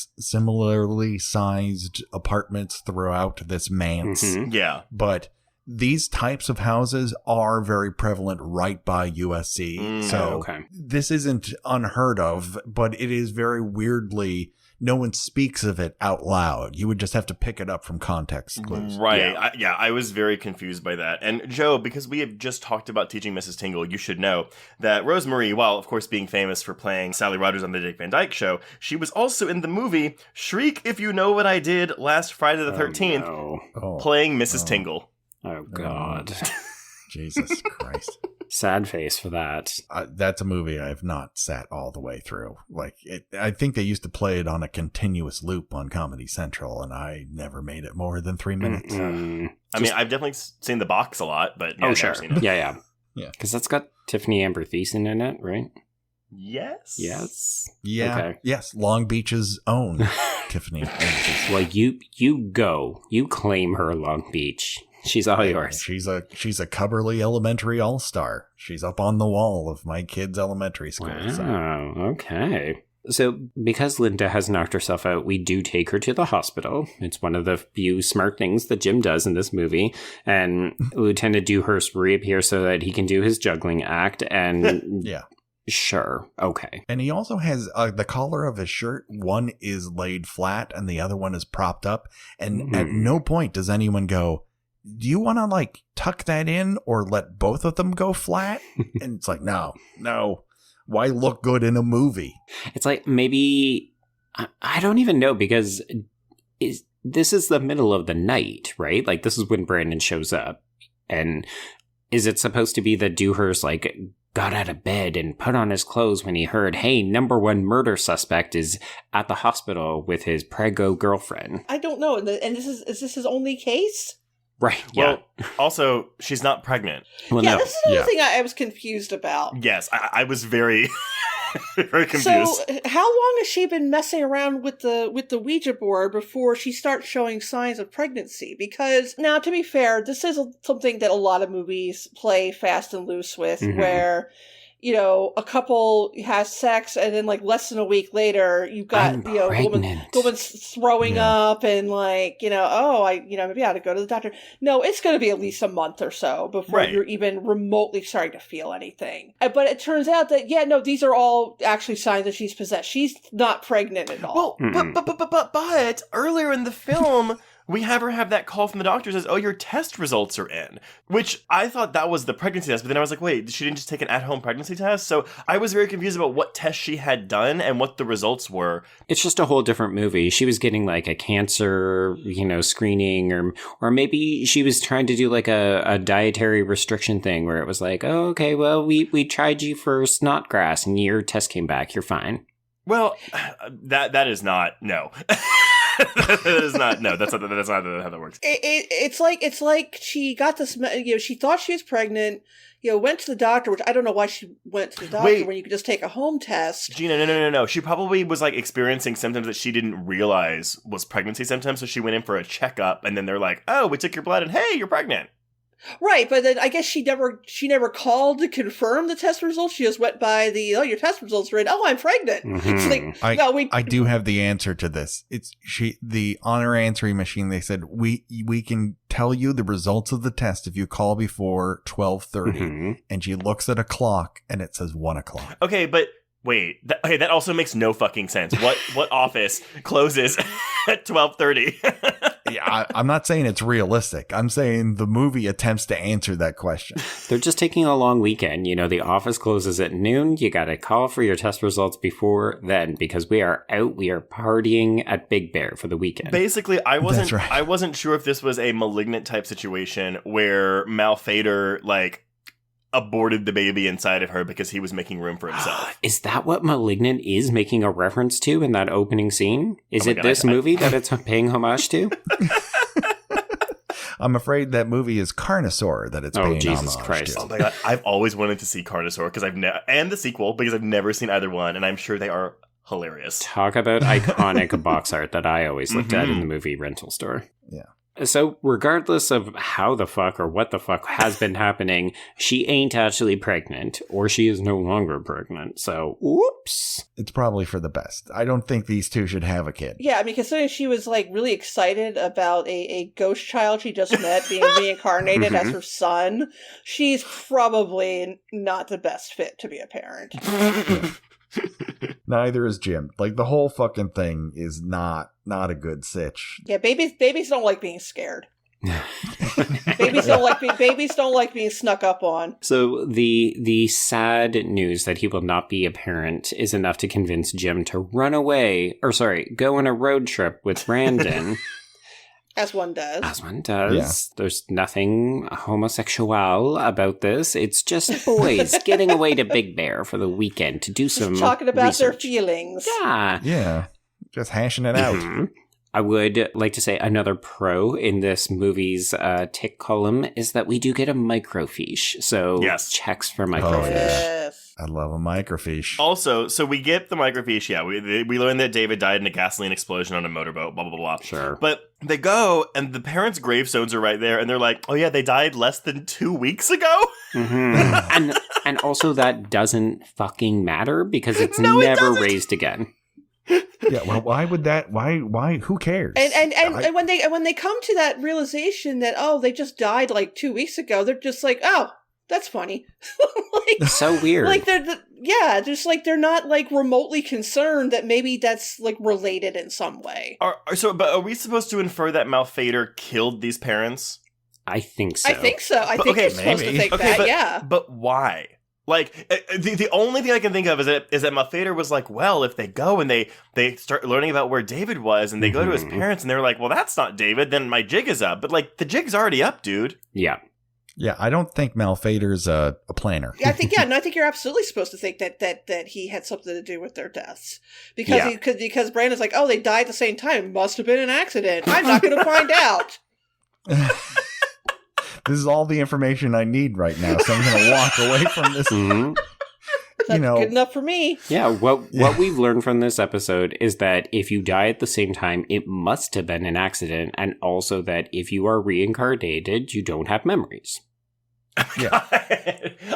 sized apartments throughout this manse. Yeah, but these types of houses are very prevalent right by USC. So this isn't unheard of, but it is very weirdly, no one speaks of it out loud. You would just have to pick it up from context clues. Right. I was very confused by that. And Joe, because we have just talked about teaching Mrs. Tingle, you should know that Rosemary, while of course being famous for playing Sally Rogers on the Dick Van Dyke Show, she was also in the movie Shriek If You Know What I Did last Friday the 13th, playing Mrs. Tingle. Oh, God. Jesus Christ. Sad face for that. That's a movie I've not sat all the way through. Like, I think they used to play it on a continuous loop on Comedy Central, and I never made it more than 3 minutes. I mean, I've definitely seen The Box a lot, but yeah, I've sure. never seen it. Yeah. Because that's got Tiffany Amber Thiessen in it, right? Yes. Yeah. Okay. Yes. Long Beach's own Tiffany. Well, you go. You claim her, Long Beach. She's all yours. She's a Cubberley Elementary all-star. She's up on the wall of my kids' elementary school. Wow. Okay. So because Linda has knocked herself out, we do take her to the hospital. It's one of the few smart things that Jim does in this movie. And Lieutenant Dewhurst reappears so that he can do his juggling act. And yeah. Sure. Okay. And he also has the collar of his shirt. One is laid flat and the other one is propped up. And at no point does anyone go, do you want to like tuck that in or let both of them go flat? And it's like, no. Why look good in a movie? It's like maybe, I don't even know, because this is the middle of the night, right? Like this is when Brandon shows up. And is it supposed to be that Dewhurst like got out of bed and put on his clothes when he heard, hey, number one murder suspect is at the hospital with his prego girlfriend? I don't know. And is this his only case? Right. Yeah. Well, also, she's not pregnant. Well, yeah, no. this is another thing I was confused about. Yes, I was very, very confused. So, how long has she been messing around with the Ouija board before she starts showing signs of pregnancy? Because, now, to be fair, this is something that a lot of movies play fast and loose with, where, you know, a couple has sex and then like less than a week later, you've got, woman throwing up and like, maybe I ought to go to the doctor. No, it's going to be at least a month or so before you're even remotely starting to feel anything. But it turns out that, these are all actually signs that she's possessed. She's not pregnant at all. Well, but earlier in the film, we have her have that call from the doctor that says, oh, your test results are in, which I thought that was the pregnancy test. But then I was like, wait, she didn't just take an at-home pregnancy test? So I was very confused about what test she had done and what the results were. It's just a whole different movie. She was getting like a cancer, screening, or maybe she was trying to do like a dietary restriction thing where it was like, oh, okay, well, we tried you for snodgrass and your test came back. You're fine. Well, that is not, no. That is not. No, that's not how that works. It's like she got this. She thought she was pregnant. Went to the doctor, which I don't know why she went to the doctor when you could just take a home test. Gina, no. She probably was like experiencing symptoms that she didn't realize was pregnancy symptoms. So she went in for a checkup, and then they're like, "Oh, we took your blood, and hey, you're pregnant." Right, but then I guess she never called to confirm the test results. She just went by your test results are in. Oh, I'm pregnant. Mm-hmm. It's like, I do have the answer to this. It's on her answering machine. They said we can tell you the results of the test if you call before 12:30. Mm-hmm. And she looks at a clock and it says 1:00. Okay, but wait. That also makes no fucking sense. What office closes at 12:30? Yeah, I'm not saying it's realistic. I'm saying the movie attempts to answer that question. They're just taking a long weekend. The office closes at noon. You got to call for your test results before then because we are out. We are partying at Big Bear for the weekend. Basically, I That's right. I wasn't sure if this was a Malignant type situation where Malphader aborted the baby inside of her because he was making room for himself. Is that what Malignant is making a reference to in that opening scene? Is it this movie that it's paying homage to? I'm afraid that movie is Carnosaur that it's paying Jesus homage Christ. to. Oh my god, I've always wanted to see Carnosaur and the sequel because I've never seen either one, and I'm sure they are hilarious. Talk about iconic box art that I always looked at in the movie rental store. Yeah. So regardless of how the fuck or what the fuck has been happening, she ain't actually pregnant, or she is no longer pregnant. So, whoops. It's probably for the best. I don't think these two should have a kid. Yeah, I mean, considering she was really excited about a ghost child she just met being reincarnated as her son, she's probably not the best fit to be a parent. Neither is Jim. The whole fucking thing is not a good sitch. Yeah, babies don't like being scared. Babies don't like being snuck up on. So the sad news that he will not be a parent is enough to convince Jim to run away, go on a road trip with Brandon. As one does. As one does. Yeah. There's nothing homosexual about this. It's just boys getting away to Big Bear for the weekend to do some talking about research. their feelings. Yeah. Yeah. Just hashing it out. Mm-hmm. I would like to say another pro in this movie's tick column is that we do get a microfiche. So checks for microfiche. Yes. I love a microfiche. Also, so we get the microfiche. Yeah, we learn that David died in a gasoline explosion on a motorboat, blah, blah, blah, blah. Sure. But they go, and the parents' gravestones are right there, and they're like, oh yeah, they died less than 2 weeks ago? Mm-hmm. and also that doesn't fucking matter because it's never raised again. Yeah, well, why would that? Why? Who cares? And when they come to that realization that they just died 2 weeks ago, they're just like, oh, that's funny. So weird. They're not remotely concerned that maybe that's related in some way. But are we supposed to infer that Malphader killed these parents? I think so. I think you're supposed to think that. Yeah. But why? The only thing I can think of is that Malphader was like, well, if they go and they start learning about where David was and they go to his parents and they're like, well, that's not David, then my jig is up. But the jig's already up, dude. Yeah. Yeah, I don't think Malphader's a planner. I think you're absolutely supposed to think that he had something to do with their deaths. Because Brandon's like, oh, they died at the same time. Must have been an accident. I'm not going to find out. This is all the information I need right now, so I'm going to walk away from this. Mm-hmm. That's good enough for me. Yeah, what we've learned from this episode is that if you die at the same time, it must have been an accident, and also that if you are reincarnated, you don't have memories. Yeah.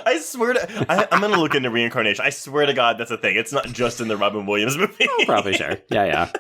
I swear I'm going to look into reincarnation. I swear to God, that's a thing. It's not just in the Robin Williams movie. Oh, probably sure. Yeah.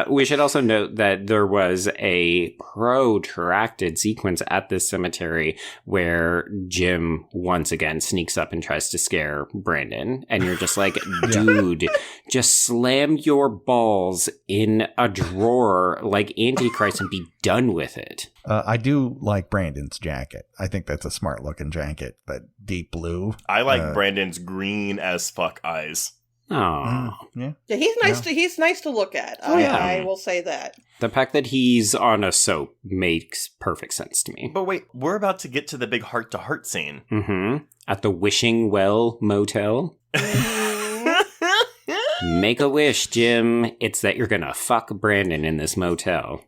We should also note that there was a protracted sequence at this cemetery where Jim once again sneaks up and tries to scare Brandon. And you're just like, dude, just slam your balls in a drawer like Antichrist and be done with it. I do like Brandon's jacket. I think that's a smart looking jacket, but deep blue. I like Brandon's green as fuck eyes. Oh, yeah. He's nice to look at. I will say that. The fact that he's on a soap makes perfect sense to me. But wait, we're about to get to the big heart-to-heart scene. Mm-hmm. At the Wishing Well Motel. Make a wish, Jim. It's that you're gonna fuck Brandon in this motel.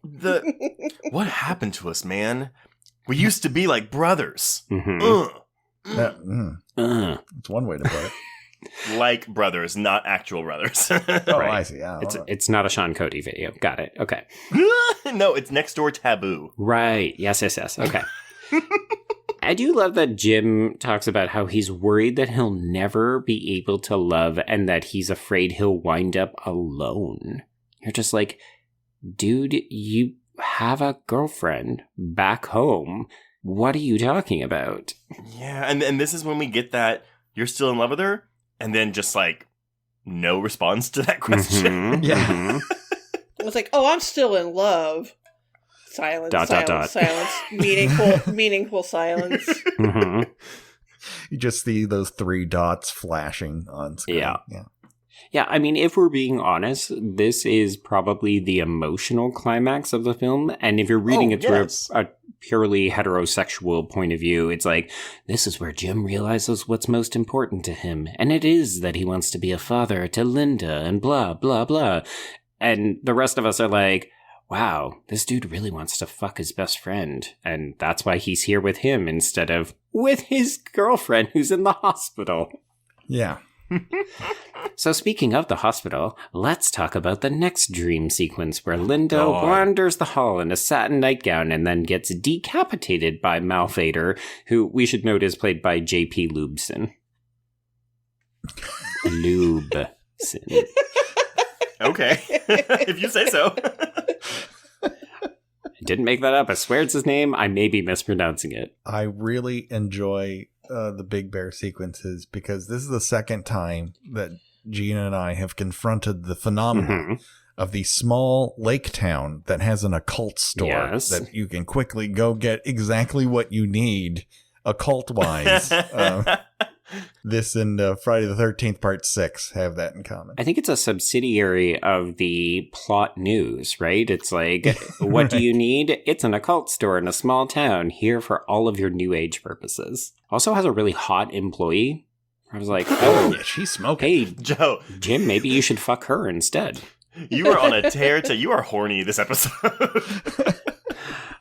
What happened to us, man? We used to be like brothers. It's one way to put it. Like brothers, not actual brothers. Oh, Right. I see. Yeah, It's not a Sean Cody video. Got it. Okay. No, it's Next Door Taboo. Right. Yes. Okay. I do love that Jim talks about how he's worried that he'll never be able to love and that he's afraid he'll wind up alone. You're just like, dude, you have a girlfriend back home. What are you talking about? Yeah, and this is when we get that you're still in love with her, and then just like no response to that question. Yeah. It was like, oh, I'm still in love. Silence, silence. Meaningful silence. You just see those 3 dots flashing on screen. Yeah. Yeah, I mean, if we're being honest, this is probably the emotional climax of the film. And if you're reading it through a purely heterosexual point of view, it's like, this is where Jim realizes what's most important to him. And it is that he wants to be a father to Linda and blah, blah, blah. And the rest of us are like, wow, this dude really wants to fuck his best friend. And that's why he's here with him instead of with his girlfriend who's in the hospital. Yeah. So speaking of the hospital, let's talk about the next dream sequence where Linda wanders the hall in a satin nightgown and then gets decapitated by Malfader, who we should note is played by J.P. Lubson. Lubson. Okay, if you say so. I didn't make that up. I swear it's his name. I may be mispronouncing it. I really enjoy the Big Bear sequences because this is the second time that Gena and I have confronted the phenomenon of the small lake town that has an occult store that you can quickly go get exactly what you need occult-wise. This and Friday the 13th Part 6 have that in common. I think it's a subsidiary of the Plot News, right? It's like, what do you need? It's an occult store in a small town here for all of your New Age purposes. Also has a really hot employee. I was like, oh, yeah, she's smoking. Hey, Joe. Jim, maybe you should fuck her instead. You are on a tear you are horny this episode.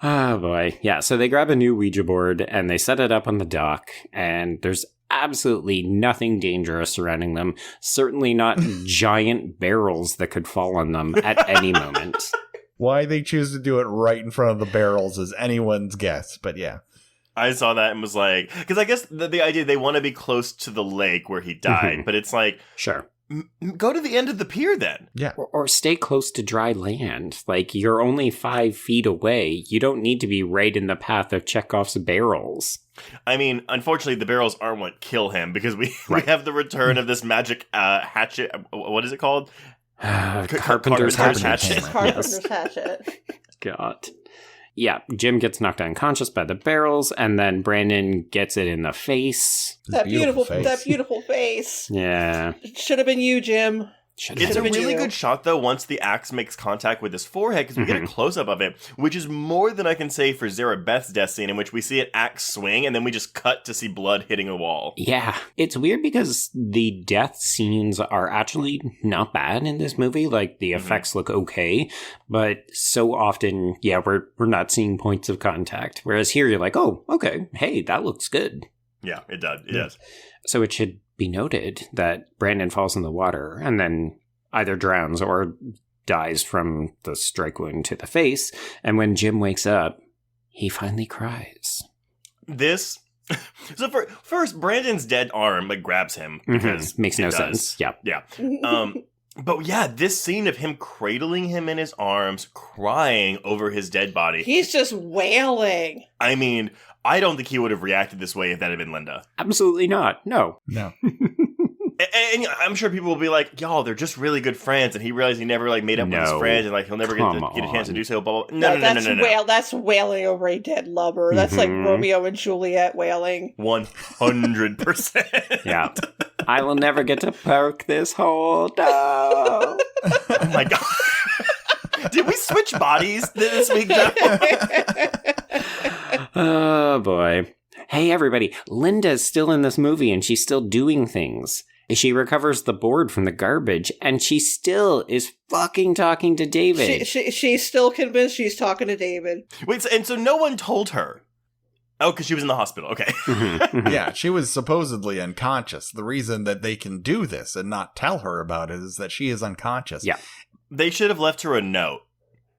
Oh, boy. Yeah, so they grab a new Ouija board and they set it up on the dock, and there's absolutely nothing dangerous surrounding them. Certainly not giant barrels that could fall on them at any moment. Why they choose to do it right in front of the barrels is anyone's guess, but yeah. I saw that and was like, because I guess the idea they want to be close to the lake where he died, but it's like, sure. Go to the end of the pier then. Yeah. Or stay close to dry land. Like, you're only 5 feet away. You don't need to be right in the path of Chekhov's barrels. I mean, unfortunately, the barrels aren't what kill him because we have the return of this magic hatchet. What is it called? Carpenter's hatchet. Carpenter's hatchet. God. Yeah, Jim gets knocked unconscious by the barrels, and then Brandon gets it in the face. That beautiful face. Yeah. It should have been you, Jim. It's a really good shot, though, once the axe makes contact with his forehead, because we get a close-up of it, which is more than I can say for Zarabeth's death scene, in which we see an axe swing, and then we just cut to see blood hitting a wall. Yeah. It's weird because the death scenes are actually not bad in this movie. Like, the effects look okay, but so often, we're not seeing points of contact. Whereas here, you're like, oh, okay, hey, that looks good. Yeah, it does. It does. So it should be noted that Brandon falls in the water and then either drowns or dies from the strike wound to the face. And when Jim wakes up, he finally cries. This... So first, Brandon's dead arm grabs him because makes no sense. Yeah. Yeah. But yeah, this scene of him cradling him in his arms, crying over his dead body. He's just wailing. I mean, I don't think he would have reacted this way if that had been Linda. Absolutely not. No. And I'm sure people will be like, y'all, they're just really good friends. And he realized he never made up with his friends and he'll never get a chance to do so. Blah, blah. No. That's wailing over a dead lover. That's like Romeo and Juliet wailing. 100%. Yeah. I will never get to poke this hole down. Oh my God. Did we switch bodies this week, Joe? Oh, boy. Hey, everybody. Linda's still in this movie and she's still doing things. She recovers the board from the garbage, and she still is fucking talking to David. She's still convinced she's talking to David. Wait, and so no one told her? Oh, because she was in the hospital. Okay. Yeah, she was supposedly unconscious. The reason that they can do this and not tell her about it is that she is unconscious. Yeah. They should have left her a note.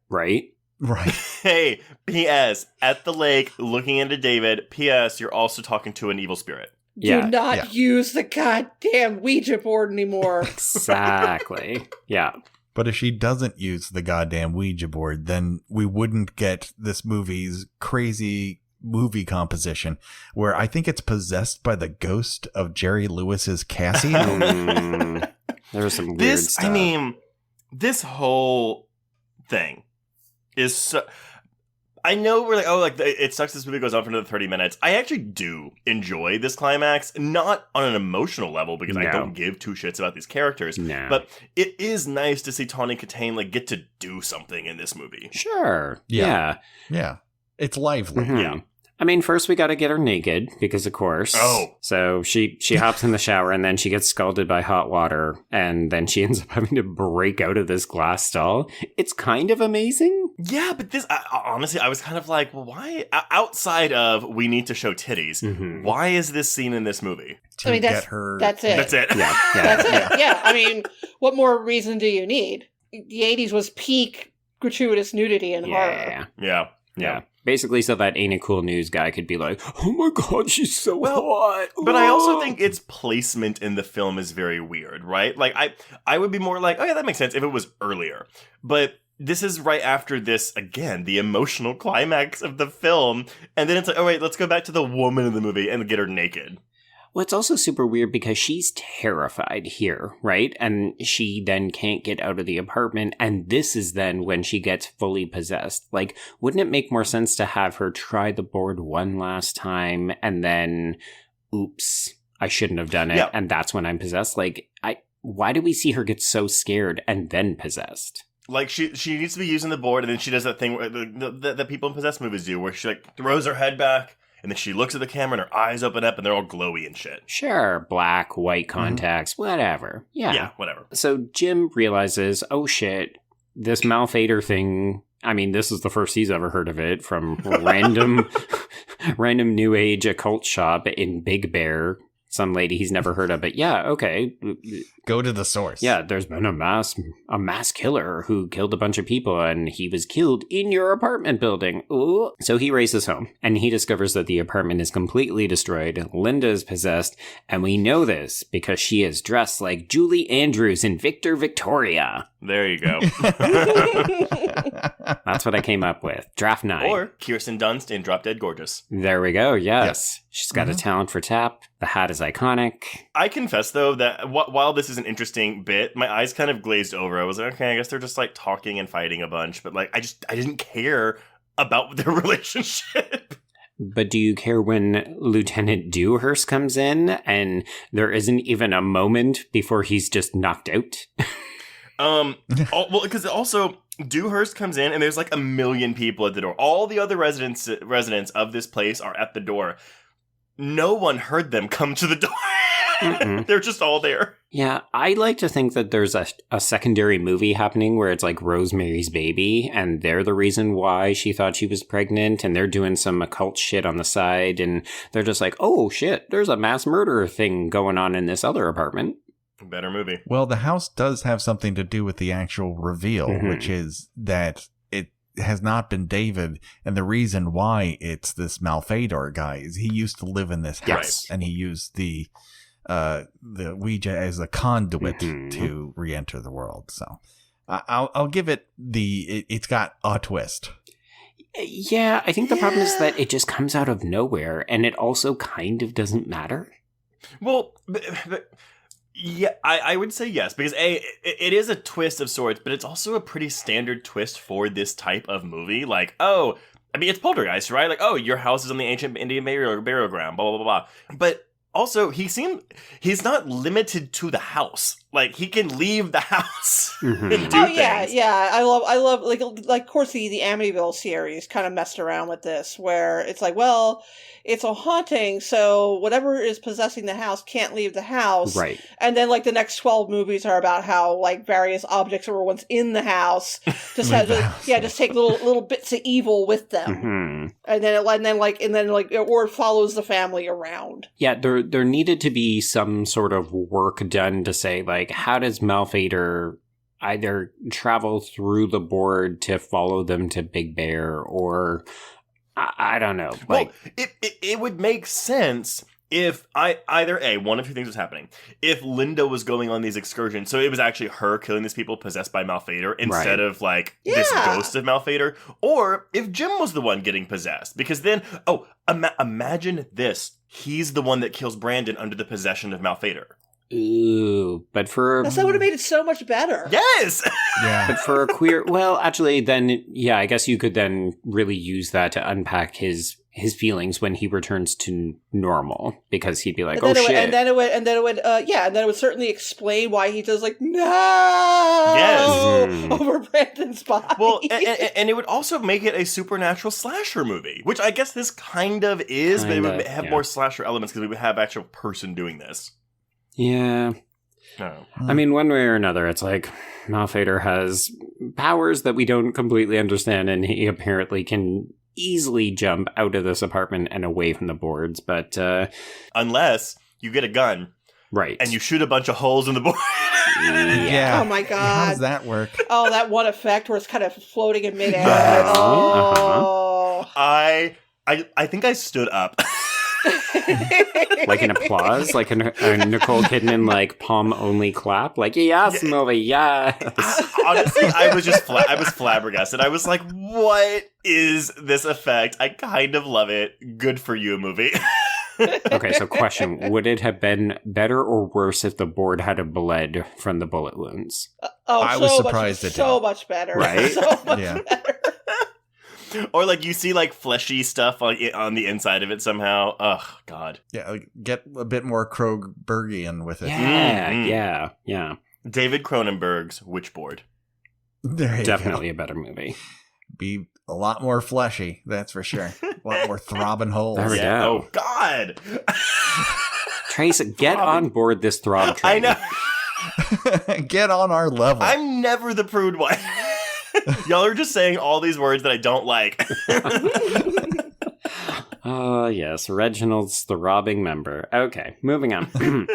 Right? Right. Hey, P.S. At the lake, looking into David. P.S. You're also talking to an evil spirit. Do not use the goddamn Ouija board anymore. Exactly. Yeah. But if she doesn't use the goddamn Ouija board, then we wouldn't get this movie's crazy movie composition where I think it's possessed by the ghost of Jerry Lewis's Cassie. There's some weird stuff. I mean, this whole thing is so... I know we're like, oh, like, it sucks this movie goes on for another 30 minutes. I actually do enjoy this climax, not on an emotional level, because I don't give two shits about these characters, but it is nice to see Tawny Kitaen, like, get to do something in this movie. Sure. Yeah. It's lively. Mm-hmm. Yeah. I mean, first we got to get her naked because, of course. Oh. So she hops in the shower and then she gets scalded by hot water and then she ends up having to break out of this glass stall. It's kind of amazing. Yeah, but this, honestly, I was kind of like, well, why? Outside of we need to show titties, why is this scene in this movie? That's it. That's it. Yeah. That's it. Yeah. I mean, what more reason do you need? The 80s was peak gratuitous nudity and horror. Yeah. Basically, so that Ain't It Cool News guy could be like, oh my god, she's so hot. But I also think its placement in the film is very weird, right? Like, I would be more like, oh yeah, that makes sense if it was earlier. But this is right after this, again, the emotional climax of the film. And then it's like, oh wait, let's go back to the woman in the movie and get her naked. Well, it's also super weird because she's terrified here, right? And she then can't get out of the apartment. And this is then when she gets fully possessed. Like, wouldn't it make more sense to have her try the board one last time and then, oops, I shouldn't have done it. Yeah. And that's when I'm possessed. Like, why do we see her get so scared and then possessed? Like, she needs to be using the board, and then she does that thing where that people in possessed movies do, where she, like, throws her head back, and then she looks at the camera, and her eyes open up, and they're all glowy and shit. Sure, black, white contacts, whatever. Yeah, whatever. So Jim realizes, oh shit, this Malfader thing, I mean, this is the first he's ever heard of it, from random new age occult shop in Big Bear. Some lady he's never heard of, but yeah, okay. Go to the source. Yeah, there's been a mass killer who killed a bunch of people, and he was killed in your apartment building. Ooh. So he races home, and he discovers that the apartment is completely destroyed. Linda is possessed, and we know this because she is dressed like Julie Andrews in Victor Victoria. There you go. That's what I came up with. Draft 9. Or Kirsten Dunst in Drop Dead Gorgeous. There we go, yes. She's got a talent for tap. The hat is iconic. I confess, though, that while this is an interesting bit, my eyes kind of glazed over. I was like, okay, I guess they're just, like, talking and fighting a bunch. But, like, I didn't care about their relationship. But do you care when Lieutenant Dewhurst comes in and there isn't even a moment before he's just knocked out? Well, because also Dewhurst comes in and there's like a million people at the door. All the other residents of this place are at the door. No one heard them come to the door. They're just all there. Yeah, I like to think that there's a secondary movie happening where it's like Rosemary's Baby, and they're the reason why she thought she was pregnant, and they're doing some occult shit on the side, and they're just like, oh shit, there's a mass murder thing going on in this other apartment. Better movie. Well, the house does have something to do with the actual reveal, which is that it has not been David, and the reason why it's this Malfador guy is he used to live in this house, and he used the Ouija as a conduit to re-enter the world. So I'll give it it's got a twist. Yeah, I think the problem is that it just comes out of nowhere, and it also kind of doesn't matter. Well, but yeah, I would say yes, because it is a twist of sorts, but it's also a pretty standard twist for this type of movie. Like, oh, I mean, it's Poltergeist, right? Like, oh, your house is on the ancient Indian burial ground, blah, blah, blah, blah. But also, he's not limited to the house. Like, he can leave the house Mm-hmm. and do Oh things. yeah. I love like of course the Amityville series kind of messed around with this, where it's like, well, it's a haunting, so whatever is possessing the house can't leave the house. Right. And then like the next 12 movies are about how like various objects that were once in the house just just take little bits of evil with them, Mm-hmm. and then or it follows the family around. Yeah, there needed to be some sort of work done to say, like, how does Malphader either travel through the board to follow them to Big Bear, or I don't know. Like, well, it would make sense if either one of two things was happening. If Linda was going on these excursions, so it was actually her killing these people possessed by Malphader instead of like this ghost of Malphader, or if Jim was the one getting possessed, because then imagine this: he's the one that kills Brandon under the possession of Malphader. ooh, but for That would have made it so much better. Yes. Yeah. but for a queer, well, actually, then yeah, I guess you could then really use that to unpack his feelings when he returns to normal, because he'd be like, And oh then shit, and then it would certainly explain why he does like no Yes. over Brandon's body. Well, and it would also make it a supernatural slasher movie, which I guess this kind of is, but it would have more slasher elements because we would have actual person doing this. yeah. No. I mean, one way or another, it's like Malphader has powers that we don't completely understand, and he apparently can easily jump out of this apartment and away from the boards, but Unless you get a gun right, and you shoot a bunch of holes in the board. Yeah. Oh my How god. does that work? Oh, that one effect where it's kind of floating in midair. Uh-huh. Oh. I think I stood up. like an applause, like a Nicole Kidman like palm only clap, like yes, movie, yes. Honestly, I was just I was flabbergasted. I was like, "What is this effect? I kind of love it. Good for you, movie." Okay, so question: would it have been better or worse if the board had bled from the bullet wounds? I was surprised it so did. much better. Right? So much Yeah. better. Or like you see like fleshy stuff on the inside of it somehow. Oh God. Yeah, like, get a bit more Krogbergian with it. Yeah. David Cronenberg's Witchboard. There you Definitely a better movie. go. Be a lot more fleshy, that's for sure. A lot more throbbing holes. There we go. Oh God. Trace, get on board this throb train. I know. Get on our level. I'm never the prude one. Y'all are just saying all these words that I don't like. Oh, yes, Reginald's throbbing member. Okay, moving on.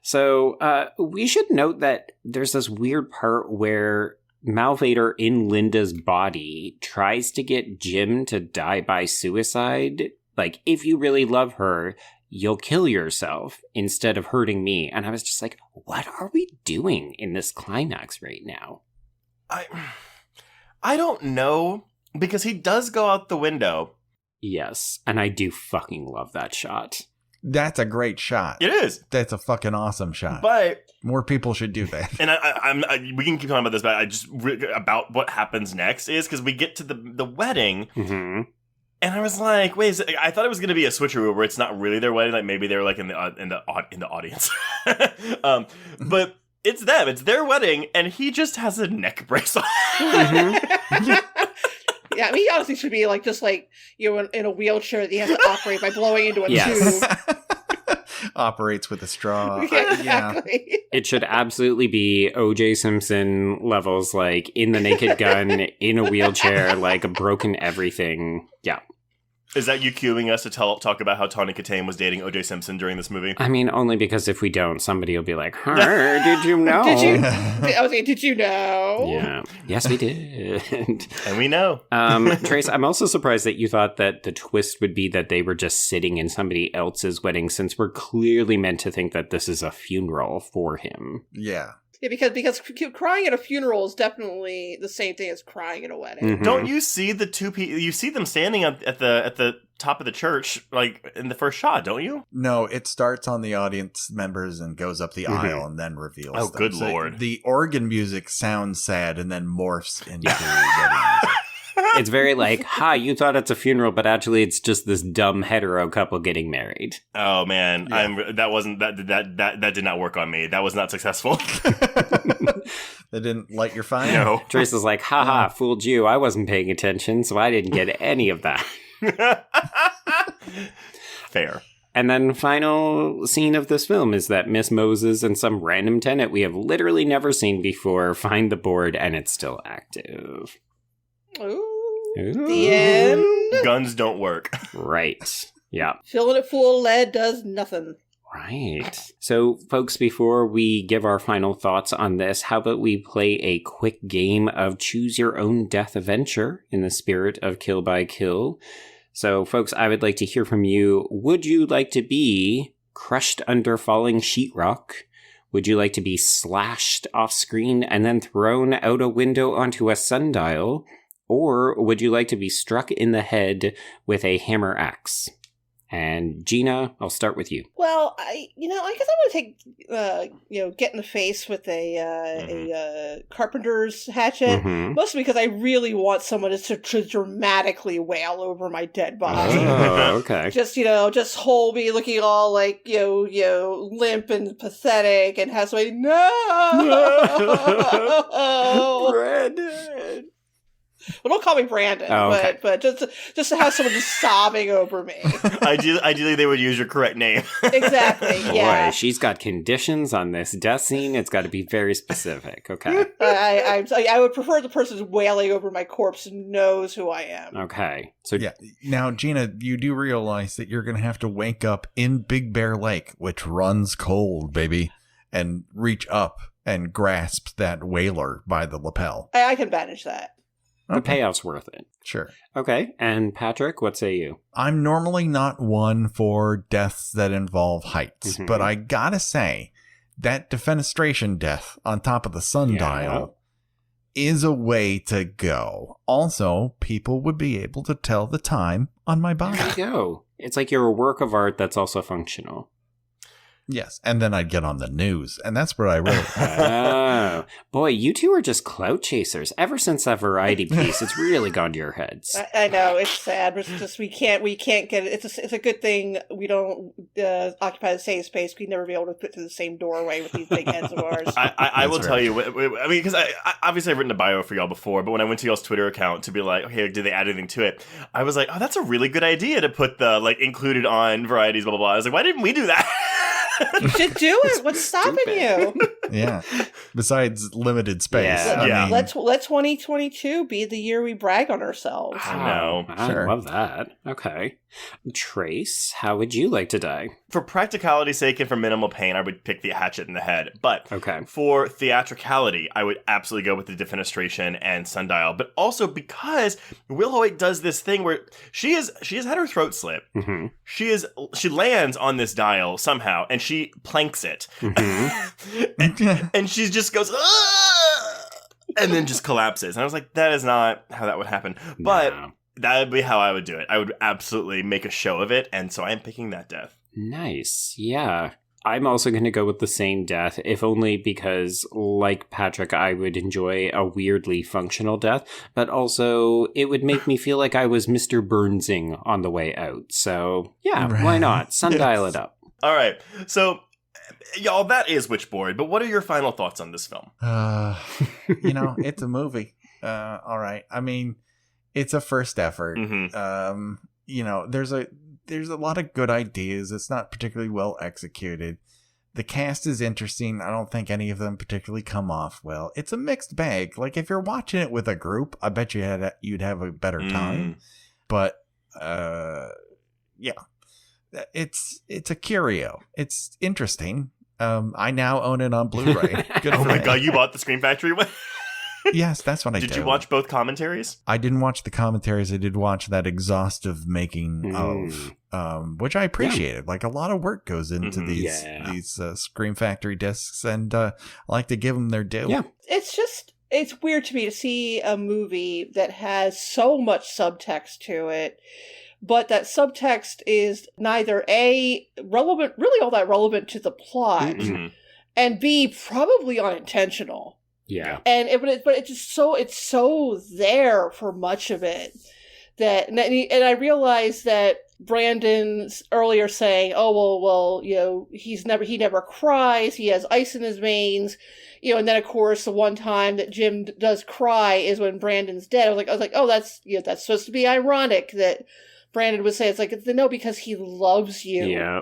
So, we should note that there's this weird part where Malphader in Linda's body tries to get Jim to die by suicide. Like, if you really love her, you'll kill yourself instead of hurting me. And I was just like, what are we doing in this climax right now? I don't know, because he does go out the window. Yes, and I do fucking love that shot. That's a great shot. It is. That's a fucking awesome shot. But More people should do that. and we can keep talking about this, but I just about what happens next is because we get to the wedding, Mm-hmm. and I was like, wait, I thought it was going to be a switcheroo where it's not really their wedding, like maybe they're like in the audience, but it's them, it's their wedding, and he just has a neck brace on. Mm-hmm. Yeah, I mean, he honestly should be like just like in a wheelchair that he has to operate by blowing into a Yes. tube. Operates with a straw. Yeah, Yeah. exactly. It should absolutely be O.J. Simpson levels, like in the Naked Gun, in a wheelchair, like broken everything. Yeah. Is that you cueing us to talk about how Tawny Kitaen was dating O.J. Simpson during this movie? I mean, only because if we don't, somebody will be like, "Huh, did you know?" Did you? I was like, did you know? Yeah. Yes, we did. And we know. Trace, I'm also surprised that you thought that the twist would be that they were just sitting in somebody else's wedding, since we're clearly meant to think that this is a funeral for him. Yeah. Yeah, because crying at a funeral is definitely the same thing as crying at a wedding. Mhm. Don't you see the two people? You see them standing at the top of the church, like in the first shot, don't you? No, it starts on the audience members and goes up the Mhm. aisle and then reveals Oh, them. good So lord. the organ music sounds sad and then morphs into wedding music. It's very like, you thought it's a funeral, but actually it's just this dumb hetero couple getting married. Oh man, that did not work on me. That was not successful. They didn't light your fire? No. Trace is like, fooled you. I wasn't paying attention, so I didn't get any of that. Fair. And then final scene of this film is that Miss Moses and some random tenant we have literally never seen before find the board, and it's still active. Ooh. Ooh. The end. Guns don't work. Right. Yeah. Filling it full of lead does nothing. Right. So, folks, before we give our final thoughts on this, how about we play a quick game of Choose Your Own Deathventure in the spirit of Kill by Kill? So, folks, I would like to hear from you. Would you like to be crushed under falling sheetrock? Would you like to be slashed off screen and then thrown out a window onto a sundial? Or would you like to be struck in the head with a hammer axe? And Gena, I'll start with you. Well, I guess I want to take, get in the face with a carpenter's hatchet, mostly because I really want someone to dramatically wail over my dead body. Oh, okay. Just hold me looking all like, limp and pathetic and have somebody, no! Brandon! Well, don't call me Brandon, but just to have someone just sobbing over me. Ideally, they would use your correct name. Exactly, yeah. Boy, she's got conditions on this death scene. It's got to be very specific, okay? I would prefer the person wailing over my corpse knows who I am. Okay. So Yeah. Now, Gena, you do realize that you're going to have to wake up in Big Bear Lake, which runs cold, baby, and reach up and grasp that whaler by the lapel. I can manage that. the payoff's worth it. Sure. Okay. And Patrick, what say you? I'm normally not one for deaths that involve heights, but I gotta say, that defenestration death on top of the sundial is a way to go. Also, people would be able to tell the time on my body. There you go. It's like you're a work of art that's also functional. Yes, and then I'd get on the news, and that's what I really... Oh, boy, you two are just clout chasers. Ever since that variety piece, it's really gone to your heads. I know, it's sad, but it's just we can't get it. It's a good thing we don't occupy the same space. We'd never be able to fit through the same doorway with these big heads of ours. I will tell you, I mean, because I obviously I've written a bio for y'all before, but when I went to y'all's Twitter account to be like, okay, did they add anything to it? I was like, oh, that's a really good idea to put the, like, included on varieties, blah, blah, blah. I was like, why didn't we do that? You should do it. What's stopping you? Yeah. Besides limited space. Yeah. Let 2022 be the year we brag on ourselves. I know. I Sure. love that. Okay. Trace, how would you like to die? For practicality's sake and for minimal pain, I would pick the hatchet in the head. But Okay. for theatricality, I would absolutely go with the defenestration and sundial. But also because Wilhoite does this thing where she has had her throat slit. Mm-hmm. She lands on this dial somehow and she planks it. and she just goes, "Ah!" and then just collapses. And I was like, that is not how that would happen. But No. that would be how I would do it. I would absolutely make a show of it. And so I am picking that death. Nice. Yeah. I'm also going to go with the same death, if only because, like Patrick, I would enjoy a weirdly functional death, but also it would make me feel like I was Mr. Burnsing on the way out. So, yeah, why not? Sundial it up. All right. So, y'all, that is Witchboard. But what are your final thoughts on this film? It's a movie. All right. I mean, it's a first effort. There's a lot of good ideas. It's not particularly well executed. The cast is interesting. I don't think any of them particularly come off well. It's a mixed bag. Like, if you're watching it with a group, I bet you'd have a better time. But it's a curio. It's interesting. I now own it on Blu-ray. Good Oh for my me. God, you bought the Scream Factory one? Yes, that's what I did. Did you watch both commentaries? I didn't watch the commentaries. I did watch that exhaustive making of, which I appreciated. Like, a lot of work goes into these Scream Factory discs, and I like to give them their due. Yeah. It's weird to me to see a movie that has so much subtext to it, but that subtext is neither A, really all that relevant to the plot, and B, probably unintentional. Yeah. And but it's just it's so there for much of it and I realized that Brandon's earlier saying, "Oh well, he never cries. He has ice in his veins." And then of course the one time that Jim does cry is when Brandon's dead. I was like, oh, that's that's supposed to be ironic that Brandon would say it's like, no, because he loves you. Yeah.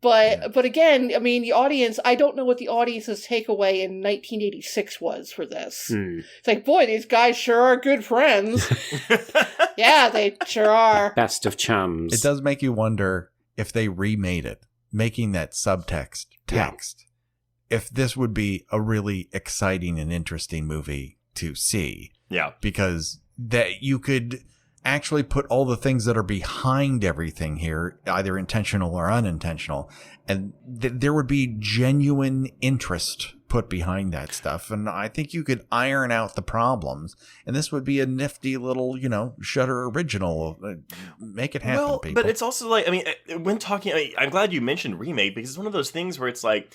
But again, I mean, the audience, I don't know what the audience's takeaway in 1986 was for this. It's like, boy, these guys sure are good friends. Yeah, they sure are. Best of chums. It does make you wonder if they remade it, making that subtext text, if this would be a really exciting and interesting movie to see. Yeah. Because that you could actually put all the things that are behind everything here, either intentional or unintentional, and there would be genuine interest put behind that stuff. And I think you could iron out the problems, and this would be a nifty little, Shudder original. Make it happen, people. But it's also like, I mean, when talking, I'm glad you mentioned remake, because it's one of those things where it's like,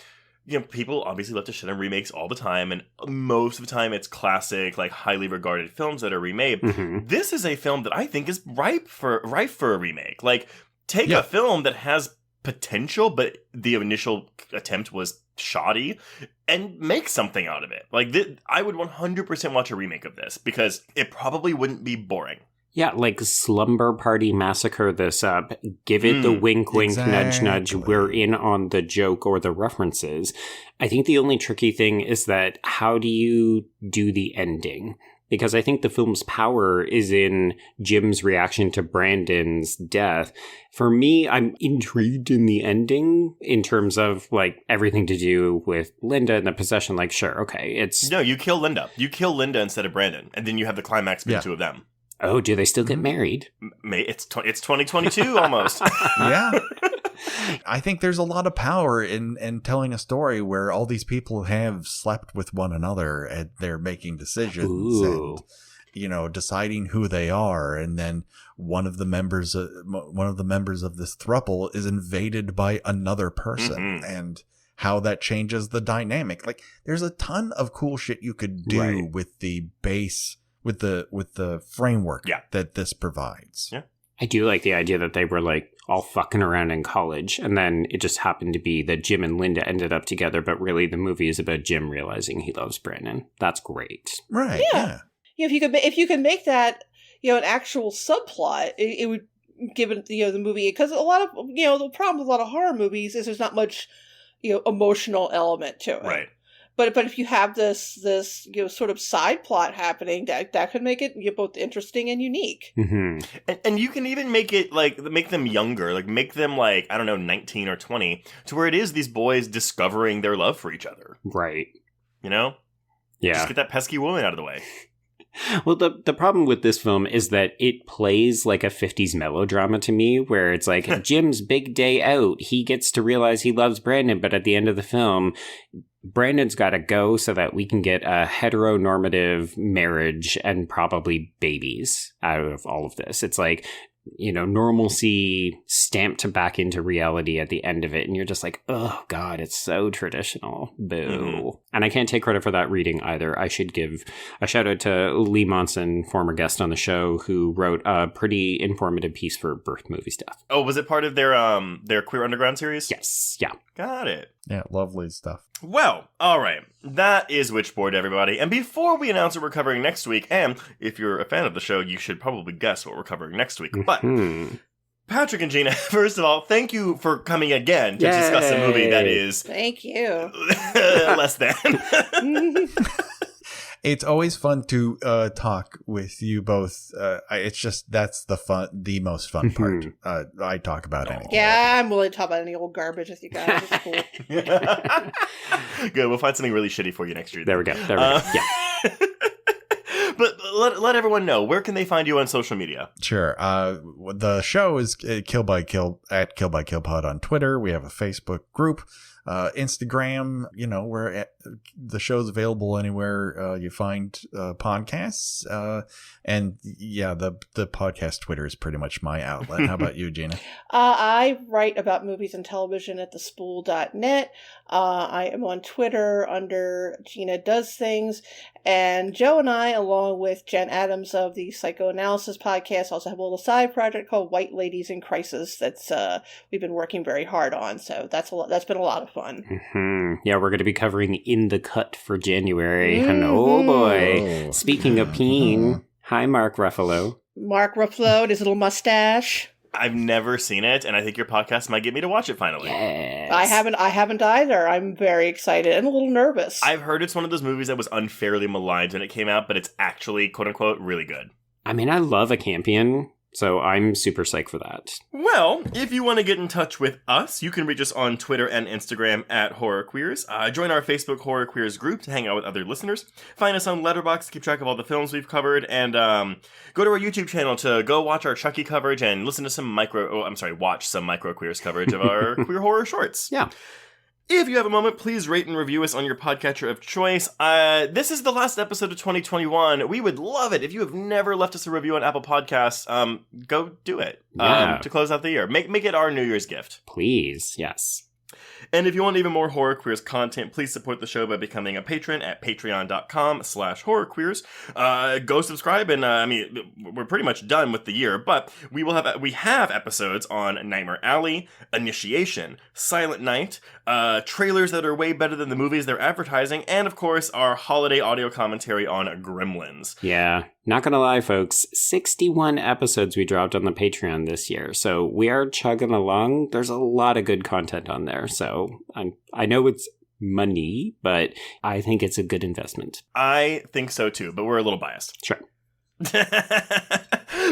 people obviously love to shit on remakes all the time, and most of the time it's classic, like highly regarded films that are remade. Mm-hmm. This is a film that I think is ripe for a remake. Like, take a film that has potential, but the initial attempt was shoddy, and make something out of it. Like, I would 100% watch a remake of this, because it probably wouldn't be boring. Yeah, like Slumber Party Massacre this up. Give it the wink, wink, nudge, nudge. We're in on the joke or the references. I think the only tricky thing is that how do you do the ending? Because I think the film's power is in Jim's reaction to Brandon's death. For me, I'm intrigued in the ending in terms of like everything to do with Linda and the possession. Like, sure, okay, it's... No, you kill Linda. You kill Linda instead of Brandon. And then you have the climax between the two of them. Oh, do they still get married? It's 2022 almost. Yeah. I think there's a lot of power in telling a story where all these people have slept with one another and they're making decisions and, deciding who they are. And then one of the members of this throuple is invaded by another person and how that changes the dynamic. Like, there's a ton of cool shit you could do with the base, with the framework that this provides. Yeah. I do like the idea that they were like all fucking around in college, and then it just happened to be that Jim and Linda ended up together, but really the movie is about Jim realizing he loves Brandon. That's great. Right. Yeah. If you could make that, an actual subplot, it would give it, the movie, because a lot of, the problem with a lot of horror movies is there's not much, emotional element to it. Right. But if you have this sort of side plot happening, that could make it both interesting and unique. Mm-hmm. And you can even make it make them younger, like make them 19 or 20, to where it is these boys discovering their love for each other. Right. Yeah. Just get that pesky woman out of the way. Well, the problem with this film is that it plays like a 50s melodrama to me, where it's like Jim's big day out. He gets to realize he loves Brandon, but at the end of the film, Brandon's got to go so that we can get a heteronormative marriage and probably babies out of all of this. It's like, normalcy stamped back into reality at the end of it. And you're just like, oh, God, it's so traditional. Boo. Mm-hmm. And I can't take credit for that reading either. I should give a shout out to Lee Monson, former guest on the show, who wrote a pretty informative piece for Birth Movie Stuff. Oh, was it part of their Queer Underground series? Yes. Yeah. Got it. Yeah, lovely stuff. Well, all right. That is Witchboard, everybody. And before we announce what we're covering next week, and if you're a fan of the show, you should probably guess what we're covering next week. But Patrick and Gena, first of all, thank you for coming again to discuss a movie that is... Thank you. less than. It's always fun to talk with you both. It's just, that's the most fun part. I talk about anything. Yeah, I'm willing to talk about any old garbage with you guys. It's cool. Good. We'll find something really shitty for you next year. There we go. Yeah. But let everyone know, where can they find you on social media? Sure. The show is Kill by Kill at Kill by Kill Pod on Twitter. We have a Facebook group. Instagram, where the show's available anywhere you find podcasts. And yeah, the podcast Twitter is pretty much my outlet. How about you, Gena? I write about movies and television at thespool.net. I am on Twitter under Gena Does Things. And Joe and I, along with Jen Adams of the Psychoanalysis podcast, also have a little side project called White Ladies in Crisis that's we've been working very hard on. So that's been a lot of fun. Mm-hmm. Yeah, we're going to be covering In the Cut for January. Mm-hmm. And oh boy, speaking of peen, hi Mark Ruffalo. Mark Ruffalo and his little mustache. I've never seen it, and I think your podcast might get me to watch it finally. Yes. I haven't either. I'm very excited and a little nervous. I've heard it's one of those movies that was unfairly maligned when it came out, but it's actually, quote unquote, really good. I mean, I love a Campion, so I'm super psyched for that. Well, if you want to get in touch with us, you can reach us on Twitter and Instagram at Horror Queers. Join our Facebook Horror Queers group to hang out with other listeners. Find us on Letterboxd to keep track of all the films we've covered. And go to our YouTube channel to go watch our Chucky coverage and listen to watch some Micro Queers coverage of our queer horror shorts. Yeah. If you have a moment, please rate and review us on your podcatcher of choice. This is the last episode of 2021. We would love it if you have never left us a review on Apple Podcasts. Go do it to close out the year. Make it our New Year's gift. Please, yes. And if you want even more Horror Queers content, please support the show by becoming a patron at patreon.com/horrorqueers. Go subscribe, and we're pretty much done with the year, but we have episodes on Nightmare Alley, Initiation, Silent Night, trailers that are way better than the movies they're advertising, and of course our holiday audio commentary on Gremlins. Yeah. Not gonna lie, folks, 61 episodes we dropped on the Patreon this year, so we are chugging along. There's a lot of good content on there, so I know it's money, but I think it's a good investment. I think so too, but we're a little biased. Sure.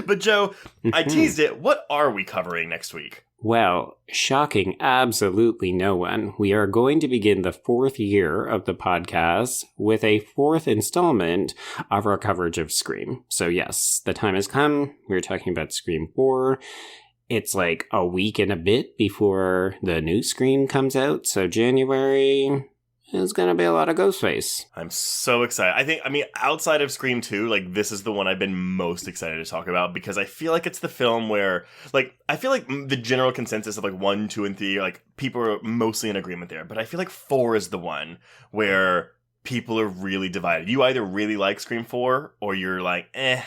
But Joe, I teased it. What are we covering next week? Well, shocking absolutely no one. We are going to begin the 4th year of the podcast with a 4th installment of our coverage of Scream. So yes, the time has come. We're talking about Scream 4. It's like a week and a bit before the new Scream comes out. So January is going to be a lot of Ghostface. I'm so excited. I mean, outside of Scream 2, like, this is the one I've been most excited to talk about because I feel like it's the film where, like, I feel like the general consensus of, like, 1, 2, and 3, like, people are mostly in agreement there. But I feel like 4 is the one where people are really divided. You either really like Scream 4 or you're like, eh.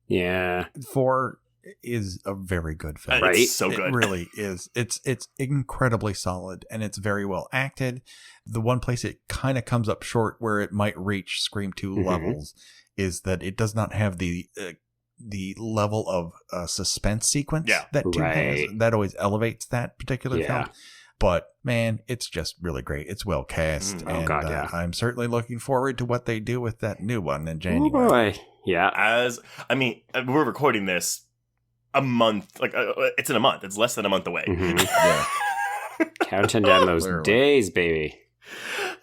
Yeah. 4 is a very good film. Right? It's so good. It really is. It's incredibly solid and it's very well acted. The one place it kind of comes up short where it might reach Scream 2 levels is that it does not have the level of suspense sequence that 2 has. That always elevates that particular film. But man, it's just really great. It's well cast. I'm certainly looking forward to what they do with that new one in January. Oh boy. Yeah. We're recording this a month, it's in a month. It's less than a month away. Yeah. Counting down those days, baby.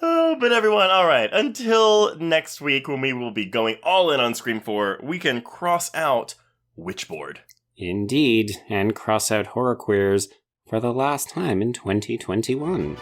Oh, but everyone, all right. Until next week when we will be going all in on Scream 4, we can cross out Witchboard. Indeed, and cross out Horror Queers for the last time in 2021.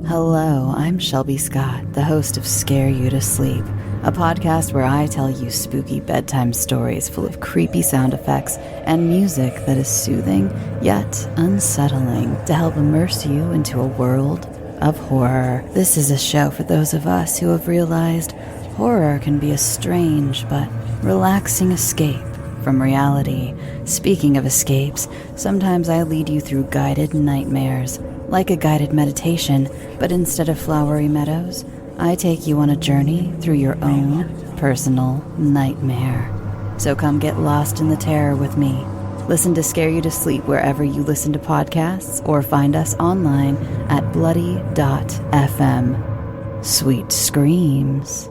Hello, I'm Shelby Scott, the host of Scare You to Sleep, a podcast where I tell you spooky bedtime stories full of creepy sound effects and music that is soothing yet unsettling to help immerse you into a world of horror. This is a show for those of us who have realized horror can be a strange but relaxing escape from reality. Speaking of escapes, sometimes I lead you through guided nightmares, like a guided meditation, but instead of flowery meadows, I take you on a journey through your own personal nightmare. So come get lost in the terror with me. Listen to Scare You to Sleep wherever you listen to podcasts, or find us online at bloody.fm. Sweet screams.